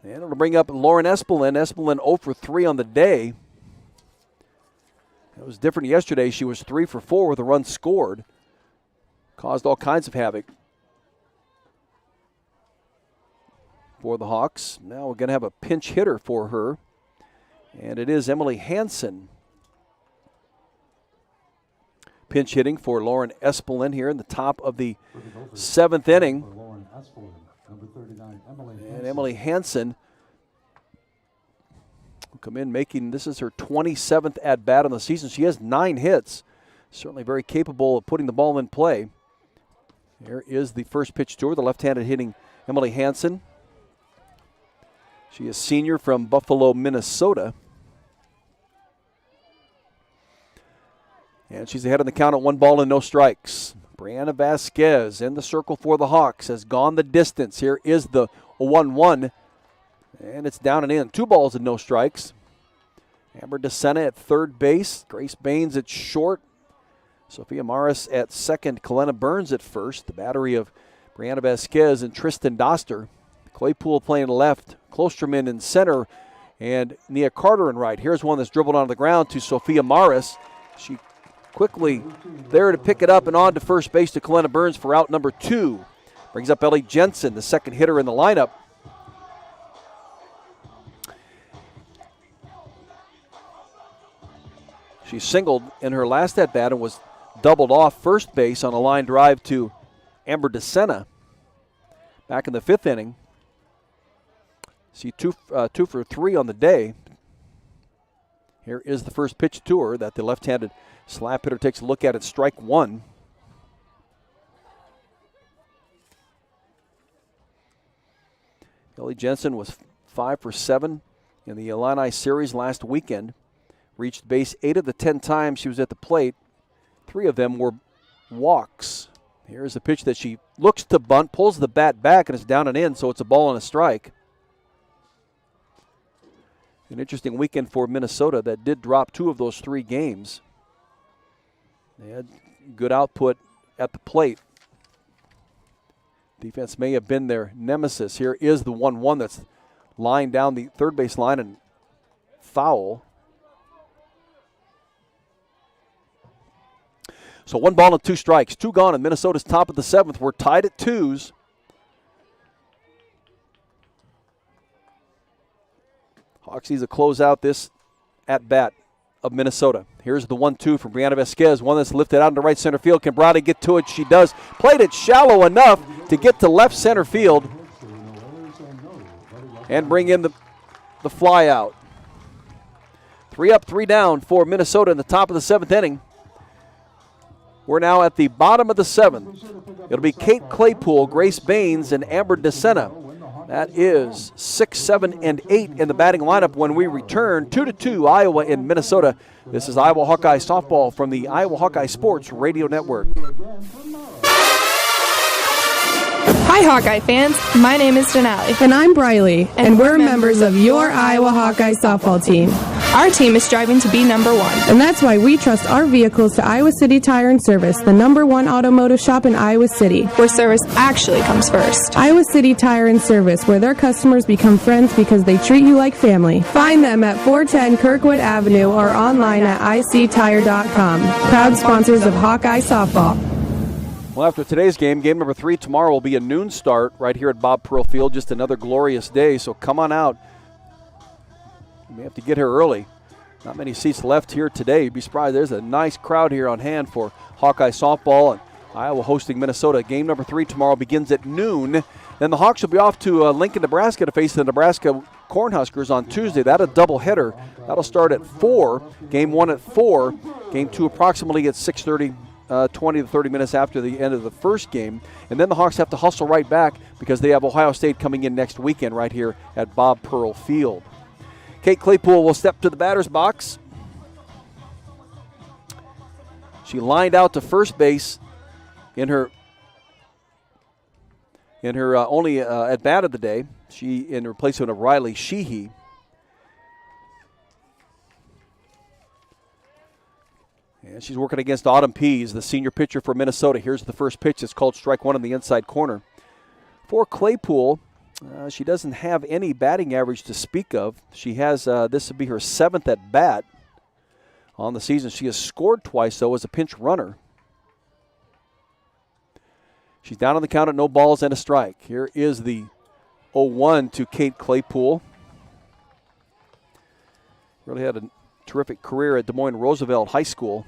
And it'll bring up Lauren Espelin. Espelin 0 for 3 on the day. It was different yesterday. She was 3 for 4 with a run scored. Caused all kinds of havoc for the Hawks. Now we're going to have a pinch hitter for her. And it is Emily Hansen. Pinch hitting for Lauren Espelin here in the top of the 7th inning. Number 39, and Emily Hansen will come in making, this is her 27th at-bat on the season. She has 9 hits. Certainly very capable of putting the ball in play. Here is the first pitch to her, the left-handed hitting Emily Hansen. She is senior from Buffalo, Minnesota. And she's ahead of the count at 1 ball and no strikes. Brianna Vasquez in the circle for the Hawks has gone the distance. Here is the 1-1, and it's down and in. 2 balls and no strikes. Amber DeSena at third base. Grace Baines at short. Sophia Morris at second. Kalena Burns at first. The battery of Brianna Vasquez and Tristan Doster. Claypool playing left. Klosterman in center. And Nia Carter in right. Here's one that's dribbled onto the ground to Sophia Morris. She quickly there to pick it up and on to first base to Kalena Burns for out number 2. Brings up Ellie Jensen, the second hitter in the lineup. She singled in her last at-bat and was doubled off first base on a line drive to Amber DeSena back in the 5th inning. See 2 for 3 on the day. Here is the first pitch to her that the left-handed slap hitter takes a look at. It's strike 1. Ellie Jensen was 5 for 7 in the Illini series last weekend. Reached base 8 of the 10 times she was at the plate. 3 of them were walks. Here's a pitch that she looks to bunt, pulls the bat back, and it's down and in, so it's a ball and a strike. An interesting weekend for Minnesota that did drop 2 of those 3 games. They had good output at the plate. Defense may have been their nemesis. Here is the 1-1 that's lying down the third base line and foul. So 1 ball and 2 strikes. 2 gone, and Minnesota's top of the 7th. We're tied at 2s. Hawks needs to close out this at-bat of Minnesota. Here's the 1-2 from Brianna Vasquez, one that's lifted out into right center field. Can Brady get to it? She does. Played it shallow enough to get to left center field and bring in the fly out. 3 up, 3 down for Minnesota in the top of the 7th inning. We're now at the bottom of the 7th. It'll be Kate Claypool, Grace Baines, and Amber DeSena. That is 6, 7, and 8 in the batting lineup when we return. 2-2 Iowa in Minnesota. This is Iowa Hawkeye softball from the Iowa Hawkeye Sports Radio Network. Hi, Hawkeye fans. My name is Denali. And I'm Briley, and we're members of your Iowa Hawkeye softball team. Our team is striving to be number 1. And that's why we trust our vehicles to Iowa City Tire and Service, the #1 automotive shop in Iowa City, where service actually comes first. Iowa City Tire and Service, where their customers become friends because they treat you like family. Find them at 410 Kirkwood Avenue or online at ictire.com. Proud sponsors of Hawkeye softball. Well, after today's game number 3 tomorrow will be a noon start right here at Bob Pearl Field. Just another glorious day, so come on out. You may have to get here early. Not many seats left here today. You'd be surprised. There's a nice crowd here on hand for Hawkeye softball, and Iowa hosting Minnesota. Game number 3 tomorrow begins at noon. Then the Hawks will be off to Lincoln, Nebraska to face the Nebraska Cornhuskers on Tuesday. That's a doubleheader. That'll start at 4. Game 1 at 4. Game 2 approximately at 6:30. 20 to 30 minutes after the end of the first game. And then the Hawks have to hustle right back because they have Ohio State coming in next weekend right here at Bob Pearl Field. Kate Claypool will step to the batter's box. She lined out to first base in her only at-bat of the day. She in replacement of Riley Sheehy. And she's working against Autumn Pease, the senior pitcher for Minnesota. Here's the first pitch. It's called strike 1 in the inside corner. For Claypool, she doesn't have any batting average to speak of. She has, this would be her 7th at bat on the season. She has scored twice, though, as a pinch runner. She's down on the count at no balls and a strike. Here is the 0-1 to Kate Claypool. Really had a terrific career at Des Moines Roosevelt High School.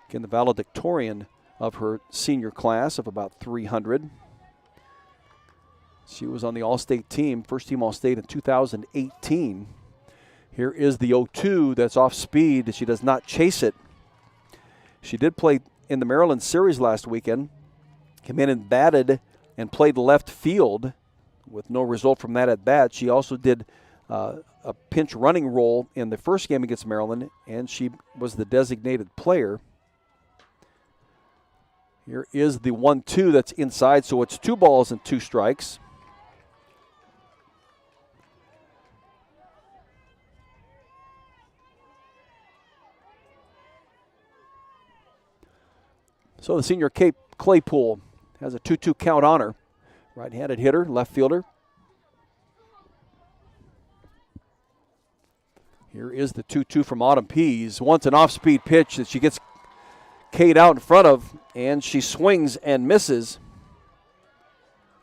Again, the valedictorian of her senior class of about 300. She was on the All-State team, first team All-State in 2018. Here is the 0-2 that's off speed. She does not chase it. She did play in the Maryland series last weekend. Came in and batted and played left field with no result from that at bat. She also did a pinch running role in the first game against Maryland, and she was the designated player. Here is the 1-2 that's inside, so it's 2 balls and 2 strikes. So the senior Kate Claypool has a 2-2 count on her. Right-handed hitter, left fielder. Here is the 2-2 from Autumn Pease. Once an off-speed pitch that she gets Kate out in front of, and she swings and misses.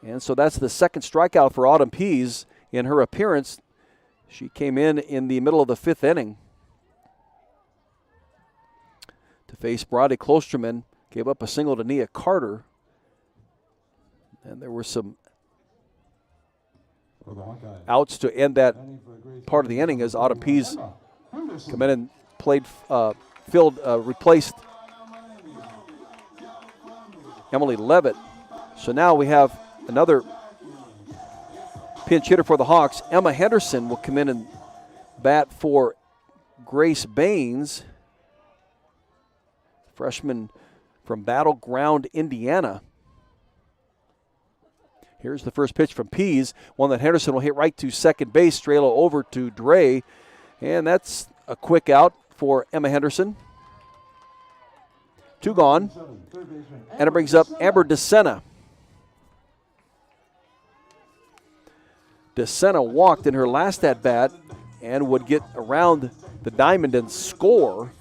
And so that's the second strikeout for Autumn Pease in her appearance. She came in the middle of the 5th inning to face Brody Klosterman. Gave up a single to Nia Carter. And there were some outs to end that part of the inning as Autumn Pease come in and played, replaced Emily Levitt. So now we have another pinch hitter for the Hawks. Emma Henderson will come in and bat for Grace Baines, freshman from Battleground, Indiana. Here's the first pitch from Pease, one that Henderson will hit right to second base. Strelo over to Dre, and that's a quick out for Emma Henderson. 2 gone, and it brings up Amber DeSena. DeSena walked in her last at-bat and would get around the diamond and score.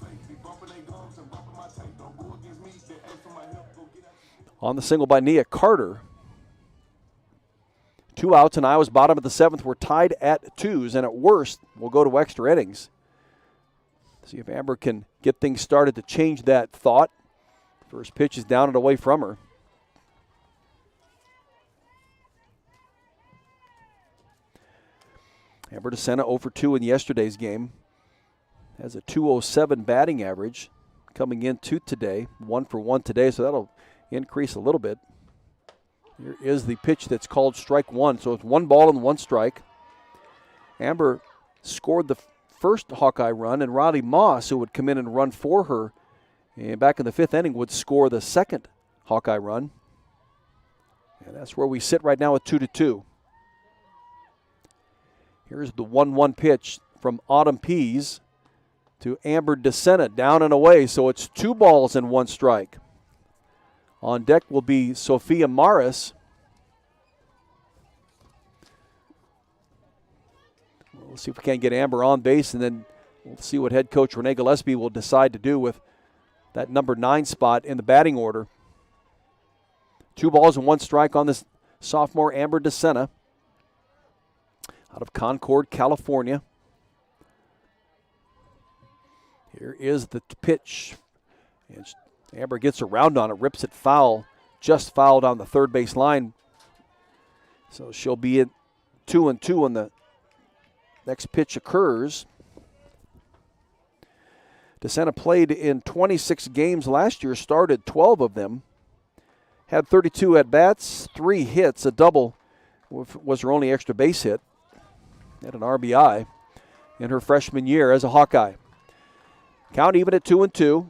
On the single by Nia Carter. 2 outs in Iowa's bottom of the 7th. We're tied at 2s, and at worst, we'll go to extra innings. See if Amber can get things started to change that thought. First pitch is down and away from her. Amber DeSena 0 for 2 in yesterday's game. Has a .207 batting average coming into today. 1 for 1 today, so that'll increase a little bit. Here is the pitch that's called strike 1. So it's 1 ball and 1 strike. Amber scored the first Hawkeye run, and Riley Moss, who would come in and run for her and back in the 5th inning, would score the second Hawkeye run. And that's where we sit right now at 2-2. Here's the 1-1 pitch from Autumn Pease to Amber DeSena, down and away. So it's 2 balls and 1 strike. On deck will be Sophia Morris. We'll see if we can't get Amber on base, and then we'll see what head coach Renee Gillespie will decide to do with that number 9 spot in the batting order. 2 balls and 1 strike on this sophomore Amber DeSena out of Concord, California. Here is the pitch. And Amber gets around on it, rips it foul, just fouled on the third base line. So she'll be at 2-2 when the next pitch occurs. DeSena played in 26 games last year, started 12 of them. Had 32 at-bats, 3 hits, a double was her only extra base hit. Had an RBI in her freshman year as a Hawkeye. Count even at 2-2.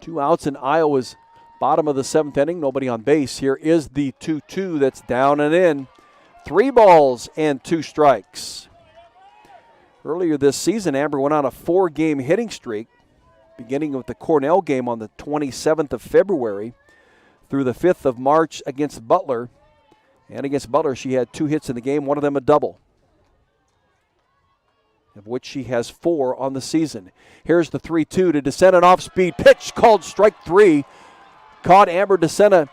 2 outs in Iowa's bottom of the 7th inning. Nobody on base. Here is the 2-2 that's down and in. 3 balls and 2 strikes. Earlier this season, Amber went on a 4-game hitting streak, beginning with the Cornell game on the 27th of February through the 5th of March against Butler. And against Butler, she had 2 hits in the game, one of them a double, of which she has 4 on the season. Here's the 3-2 to DeSena, an off-speed pitch called strike 3. Caught Amber DeSena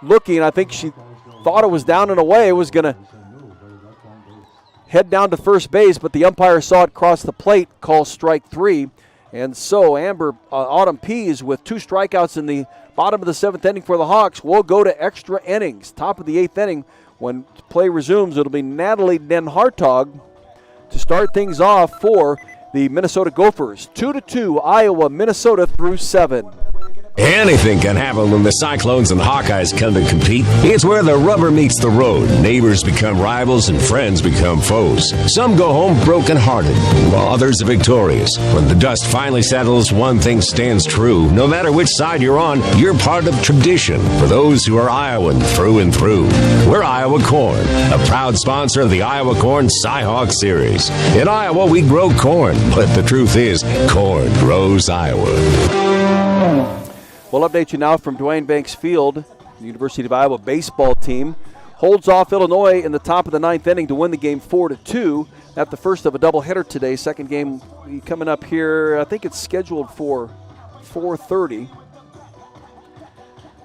looking. I think she thought it was down and away. It was going to head down to first base, but the umpire saw it cross the plate, called strike 3. And so Amber Autumn Pease, with 2 strikeouts in the bottom of the 7th inning for the Hawks, will go to extra innings. Top of the 8th inning, when play resumes, it'll be Natalie Den Hartog to start things off for the Minnesota Gophers. 2-2, Iowa, Minnesota through 7. Anything can happen when the Cyclones and Hawkeyes come to compete. It's where the rubber meets the road. Neighbors become rivals and friends become foes. Some go home broken-hearted, while others are victorious. When the dust finally settles, one thing stands true. No matter which side you're on, you're part of tradition. For those who are Iowan through and through, we're Iowa Corn, a proud sponsor of the Iowa Corn Cy-Hawk Series. In Iowa, we grow corn, but the truth is, corn grows Iowa. We'll update you now from Duane Banks Field. The University of Iowa baseball team holds off Illinois in the top of the 9th inning to win the game 4-2. That's the first of a doubleheader today. Second game coming up here. I think it's scheduled for 4:30.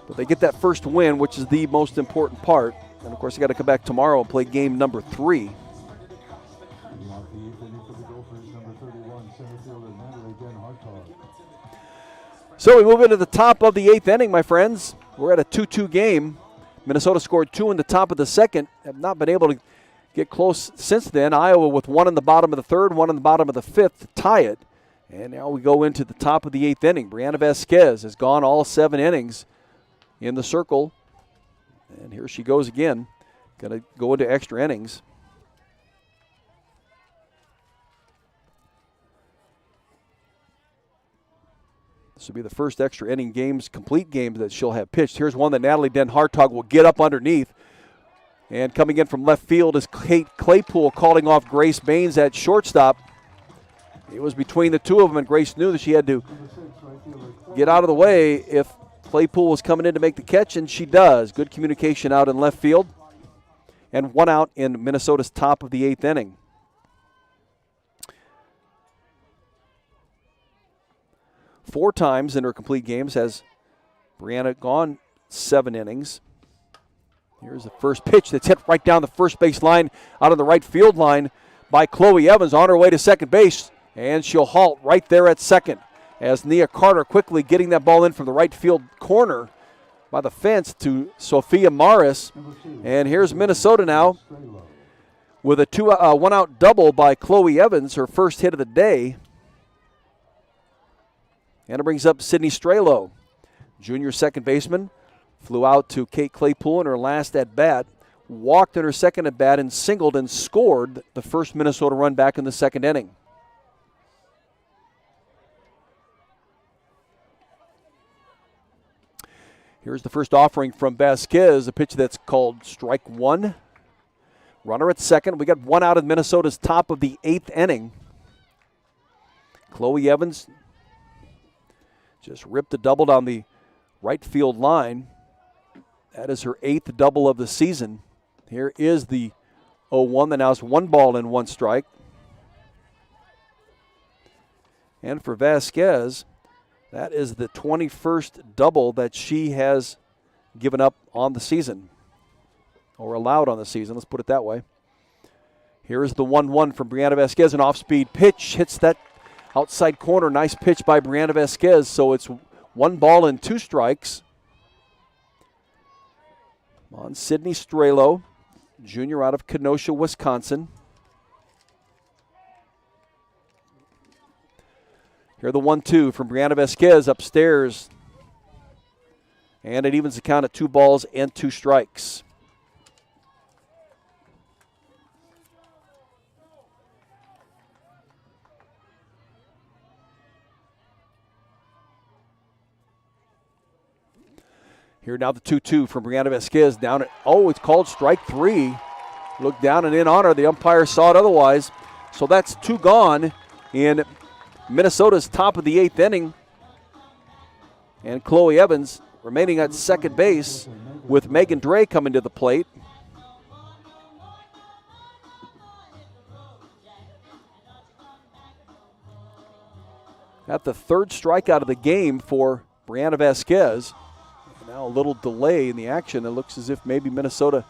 But they get that first win, which is the most important part. And, of course, they got to come back tomorrow and play game number 3. So we move into the top of the 8th inning, my friends. We're at a 2-2 game. Minnesota scored 2 in the top of the 2nd. Have not been able to get close since then. Iowa with 1 in the bottom of the 3rd, 1 in the bottom of the 5th to tie it. And now we go into the top of the 8th inning. Brianna Vasquez has gone all 7 innings in the circle. And here she goes again. Going to go into extra innings. This will be the first extra inning games, complete games that she'll have pitched. Here's one that Natalie Den Hartog will get up underneath. And coming in from left field is Kate Claypool calling off Grace Baines at shortstop. It was between the two of them, and Grace knew that she had to get out of the way if Claypool was coming in to make the catch, and she does. Good communication out in left field. And 1 out in Minnesota's top of the 8th inning. 4 times in her complete games has Brianna gone 7 innings. Here's the first pitch that's hit right down the first base line, out on the right field line by Chloe Evans on her way to second base. And she'll halt right there at second as Nia Carter quickly getting that ball in from the right field corner by the fence to Sophia Morris. And here's Minnesota now with a one-out double by Chloe Evans, her first hit of the day. And it brings up Sydney Strelo, junior second baseman. Flew out to Kate Claypool in her last at-bat, walked in her second at-bat and singled and scored the first Minnesota run back in the second inning. Here's the first offering from Vasquez, a pitch that's called strike one. Runner at second. We got one out of Minnesota's top of the eighth inning. Chloe Evans just ripped a double down the right field line. That is her eighth double of the season. Here is the 0-1 that now is 1 ball and 1 strike. And for Vasquez, that is the 21st double that she has given up on the season, or allowed on the season, let's put it that way. Here is the 1-1 from Brianna Vasquez, an off-speed pitch, hits that outside corner, nice pitch by Brianna Vasquez, so it's 1 ball and 2 strikes. On Sydney Strelo, junior out of Kenosha, Wisconsin. Here the 1-2 from Brianna Vasquez upstairs. And it evens the count at 2 balls and 2 strikes. Here now the 2-2 from Brianna Vasquez down at, it's called strike 3. Looked down and in on her. The umpire saw it otherwise. So that's 2 gone in Minnesota's top of the 8th inning. And Chloe Evans remaining at second base with Megan Dre coming to the plate. Got the 3rd strikeout of the game for Brianna Vasquez. Now a little delay in the action. It looks as if maybe Minnesota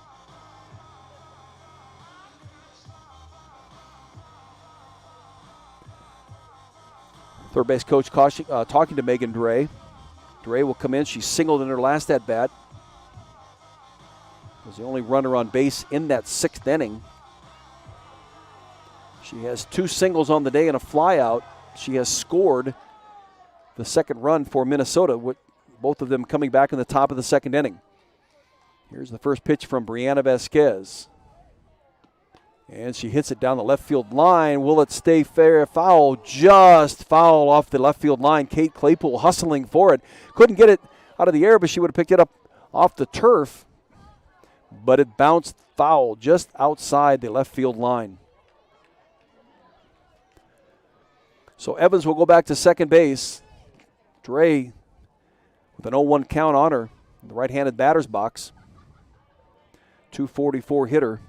third base coach talking to Megan Dre. Dre will come in. She singled in her last at-bat. Was the only runner on base in that 6th inning. She has 2 singles on the day and a flyout. She has scored the second run for Minnesota, with both of them coming back in the top of the 2nd inning. Here's the first pitch from Brianna Vasquez. And she hits it down the left field line. Will it stay fair? Foul, just foul off the left field line. Kate Claypool hustling for it. Couldn't get it out of the air, but she would have picked it up off the turf. But it bounced foul just outside the left field line. So Evans will go back to second base. Dre with an 0-1 count on her in the right-handed batter's box. 244 hitter.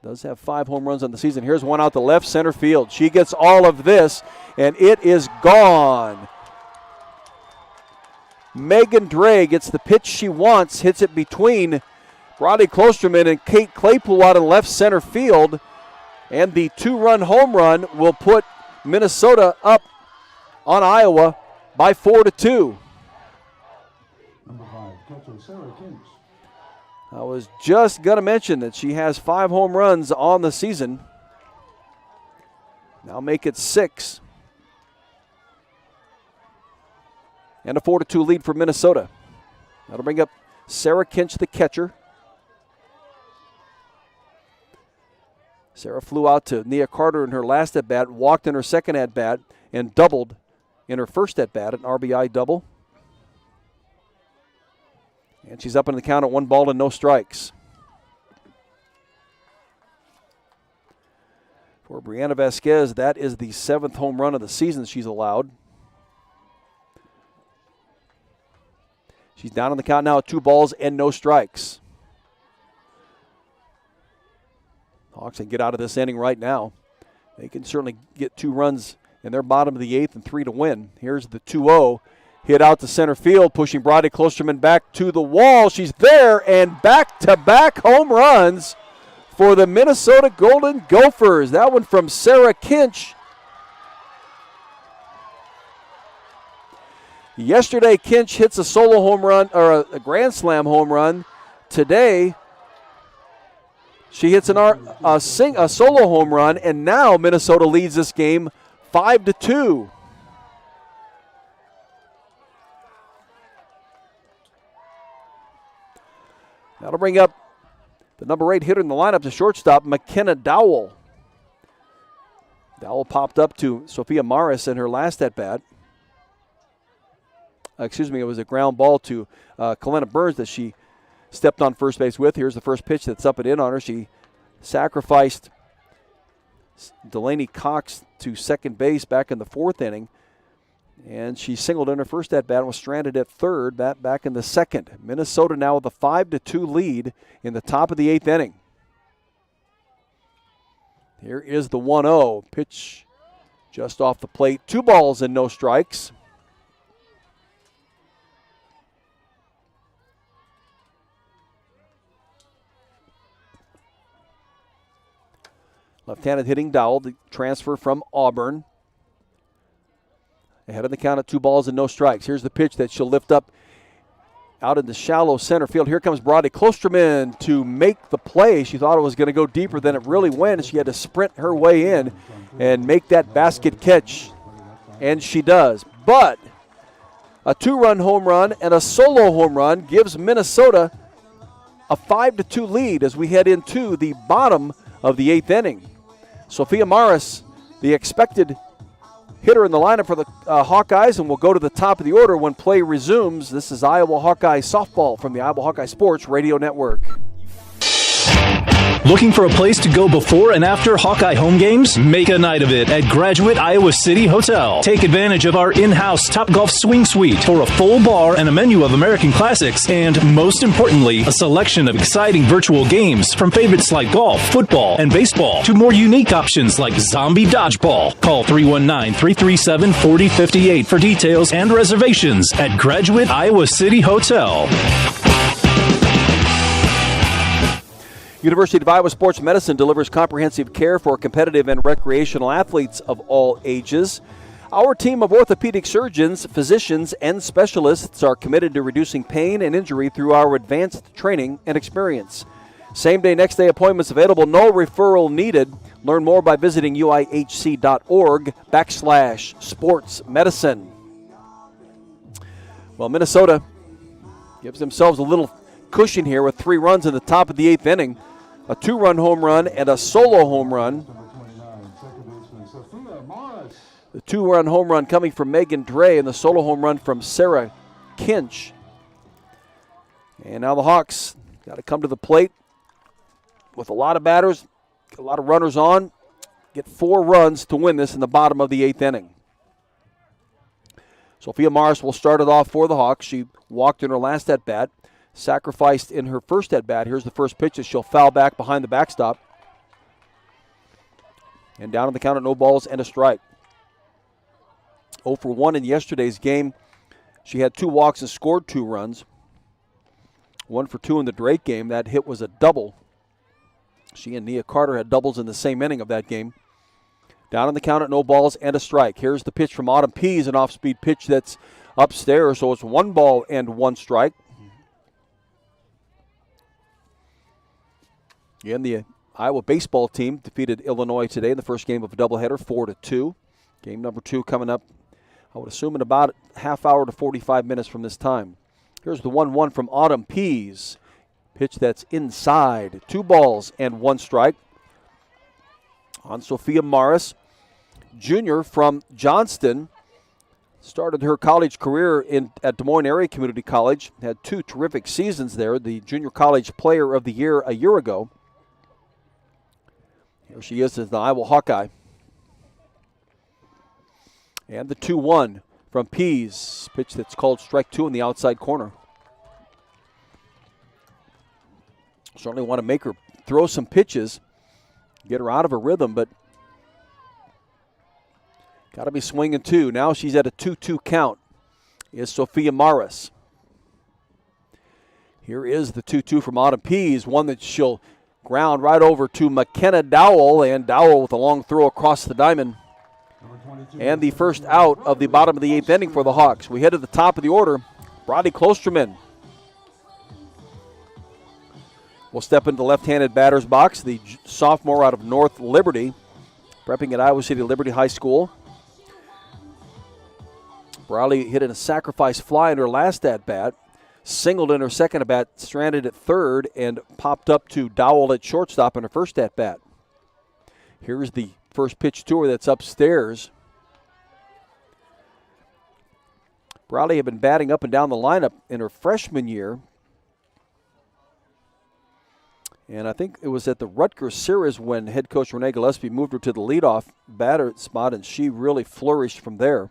Does have 5 home runs on the season. Here's one out to left center field. She gets all of this, and it is gone. Megan Dre gets the pitch she wants, hits it between Brodie Klosterman and Kate Claypool out in left center field, and the 2-run home run will put Minnesota up on Iowa by 4-2. Number 5, catcher Sarah Kinch. I was just going to mention that she has 5 home runs on the season. Now make it 6. And a 4-2 lead for Minnesota. That'll bring up Sarah Kinch, the catcher. Sarah flew out to Nia Carter in her last at-bat, walked in her second at-bat, and doubled in her first at-bat, an RBI double. And she's up in the count at 1 ball and no strikes. For Brianna Vasquez, that is the 7th home run of the season she's allowed. She's down on the count now at 2 balls and no strikes. Hawks can get out of this inning right now. They can certainly get 2 runs in their bottom of the 8th and 3 to win. Here's the 2-0. Hit out to center field, pushing Brody Klosterman back to the wall. She's there, and back-to-back home runs for the Minnesota Golden Gophers. That one from Sarah Kinch. Yesterday, Kinch hits a solo home run, or a grand slam home run. Today, she hits a solo home run, and now Minnesota leads this game 5-2. That'll bring up the number 8 hitter in the lineup, the shortstop, McKenna Dowell. Dowell popped up to Sophia Morris in her last at-bat. It was a ground ball to Kalena Burns that she stepped on first base with. Here's the first pitch that's up and in on her. She sacrificed Delaney Cox to second base back in the 4th inning. And she singled in her first at-bat and was stranded at third, back in the 2nd. Minnesota now with a 5-2 lead in the top of the 8th inning. Here is the 1-0. Pitch just off the plate. 2 balls and no strikes. Left-handed hitting Dowell, the transfer from Auburn. Ahead of the count at 2 balls and no strikes. Here's the pitch that she'll lift up out in the shallow center field. Here comes Brody Klosterman to make the play. She thought it was going to go deeper than it really went. She had to sprint her way in and make that basket catch. And she does. But a 2-run home run and a solo home run gives Minnesota a 5-2 lead as we head into the bottom of the 8th inning. Sophia Morris, the expected hitter in the lineup for the Hawkeyes, and we'll go to the top of the order when play resumes. This is Iowa Hawkeye softball from the Iowa Hawkeye Sports Radio Network. Looking for a place to go before and after Hawkeye home games? Make a night of it at Graduate Iowa City Hotel. Take advantage of our in-house Topgolf Swing Suite for a full bar and a menu of American classics, and most importantly, a selection of exciting virtual games from favorites like golf, football, and baseball to more unique options like zombie dodgeball. Call 319-337-4058 for details and reservations at Graduate Iowa City Hotel. University of Iowa Sports Medicine delivers comprehensive care for competitive and recreational athletes of all ages. Our team of orthopedic surgeons, physicians, and specialists are committed to reducing pain and injury through our advanced training and experience. Same-day, next-day appointments available, no referral needed. Learn more by visiting uihc.org/sportsmedicine. Well, Minnesota gives themselves a little cushion here with 3 runs in the top of the 8th inning. A 2-run home run and a solo home run. The 2-run home run coming from Megan Dre and the solo home run from Sarah Kinch. And now the Hawks got to come to the plate with a lot of batters, a lot of runners on, get 4 runs to win this in the bottom of the 8th inning. Sophia Morris will start it off for the Hawks. She walked in her last at-bat. Sacrificed in her first at-bat. Here's the first pitch that she'll foul back behind the backstop. And down on the count at no balls and a strike. 0 for 1 in yesterday's game. She had 2 walks and scored 2 runs. 1 for 2 in the Drake game. That hit was a double. She and Nia Carter had doubles in the same inning of that game. Down on the count at no balls and a strike. Here's the pitch from Autumn Pease, an off-speed pitch that's upstairs. So it's 1 ball and 1 strike. Again, the Iowa baseball team defeated Illinois today in the first game of a doubleheader, 4-2. Game number 2 coming up, I would assume, in about a half hour to 45 minutes from this time. Here's the 1-1 from Autumn Pease. Pitch that's inside. 2 balls and 1 strike. On Sophia Morris, junior from Johnston. Started her college career at Des Moines Area Community College. Had 2 terrific seasons there. The Junior College Player of the Year a year ago. Here she is as the Iowa Hawkeye. And the 2-1 from Pease. Pitch that's called strike 2 in the outside corner. Certainly want to make her throw some pitches, get her out of her rhythm, but got to be swinging 2. Now she's at a 2-2 count is Sophia Maris. Here is the 2-2 from Autumn Pease, one that she'll ground right over to McKenna Dowell, and Dowell with a long throw across the diamond. And the first out of the bottom of the 8th inning for the Hawks. We head to the top of the order. Brody Klosterman will step into the left-handed batter's box, the sophomore out of North Liberty, prepping at Iowa City Liberty High School. Brawley hit in a sacrifice fly in her last at-bat, singled in her second at-bat, stranded at third, and popped up to Dowell at shortstop in her first at-bat. Here's the first pitch to her that's upstairs. Brawley had been batting up and down the lineup in her freshman year. And I think it was at the Rutgers series when head coach Renee Gillespie moved her to the leadoff batter spot, and she really flourished from there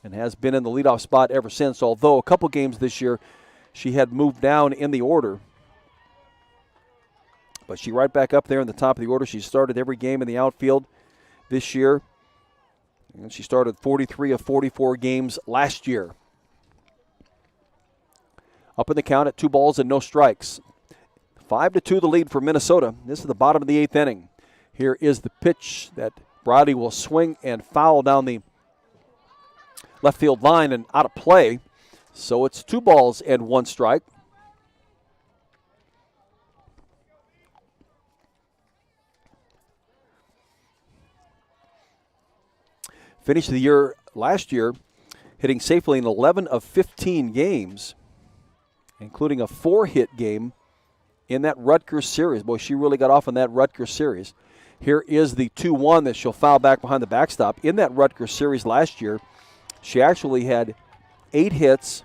and has been in the leadoff spot ever since, although a couple games this year she had moved down in the order. But she right back up there in the top of the order. She started every game in the outfield this year. And she started 43 of 44 games last year. Up in the count at 2 balls and no strikes. 5-2 the lead for Minnesota. This is the bottom of the 8th inning. Here is the pitch that Brody will swing and foul down the left field line and out of play. So it's 2 balls and 1 strike. Finished the year last year hitting safely in 11 of 15 games, including a 4-hit game in that Rutgers series. Boy, she really got off in that Rutgers series. Here is the 2-1 that she'll foul back behind the backstop. In that Rutgers series last year, she actually had 8 hits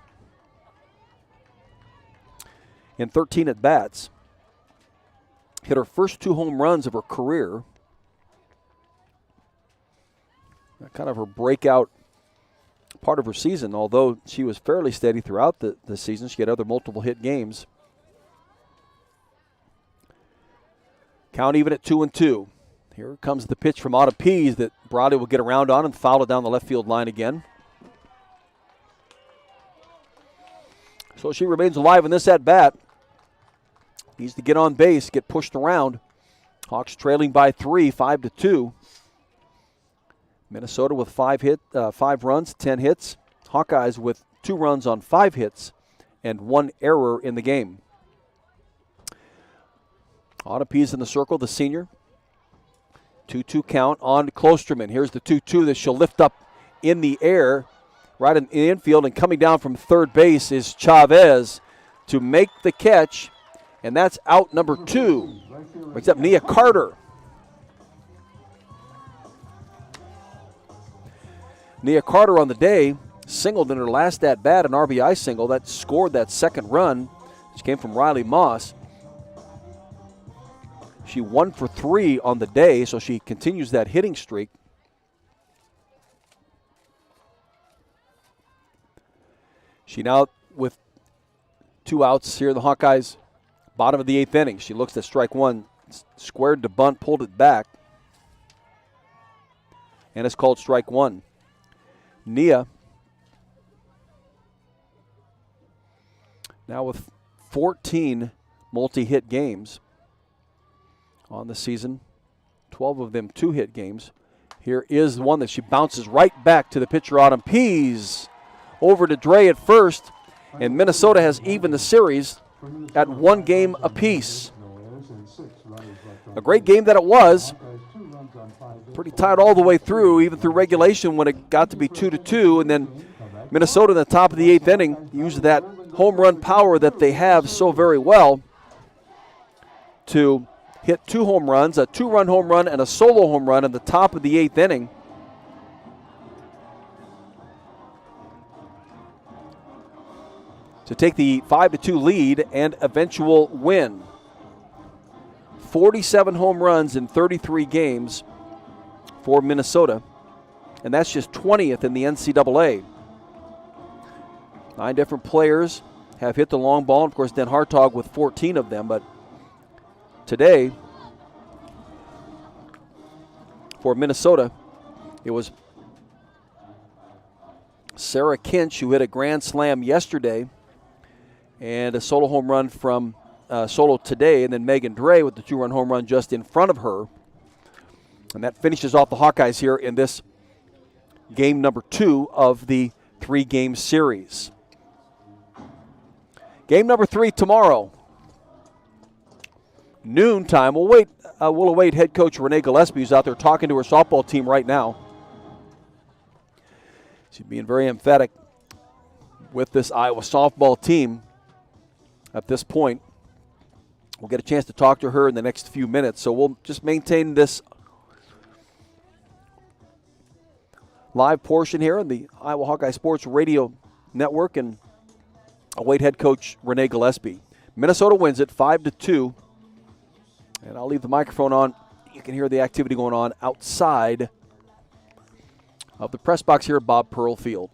in 13 at-bats. Hit her first 2 home runs of her career. Kind of her breakout part of her season, although she was fairly steady throughout the season. She had other multiple hit games. Count even at 2-2. Here comes the pitch from Autumn Pease that Brody will get around on and foul it down the left field line again. So she remains alive in this at-bat. Needs to get on base, get pushed around. Hawks trailing by 3, 5-2. Minnesota with 5 runs, 10 hits. Hawkeyes with 2 runs on 5 hits and 1 error in the game. Autumn Pease in the circle, the senior. 2-2 count on Klosterman. Here's the 2-2 that she'll lift up in the air right in the infield, and coming down from third base is Chavez to make the catch, and that's out number 2. Brings up Nia Carter. Nia Carter on the day singled in her last at-bat, an RBI single that scored that second run, which came from Riley Moss. She 1 for 3 on the day, so she continues that hitting streak. She now with 2 outs here, the Hawkeyes, bottom of the 8th inning. She looks at strike 1, squared to bunt, pulled it back, and it's called strike 1. Nia now with 14 multi-hit games on the season, 12 of them 2-hit games. Here is the one that she bounces right back to the pitcher, Autumn Pease. Over to Dre at first, and Minnesota has evened the series at 1 game apiece. A great game that it was. Pretty tight all the way through, even through regulation when it got to be 2-2, and then Minnesota in the top of the 8th inning used that home run power that they have so very well to hit 2 home runs, a 2-run home run and a solo home run in the top of the 8th inning. To take the 5-2 lead and eventual win. 47 home runs in 33 games for Minnesota, and that's just 20th in the NCAA. 9 different players have hit the long ball, of course, Dan Hartog with 14 of them, but today, for Minnesota, it was Sarah Kinch, who hit a grand slam yesterday, and a solo home run from solo today, and then Megan Dre with the 2-run home run just in front of her. And that finishes off the Hawkeyes here in this game number 2 of the 3-game series. Game number 3 tomorrow, noon time. We'll await head coach Renee Gillespie, who's out there talking to her softball team right now. She's being very emphatic with this Iowa softball team at this point. We'll get a chance to talk to her in the next few minutes, so we'll just maintain this live portion here on the Iowa Hawkeye Sports Radio Network and await head coach Renee Gillespie. Minnesota wins it 5-2, and I'll leave the microphone on. You can hear the activity going on outside of the press box here at Bob Pearl Field.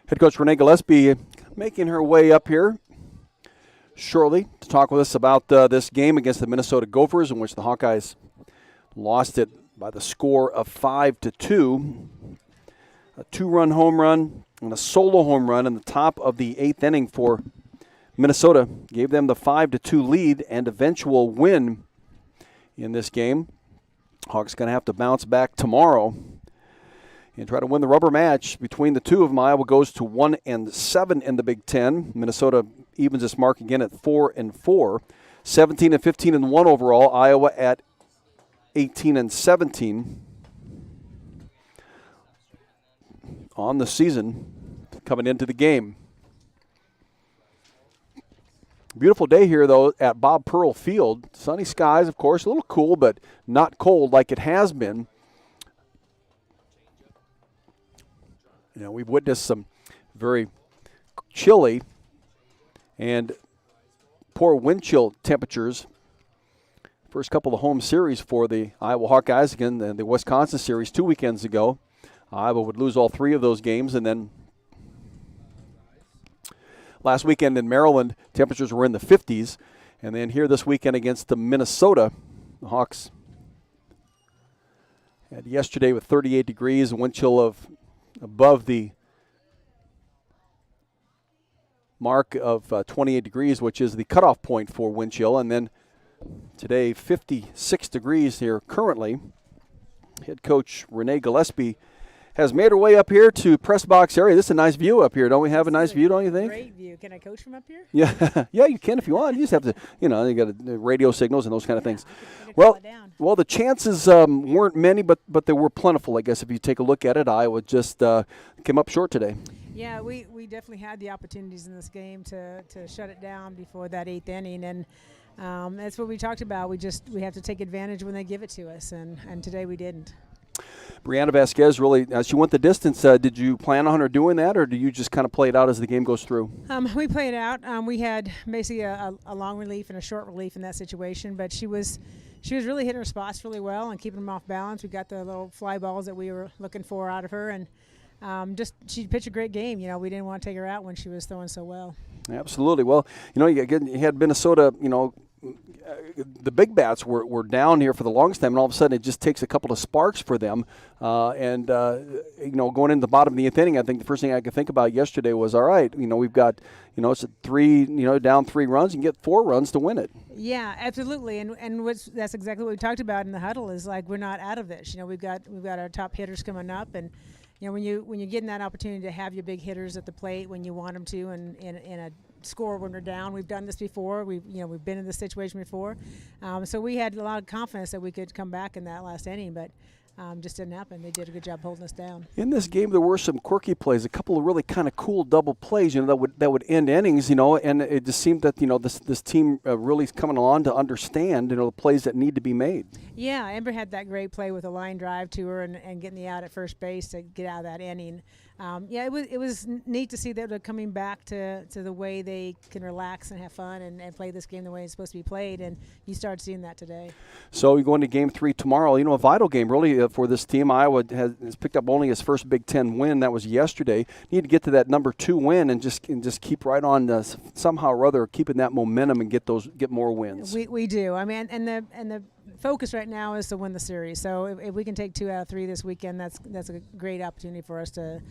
Head coach Renee Gillespie making her way up here shortly to talk with us about this game against the Minnesota Gophers, in which the Hawkeyes lost it by the score of 5-2. A 2-run home run and a solo home run in the top of the 8th inning for Minnesota gave them the 5-2 lead and eventual win in this game. Hawks going to have to bounce back tomorrow and try to win the rubber match between the two of them. Iowa goes to 1-7 in the Big Ten. Minnesota evens this mark again at 4-4. 17-15-1 overall. Iowa at 18-17 on the season coming into the game. Beautiful day here, though, at Bob Pearl Field. Sunny skies, of course, a little cool, but not cold like it has been. You know, we've witnessed some very chilly and poor wind chill temperatures. First couple of home series for the Iowa Hawkeyes, again, the Wisconsin series 2 weekends ago. Iowa would lose all 3 of those games, and then last weekend in Maryland, temperatures were in the 50s. And then here this weekend against the Minnesota, the Hawks had yesterday with 38 degrees, a wind chill of above the mark of 28 degrees, which is the cutoff point for wind chill. And then today, 56 degrees here currently. Head coach Renee Gillespie has made her way up here to press box area. This is a nice view up here. Don't we have a nice view, don't you think? Great view. Can I coach from up here? Yeah, yeah, you can if you want. You just have to, you got radio signals and those kind of things. Well, the chances weren't many, but they were plentiful, I guess, if you take a look at it. Iowa just came up short today. Yeah, we definitely had the opportunities in this game to shut it down before that 8th inning, and that's what we talked about. We have to take advantage when they give it to us, and today we didn't. Brianna Vasquez really, she went the distance. Did you plan on her doing that, or do you just kind of play it out as the game goes through? We played it out. We had basically a long relief and a short relief in that situation, but she was really hitting her spots really well and keeping them off balance. We got the little fly balls that we were looking for out of her, and she pitched a great game. We didn't want to take her out when she was throwing so well. Absolutely. Well, you had Minnesota, the big bats were down here for the longest time, and all of a sudden it just takes a couple of sparks for them. Going into the bottom of the 8th inning, I think the first thing I could think about yesterday was, all right, we've got, it's a 3, down 3 runs, you can get 4 runs to win it. Yeah, absolutely, and that's exactly what we talked about in the huddle. Is like we're not out of this. We've got our top hitters coming up, and when you're getting that opportunity to have your big hitters at the plate when you want them to, and in a score when we're down. We've done this before. We've been in this situation before. So we had a lot of confidence that we could come back in that last inning, but just didn't happen. They did a good job holding us down. In this game, there were some quirky plays, a couple of really kind of cool double plays, that would end innings, and it just seemed that this team really is coming along to understand, the plays that need to be made. Yeah, Ember had that great play with a line drive to her and getting the out at first base to get out of that inning. It was neat to see that they're coming back to the way they can relax and have fun and play this game the way it's supposed to be played, and you start seeing that today. So we go into Game 3 tomorrow. A vital game really for this team. Iowa has picked up only his first Big Ten win. That was yesterday. Need to get to that number 2 win and just keep right on somehow or other keeping that momentum and get more wins. We do. I mean, and the focus right now is to win the series. So if we can take 2 out of 3 this weekend, that's a great opportunity for us to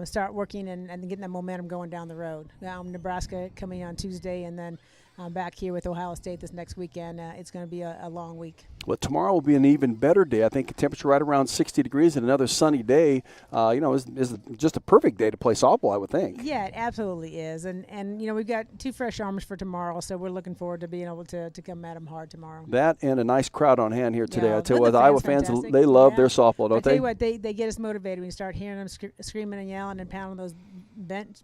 start working and getting that momentum going down the road. Nebraska coming on Tuesday, and then back here with Ohio State this next weekend. It's going to be a long week. Well, tomorrow will be an even better day. I think a temperature right around 60 degrees and another sunny day. Is just a perfect day to play softball, I would think. Yeah, it absolutely is. And we've got 2 fresh arms for tomorrow, so we're looking forward to being able to come at them hard tomorrow. That and a nice crowd on hand here today. Yeah, I tell you but what, the Iowa fans, fantastic. they love their softball, don't I tell they? you what, they get us motivated when you start hearing them screaming and yelling and pounding those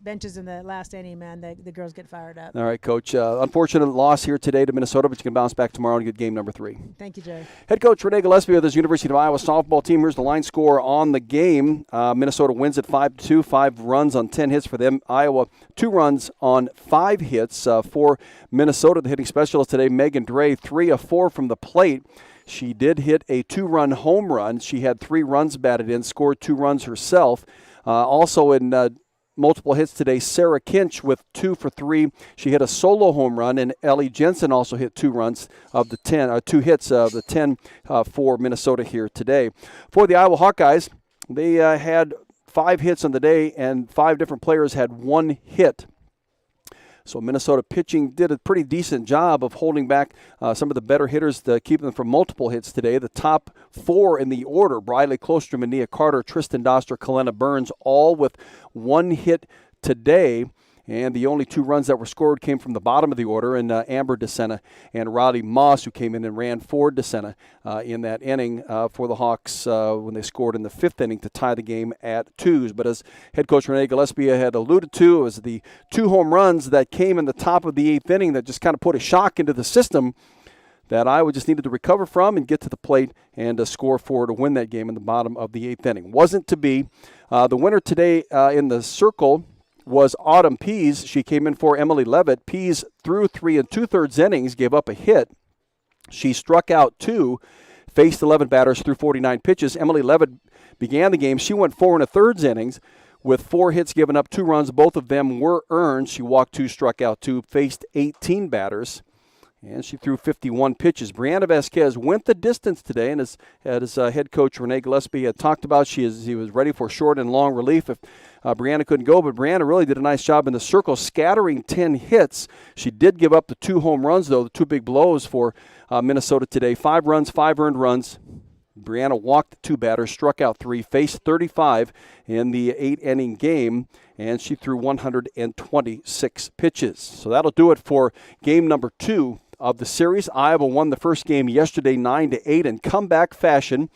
benches in the last inning, man. The girls get fired up. All right, Coach. Unfortunate loss here today to Minnesota, but you can bounce back tomorrow and get game number 3. Thank you, Jerry. Head coach Renee Gillespie with his University of Iowa softball team. Here's the line score on the game. Minnesota wins at 5-2, 5 runs on 10 hits for them. Iowa 2 runs on 5 hits for Minnesota. The hitting specialist today, Megan Dre, 3 of 4 from the plate. She did hit a 2-run home run. She had 3 runs batted in, scored 2 runs herself. Also in multiple hits today, Sarah Kinch with 2 for 3. She hit a solo home run, and Ellie Jensen also hit 2 runs of the 10, 2 hits of the 10 for Minnesota here today. For the Iowa Hawkeyes, they had 5 hits on the day, and 5 different players had 1 hit. So Minnesota pitching did a pretty decent job of holding back some of the better hitters to keep them from multiple hits today. The top 4 in the order, Briley Klostrom and Nia Carter, Tristan Doster, Kalena Burns, all with 1 hit today. And the only 2 runs that were scored came from the bottom of the order, and Amber DeSena and Riley Moss, who came in and ran for DeSena in that inning for the Hawks when they scored in the 5th inning to tie the game at 2s. But as head coach Renee Gillespie had alluded to, it was the 2 home runs that came in the top of the 8th inning that just kind of put a shock into the system that Iowa just needed to recover from and get to the plate and score for to win that game in the bottom of the 8th inning. Wasn't to be. The winner today in the circle was Autumn Pease. She came in for Emily Levitt. Pease threw 3 2/3 innings, gave up a hit. She struck out 2, faced 11 batters, threw 49 pitches. Emily Levitt began the game. She went 4 1/3 innings with 4 hits given up, 2 runs. Both of them were earned. She walked 2, struck out 2, faced 18 batters, and she threw 51 pitches. Brianna Vasquez went the distance today, and as head coach Renee Gillespie had talked about, he was ready for short and long relief if Brianna couldn't go, but Brianna really did a nice job in the circle, scattering 10 hits. She did give up the 2 home runs, though, the 2 big blows for Minnesota today. 5 runs, 5 earned runs. Brianna walked 2 batters, struck out 3, faced 35 in the 8-inning game, and she threw 126 pitches. So that'll do it for game number 2 of the series. Iowa won the first game yesterday 9-8 in comeback fashion.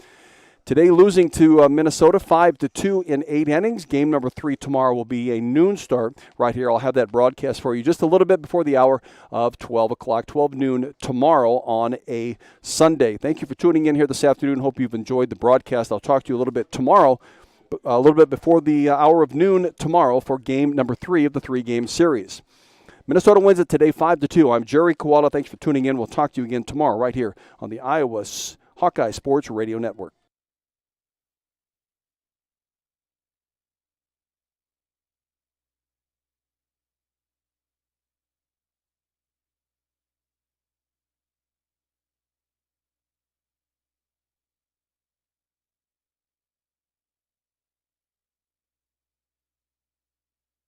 Today losing to Minnesota 5-2 in 8 innings. Game number 3 tomorrow will be a noon start right here. I'll have that broadcast for you just a little bit before the hour of 12 o'clock, 12 noon tomorrow on a Sunday. Thank you for tuning in here this afternoon. Hope you've enjoyed the broadcast. I'll talk to you a little bit tomorrow, a little bit before the hour of noon tomorrow for game number 3 of the 3-game series. Minnesota wins it today 5-2. I'm Jerry Koala. Thanks for tuning in. We'll talk to you again tomorrow right here on the Iowa Hawkeye Sports Radio Network.